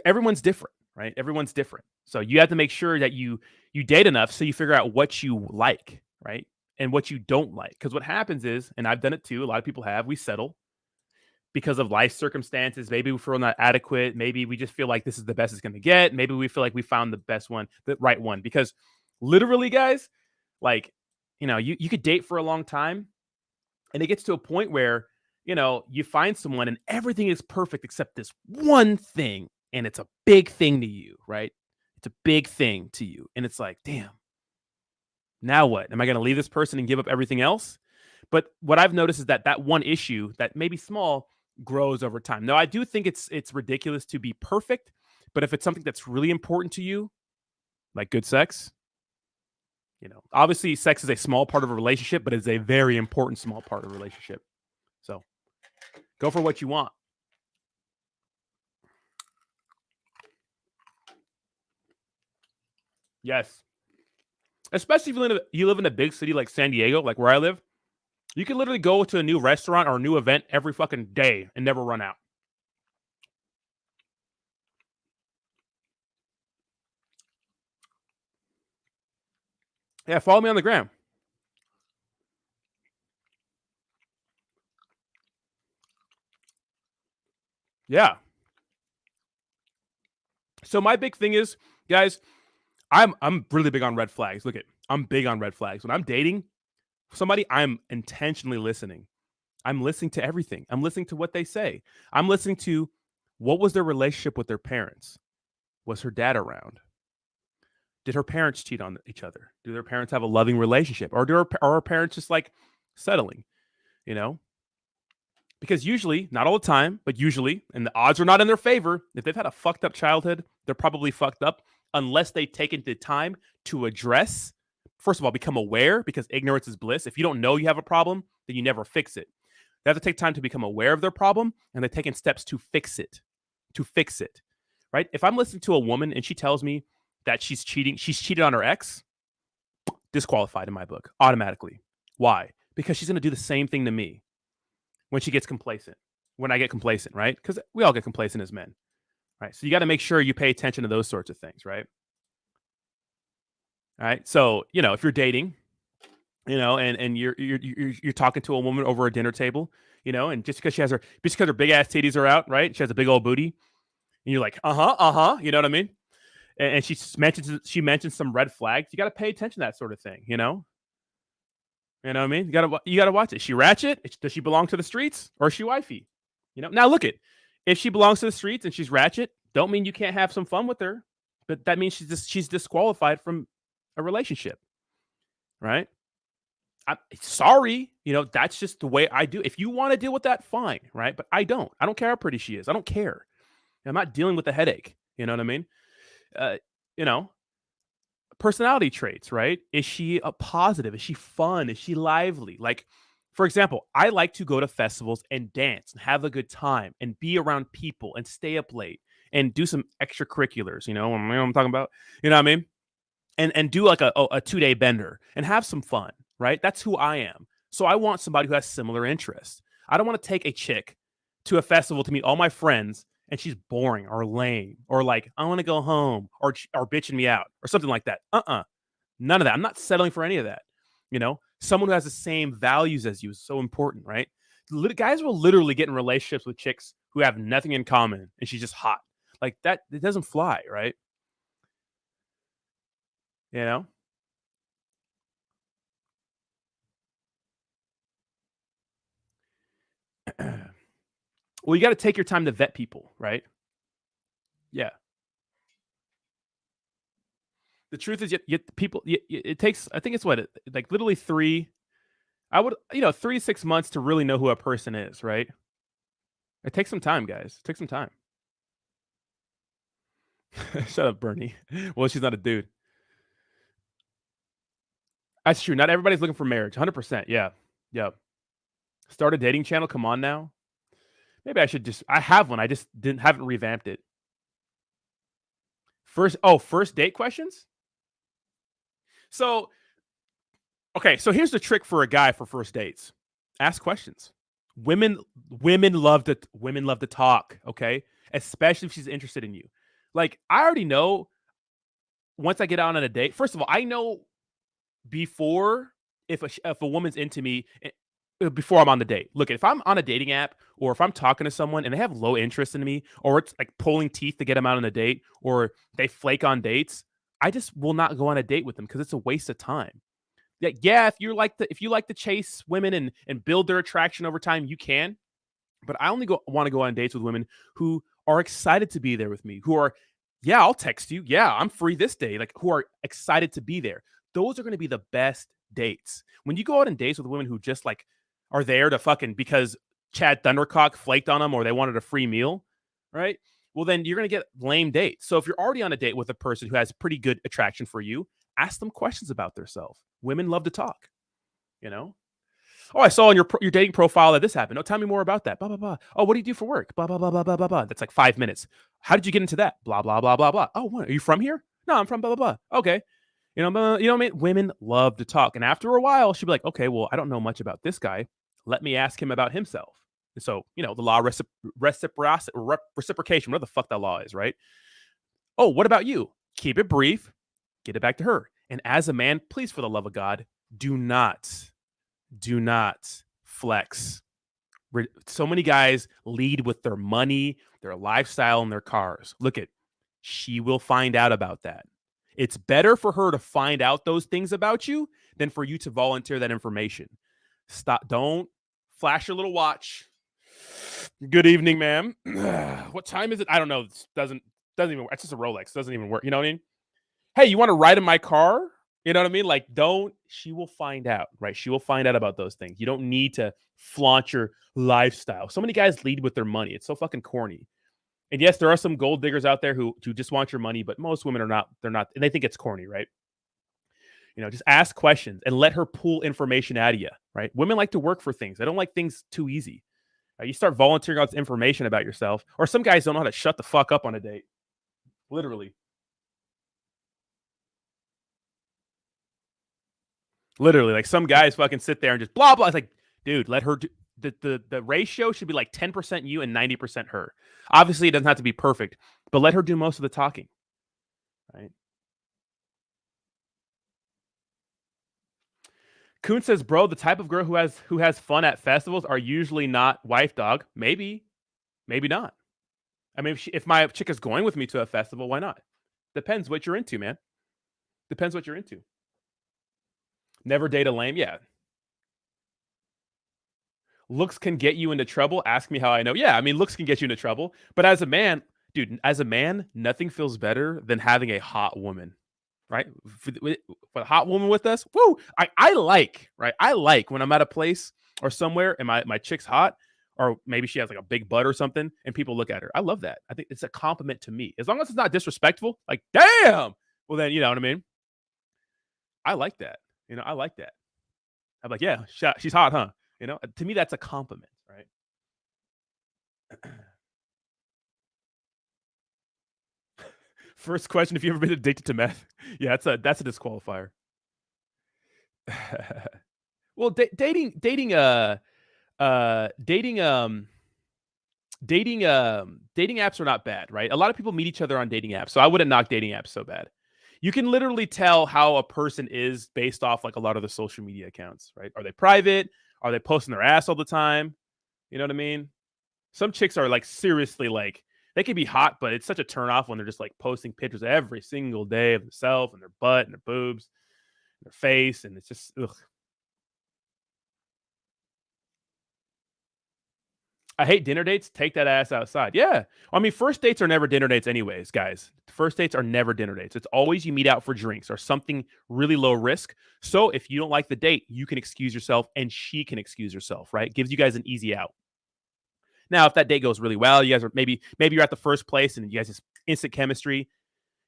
A: everyone's different, right? Everyone's different. So you have to make sure that you date enough so you figure out what you like, right? And what you don't like. Because what happens is, and I've done it too, a lot of people have, we settle because of life circumstances. Maybe we feel not adequate. Maybe we just feel like this is the best it's going to get. Maybe we feel like we found the best one, the right one. Because literally, guys, you could date for a long time and it gets to a point where, you find someone and everything is perfect except this one thing. And it's a big thing to you, right? It's a big thing to you. And it's like, damn, now what? Am I going to leave this person and give up everything else? But what I've noticed is that one issue that may be small grows over time. Now, I do think it's ridiculous to be perfect, but if it's something that's really important to you, like good sex, obviously sex is a small part of a relationship, but it's a very important small part of a relationship. So go for what you want. Yes. Especially if you live in a big city like San Diego, like where I live, you can literally go to a new restaurant or a new event every fucking day and never run out. Yeah, follow me on the gram. Yeah. So my big thing is, guys, I'm really big on red flags. Look at, I'm big on red flags. When I'm dating somebody, I'm intentionally listening. I'm listening to everything. I'm listening to what they say. I'm listening to what was their relationship with their parents. Was her dad around? Did her parents cheat on each other? Do their parents have a loving relationship, or are her parents just like settling? You know, because usually, not all the time, but usually, and the odds are not in their favor. If they've had a fucked up childhood, they're probably fucked up unless they take the time to address. First of all, become aware, because ignorance is bliss. If you don't know you have a problem, then you never fix it. They have to take time to become aware of their problem, and they're taking steps to fix it. Right? If I'm listening to a woman and she tells me that she's cheated on her ex, disqualified in my book, automatically. Why? Because she's going to do the same thing to me when she gets complacent, when I get complacent, right? Because we all get complacent as men, right? So you got to make sure you pay attention to those sorts of things, right? All right. So, if you're dating, and you're talking to a woman over a dinner table, and just because her big ass titties are out, right? She has a big old booty, and you're like, you know what I mean? And she mentions some red flags. You got to pay attention to that sort of thing, You know what I mean? You gotta watch it. She ratchet? Does she belong to the streets, or is she wifey? Now look it. If she belongs to the streets and she's ratchet, don't mean you can't have some fun with her, but that means she's disqualified from a relationship, right? I'm sorry, that's just the way I do. If you want to deal with that, fine, right? But I don't. I don't care how pretty she is. I don't care. I'm not dealing with the headache. You know what I mean? Personality traits, right? Is she a positive? Is she fun? Is she lively? Like, for example, I like to go to festivals and dance and have a good time and be around people and stay up late and do some extracurriculars, what I'm talking about? You know what I mean? And do like a 2-day bender and have some fun, right? That's who I am. So I want somebody who has similar interests. I don't want to take a chick to a festival to meet all my friends and she's boring or lame or like, I want to go home or bitching me out or something like that. None of that. I'm not settling for any of that. Someone who has the same values as you is so important, right? Guys will literally get in relationships with chicks who have nothing in common and she's just hot. Like that, it doesn't fly, right? Well, you got to take your time to vet people, right? Yeah. The truth is, it takes, I think it's like literally 3 to 6 months to really know who a person is, right? It takes some time, guys. It takes some time. Shut up, Bernie. Well, she's not a dude. That's true. Not everybody's looking for marriage. 100%. Yeah. Yep. Start a dating channel. Come on now. Maybe I should I have one. I just haven't revamped it. First date questions? So, okay, so here's the trick for a guy for first dates. Ask questions. Women love to talk, okay? Especially if she's interested in you. Like, I already know once I get out on a date. First of all, I know before if a woman's into me before I'm on the date. Look, if I'm on a dating app or if I'm talking to someone and they have low interest in me, or it's like pulling teeth to get them out on a date, or they flake on dates, I just will not go on a date with them because it's a waste of time. Yeah, if you like to chase women and build their attraction over time, you can. But I only want to go on dates with women who are excited to be there with me, who are, yeah, I'll text you. Yeah, I'm free this day. Like, who are excited to be there. Those are going to be the best dates. When you go out on dates with women who just like are there to fucking because Chad Thundercock flaked on them or they wanted a free meal, right? Well, then you're going to get lame dates. So if you're already on a date with a person who has pretty good attraction for you, ask them questions about themselves. Women love to talk, Oh, I saw on your dating profile that this happened. Oh, tell me more about that. Blah, blah, blah. Oh, what do you do for work? Blah, blah, blah, blah, blah, blah, blah. That's like 5 minutes. How did you get into that? Blah, blah, blah, blah, blah. Oh, what? Are you from here? No, I'm from blah, blah, blah. Okay. You know what I mean? Women love to talk. And after a while, she'll be like, okay, well, I don't know much about this guy. Let me ask him about himself. And so, the law reciprocation, whatever the fuck that law is, right? Oh, what about you? Keep it brief. Get it back to her. And as a man, please, for the love of God, do not flex. So many guys lead with their money, their lifestyle, and their cars. Look at, she will find out about that. It's better for her to find out those things about you than for you to volunteer that information. Stop. Don't flash your little watch. Good evening, ma'am. What time is it? I don't know. It doesn't even work. It's just a Rolex. It doesn't even work. You know what I mean? Hey, you want to ride in my car? You know what I mean? Like, she will find out, right? She will find out about those things. You don't need to flaunt your lifestyle. So many guys lead with their money. It's so fucking corny. And yes, there are some gold diggers out there who just want your money, but most women are not. They're not, and they think it's corny, right? Just ask questions and let her pull information out of you, right? Women like to work for things. They don't like things too easy. You start volunteering out information about yourself, or some guys don't know how to shut the fuck up on a date. Literally, like some guys fucking sit there and just blah blah. It's like, dude, let her do. The ratio should be like 10% you and 90% her. Obviously, it doesn't have to be perfect, but let her do most of the talking, right? Kuhn says, bro, the type of girl who has fun at festivals are usually not wife dog. Maybe not. I mean, if my chick is going with me to a festival, why not? Depends what you're into, man. Depends what you're into. Never date a lame. Yeah. Looks can get you into trouble. Ask me how I know. Yeah, I mean, looks can get you into trouble. But as a man, dude, nothing feels better than having a hot woman, right? With a hot woman with us, woo! I like when I'm at a place or somewhere and my chick's hot, or maybe she has like a big butt or something, and people look at her. I love that. I think it's a compliment to me. As long as it's not disrespectful, like, damn! Well, then, you know what I mean? I like that. I like that. I'm like, yeah, she's hot, huh? To me, that's a compliment, right? First question: if you've ever been addicted to meth, yeah, that's a disqualifier. Well, dating apps are not bad, right? A lot of people meet each other on dating apps, so I wouldn't knock dating apps so bad. You can literally tell how a person is based off like a lot of the social media accounts, right? Are they private? Are they posting their ass all the time? You know what I mean? Some chicks are like seriously like, they can be hot, but it's such a turnoff when they're just like posting pictures every single day of themselves and their butt and their boobs and their face. And it's just, ugh. I hate dinner dates. Take that ass outside. Yeah. I mean, first dates are never dinner dates anyways, guys. First dates are never dinner dates. It's always you meet out for drinks or something really low risk. So if you don't like the date, you can excuse yourself and she can excuse herself, right? Gives you guys an easy out. Now, if that date goes really well, you guys are maybe you're at the first place and you guys just instant chemistry.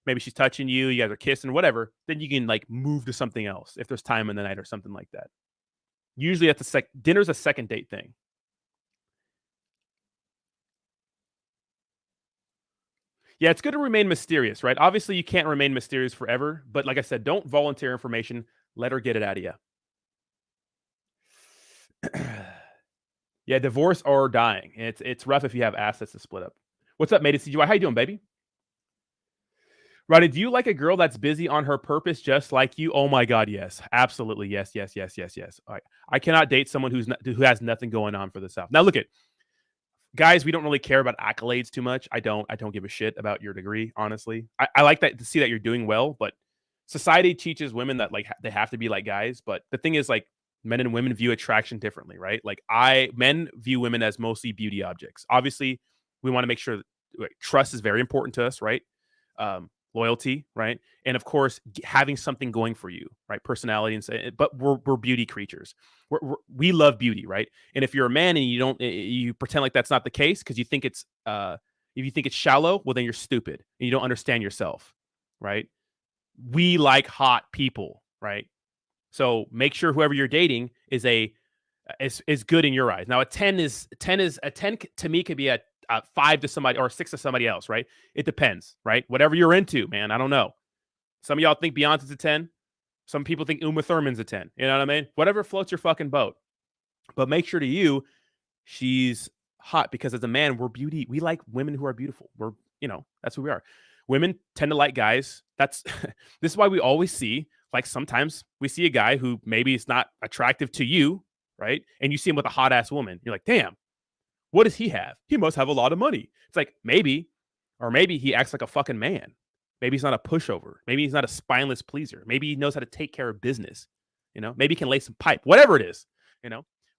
A: Maybe she's touching you, you guys are kissing, whatever. Then you can like move to something else if there's time in the night or something like that. Usually that's dinner's a second date thing. Yeah, it's good to remain mysterious, right? Obviously, you can't remain mysterious forever, but like I said, don't volunteer information. Let her get it out of you. Yeah, divorce or dying. It's rough if you have assets to split up. What's up, mate? It's CGY. How you doing, baby? Roddy, do you like a girl that's busy on her purpose just like you? Oh my God, yes. Absolutely. Yes. All right. I cannot date someone who has nothing going on for the South. Now look at, guys, we don't really care about accolades too much. I don't give a shit about your degree, honestly. I like that to see that you're doing well, but society teaches women that like they have to be like guys. But the thing is, like, men and women view attraction differently, right? Like men view women as mostly beauty objects. Obviously, we want to make sure that trust is very important to us, right? Loyalty, right? And of course, having something going for you, right? Personality, but we're beauty creatures. We love beauty, right? And if you're a man and you pretend like that's not the case because you think it's if you think it's shallow, well then you're stupid and you don't understand yourself, right? We like hot people, right? So make sure whoever you're dating is good in your eyes. Now a 10 to me could be a 5 to somebody or a 6 to somebody else, right? It depends, right? Whatever you're into, man. I don't know. Some of y'all think Beyonce's a 10. Some people think Uma Thurman's a 10. You know what I mean? Whatever floats your fucking boat. But make sure to you, she's hot, because as a man, we're beauty. We like women who are beautiful. We're, that's who we are. Women tend to like guys. This is why we always see, like, sometimes we see a guy who maybe is not attractive to you, right? And you see him with a hot ass woman. You're like, damn, what does he have? He must have a lot of money. It's like, maybe he acts like a fucking man. Maybe he's not a pushover. Maybe he's not a spineless pleaser. Maybe he knows how to take care of business. Maybe he can lay some pipe, whatever it is.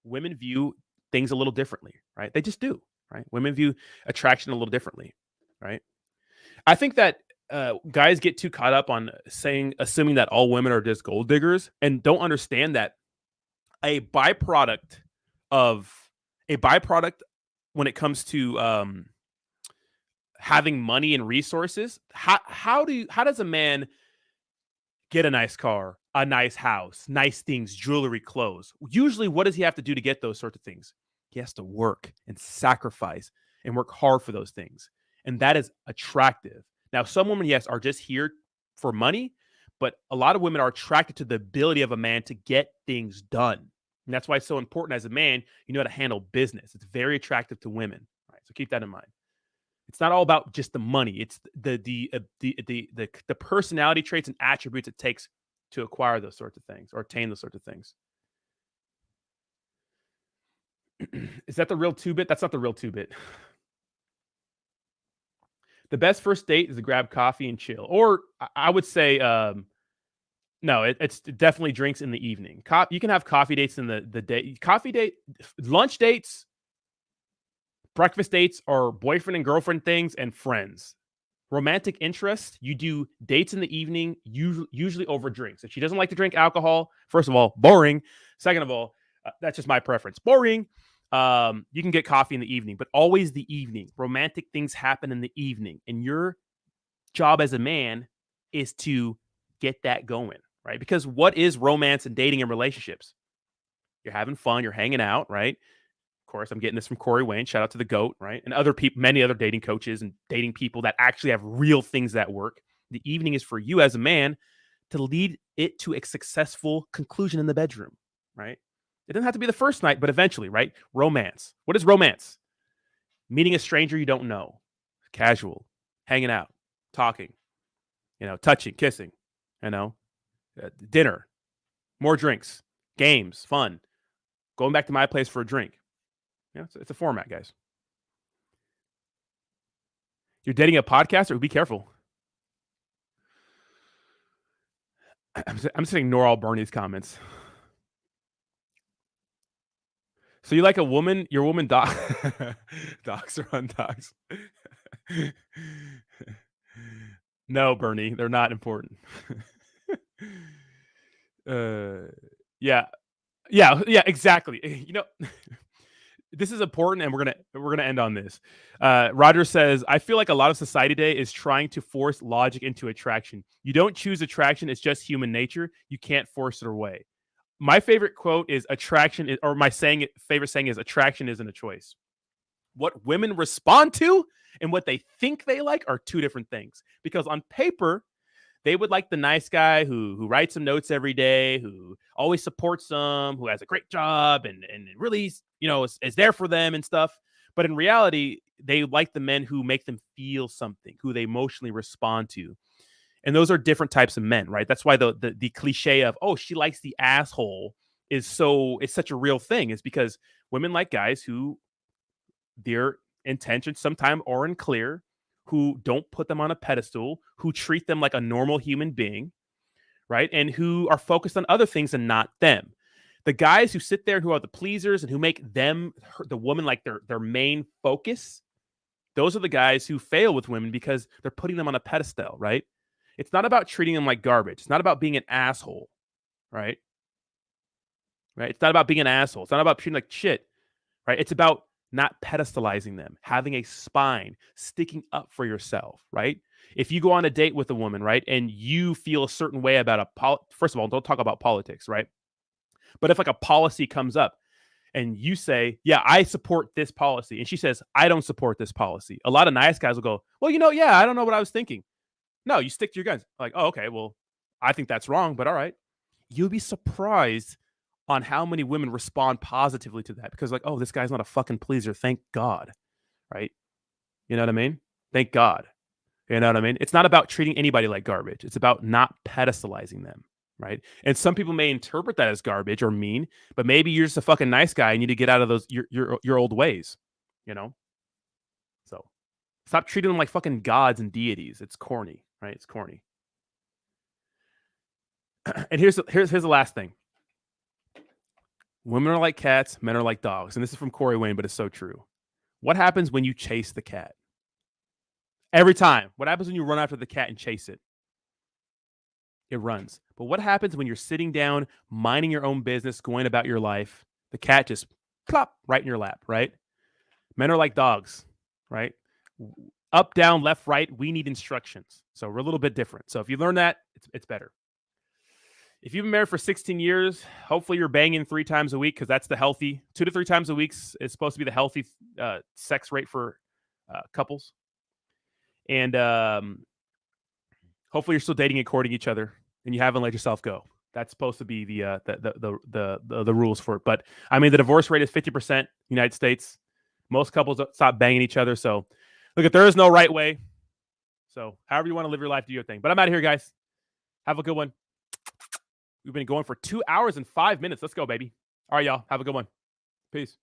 A: Women view things a little differently, right? They just do, right? Women view attraction a little differently, right? I think that guys get too caught up on assuming that all women are just gold diggers, and don't understand that a byproduct when it comes to having money and resources, how does a man get a nice car, a nice house, nice things, jewelry, clothes? Usually, what does he have to do to get those sorts of things? He has to work and sacrifice and work hard for those things. And that is attractive. Now, some women, yes, are just here for money, but a lot of women are attracted to the ability of a man to get things done. And that's why it's so important as a man, you know how to handle business. It's very attractive to women. All right, so keep that in mind. It's not all about just the money. It's the personality traits and attributes it takes to acquire those sorts of things or attain those sorts of things. Is that the real 2-bit? That's not the real 2-bit. The best first date is to grab coffee and chill. Or I would say, no, it's definitely drinks in the evening. You can have coffee dates in the day. Coffee date, lunch dates, breakfast dates are boyfriend and girlfriend things and friends. Romantic interest, you do dates in the evening, usually over drinks. If she doesn't like to drink alcohol, first of all, boring. Second of all, that's just my preference. Boring. You can get coffee in the evening, but always the evening. Romantic things happen in the evening. And your job as a man is to get that going, right? Because what is romance and dating and relationships? You're having fun, you're hanging out, right? Of course, I'm getting this from Corey Wayne. Shout out to the GOAT, right? And other people, many other dating coaches and dating people that actually have real things that work. The evening is for you as a man to lead it to a successful conclusion in the bedroom, right? It doesn't have to be the first night, but eventually, right? Romance. What is romance? Meeting a stranger you don't know. Casual. Hanging out. Talking. Touching, kissing. Dinner. More drinks. Games. Fun. Going back to my place for a drink. It's a format, guys. You're dating a podcaster? Be careful. I'm just going to ignore all Bernie's comments. So you like a woman, your woman docs are on docs. No, Bernie, they're not important. Yeah, exactly. This is important, and we're gonna end on this. Roger says, I feel like a lot of society today is trying to force logic into attraction. You don't choose attraction, it's just human nature. You can't force it away. My favorite quote is favorite saying is attraction isn't a choice. What women respond to and what they think they like are two different things. Because on paper, they would like the nice guy who writes some notes every day, who always supports them, who has a great job and really, is there for them and stuff. But in reality, they like the men who make them feel something, who they emotionally respond to. And those are different types of men, right? That's why the cliche of, oh, she likes the asshole it's such a real thing. Is because women like guys who their intentions sometimes are unclear, who don't put them on a pedestal, who treat them like a normal human being, right? And who are focused on other things and not them. The guys who sit there and who are the pleasers and who make the woman like their main focus, those are the guys who fail with women because they're putting them on a pedestal, right? It's not about treating them like garbage. It's not about being an asshole, right? Right? It's not about being an asshole. It's not about treating like shit, right? It's about not pedestalizing them, having a spine, sticking up for yourself, right? If you go on a date with a woman, right, and you feel a certain way about first of all, don't talk about politics, right? But if like a policy comes up and you say, yeah, I support this policy, and she says, I don't support this policy, a lot of nice guys will go, well, yeah, I don't know what I was thinking. No, you stick to your guns. Like, oh, okay, well, I think that's wrong, but all right. You'll be surprised on how many women respond positively to that because, like, oh, this guy's not a fucking pleaser. Thank God. Right? You know what I mean? Thank God. You know what I mean? It's not about treating anybody like garbage. It's about not pedestalizing them. Right? And some people may interpret that as garbage or mean, but maybe you're just a fucking nice guy and you need to get out of those your old ways. You know? So stop treating them like fucking gods and deities. It's corny, right? It's corny. And here's the last thing. Women are like cats, men are like dogs. And this is from Corey Wayne, but it's so true. What happens when you chase the cat? Every time. What happens when you run after the cat and chase it? It runs. But what happens when you're sitting down, minding your own business, going about your life? The cat just plop right in your lap, right? Men are like dogs, right? Up, down, left, right. We need instructions. So we're a little bit different. So if you learn that, it's better. If you've been married for 16 years, hopefully you're banging 3 times a week because that's the healthy. 2 to 3 times a week is supposed to be the healthy sex rate for couples. And hopefully you're still dating and courting each other, and you haven't let yourself go. That's supposed to be the rules for it. But I mean, the divorce rate is 50% United States. Most couples stop banging each other. So look, there is no right way. So however you want to live your life, do your thing. But I'm out of here, guys. Have a good one. We've been going for 2 hours and 5 minutes. Let's go, baby. All right, y'all. Have a good one. Peace.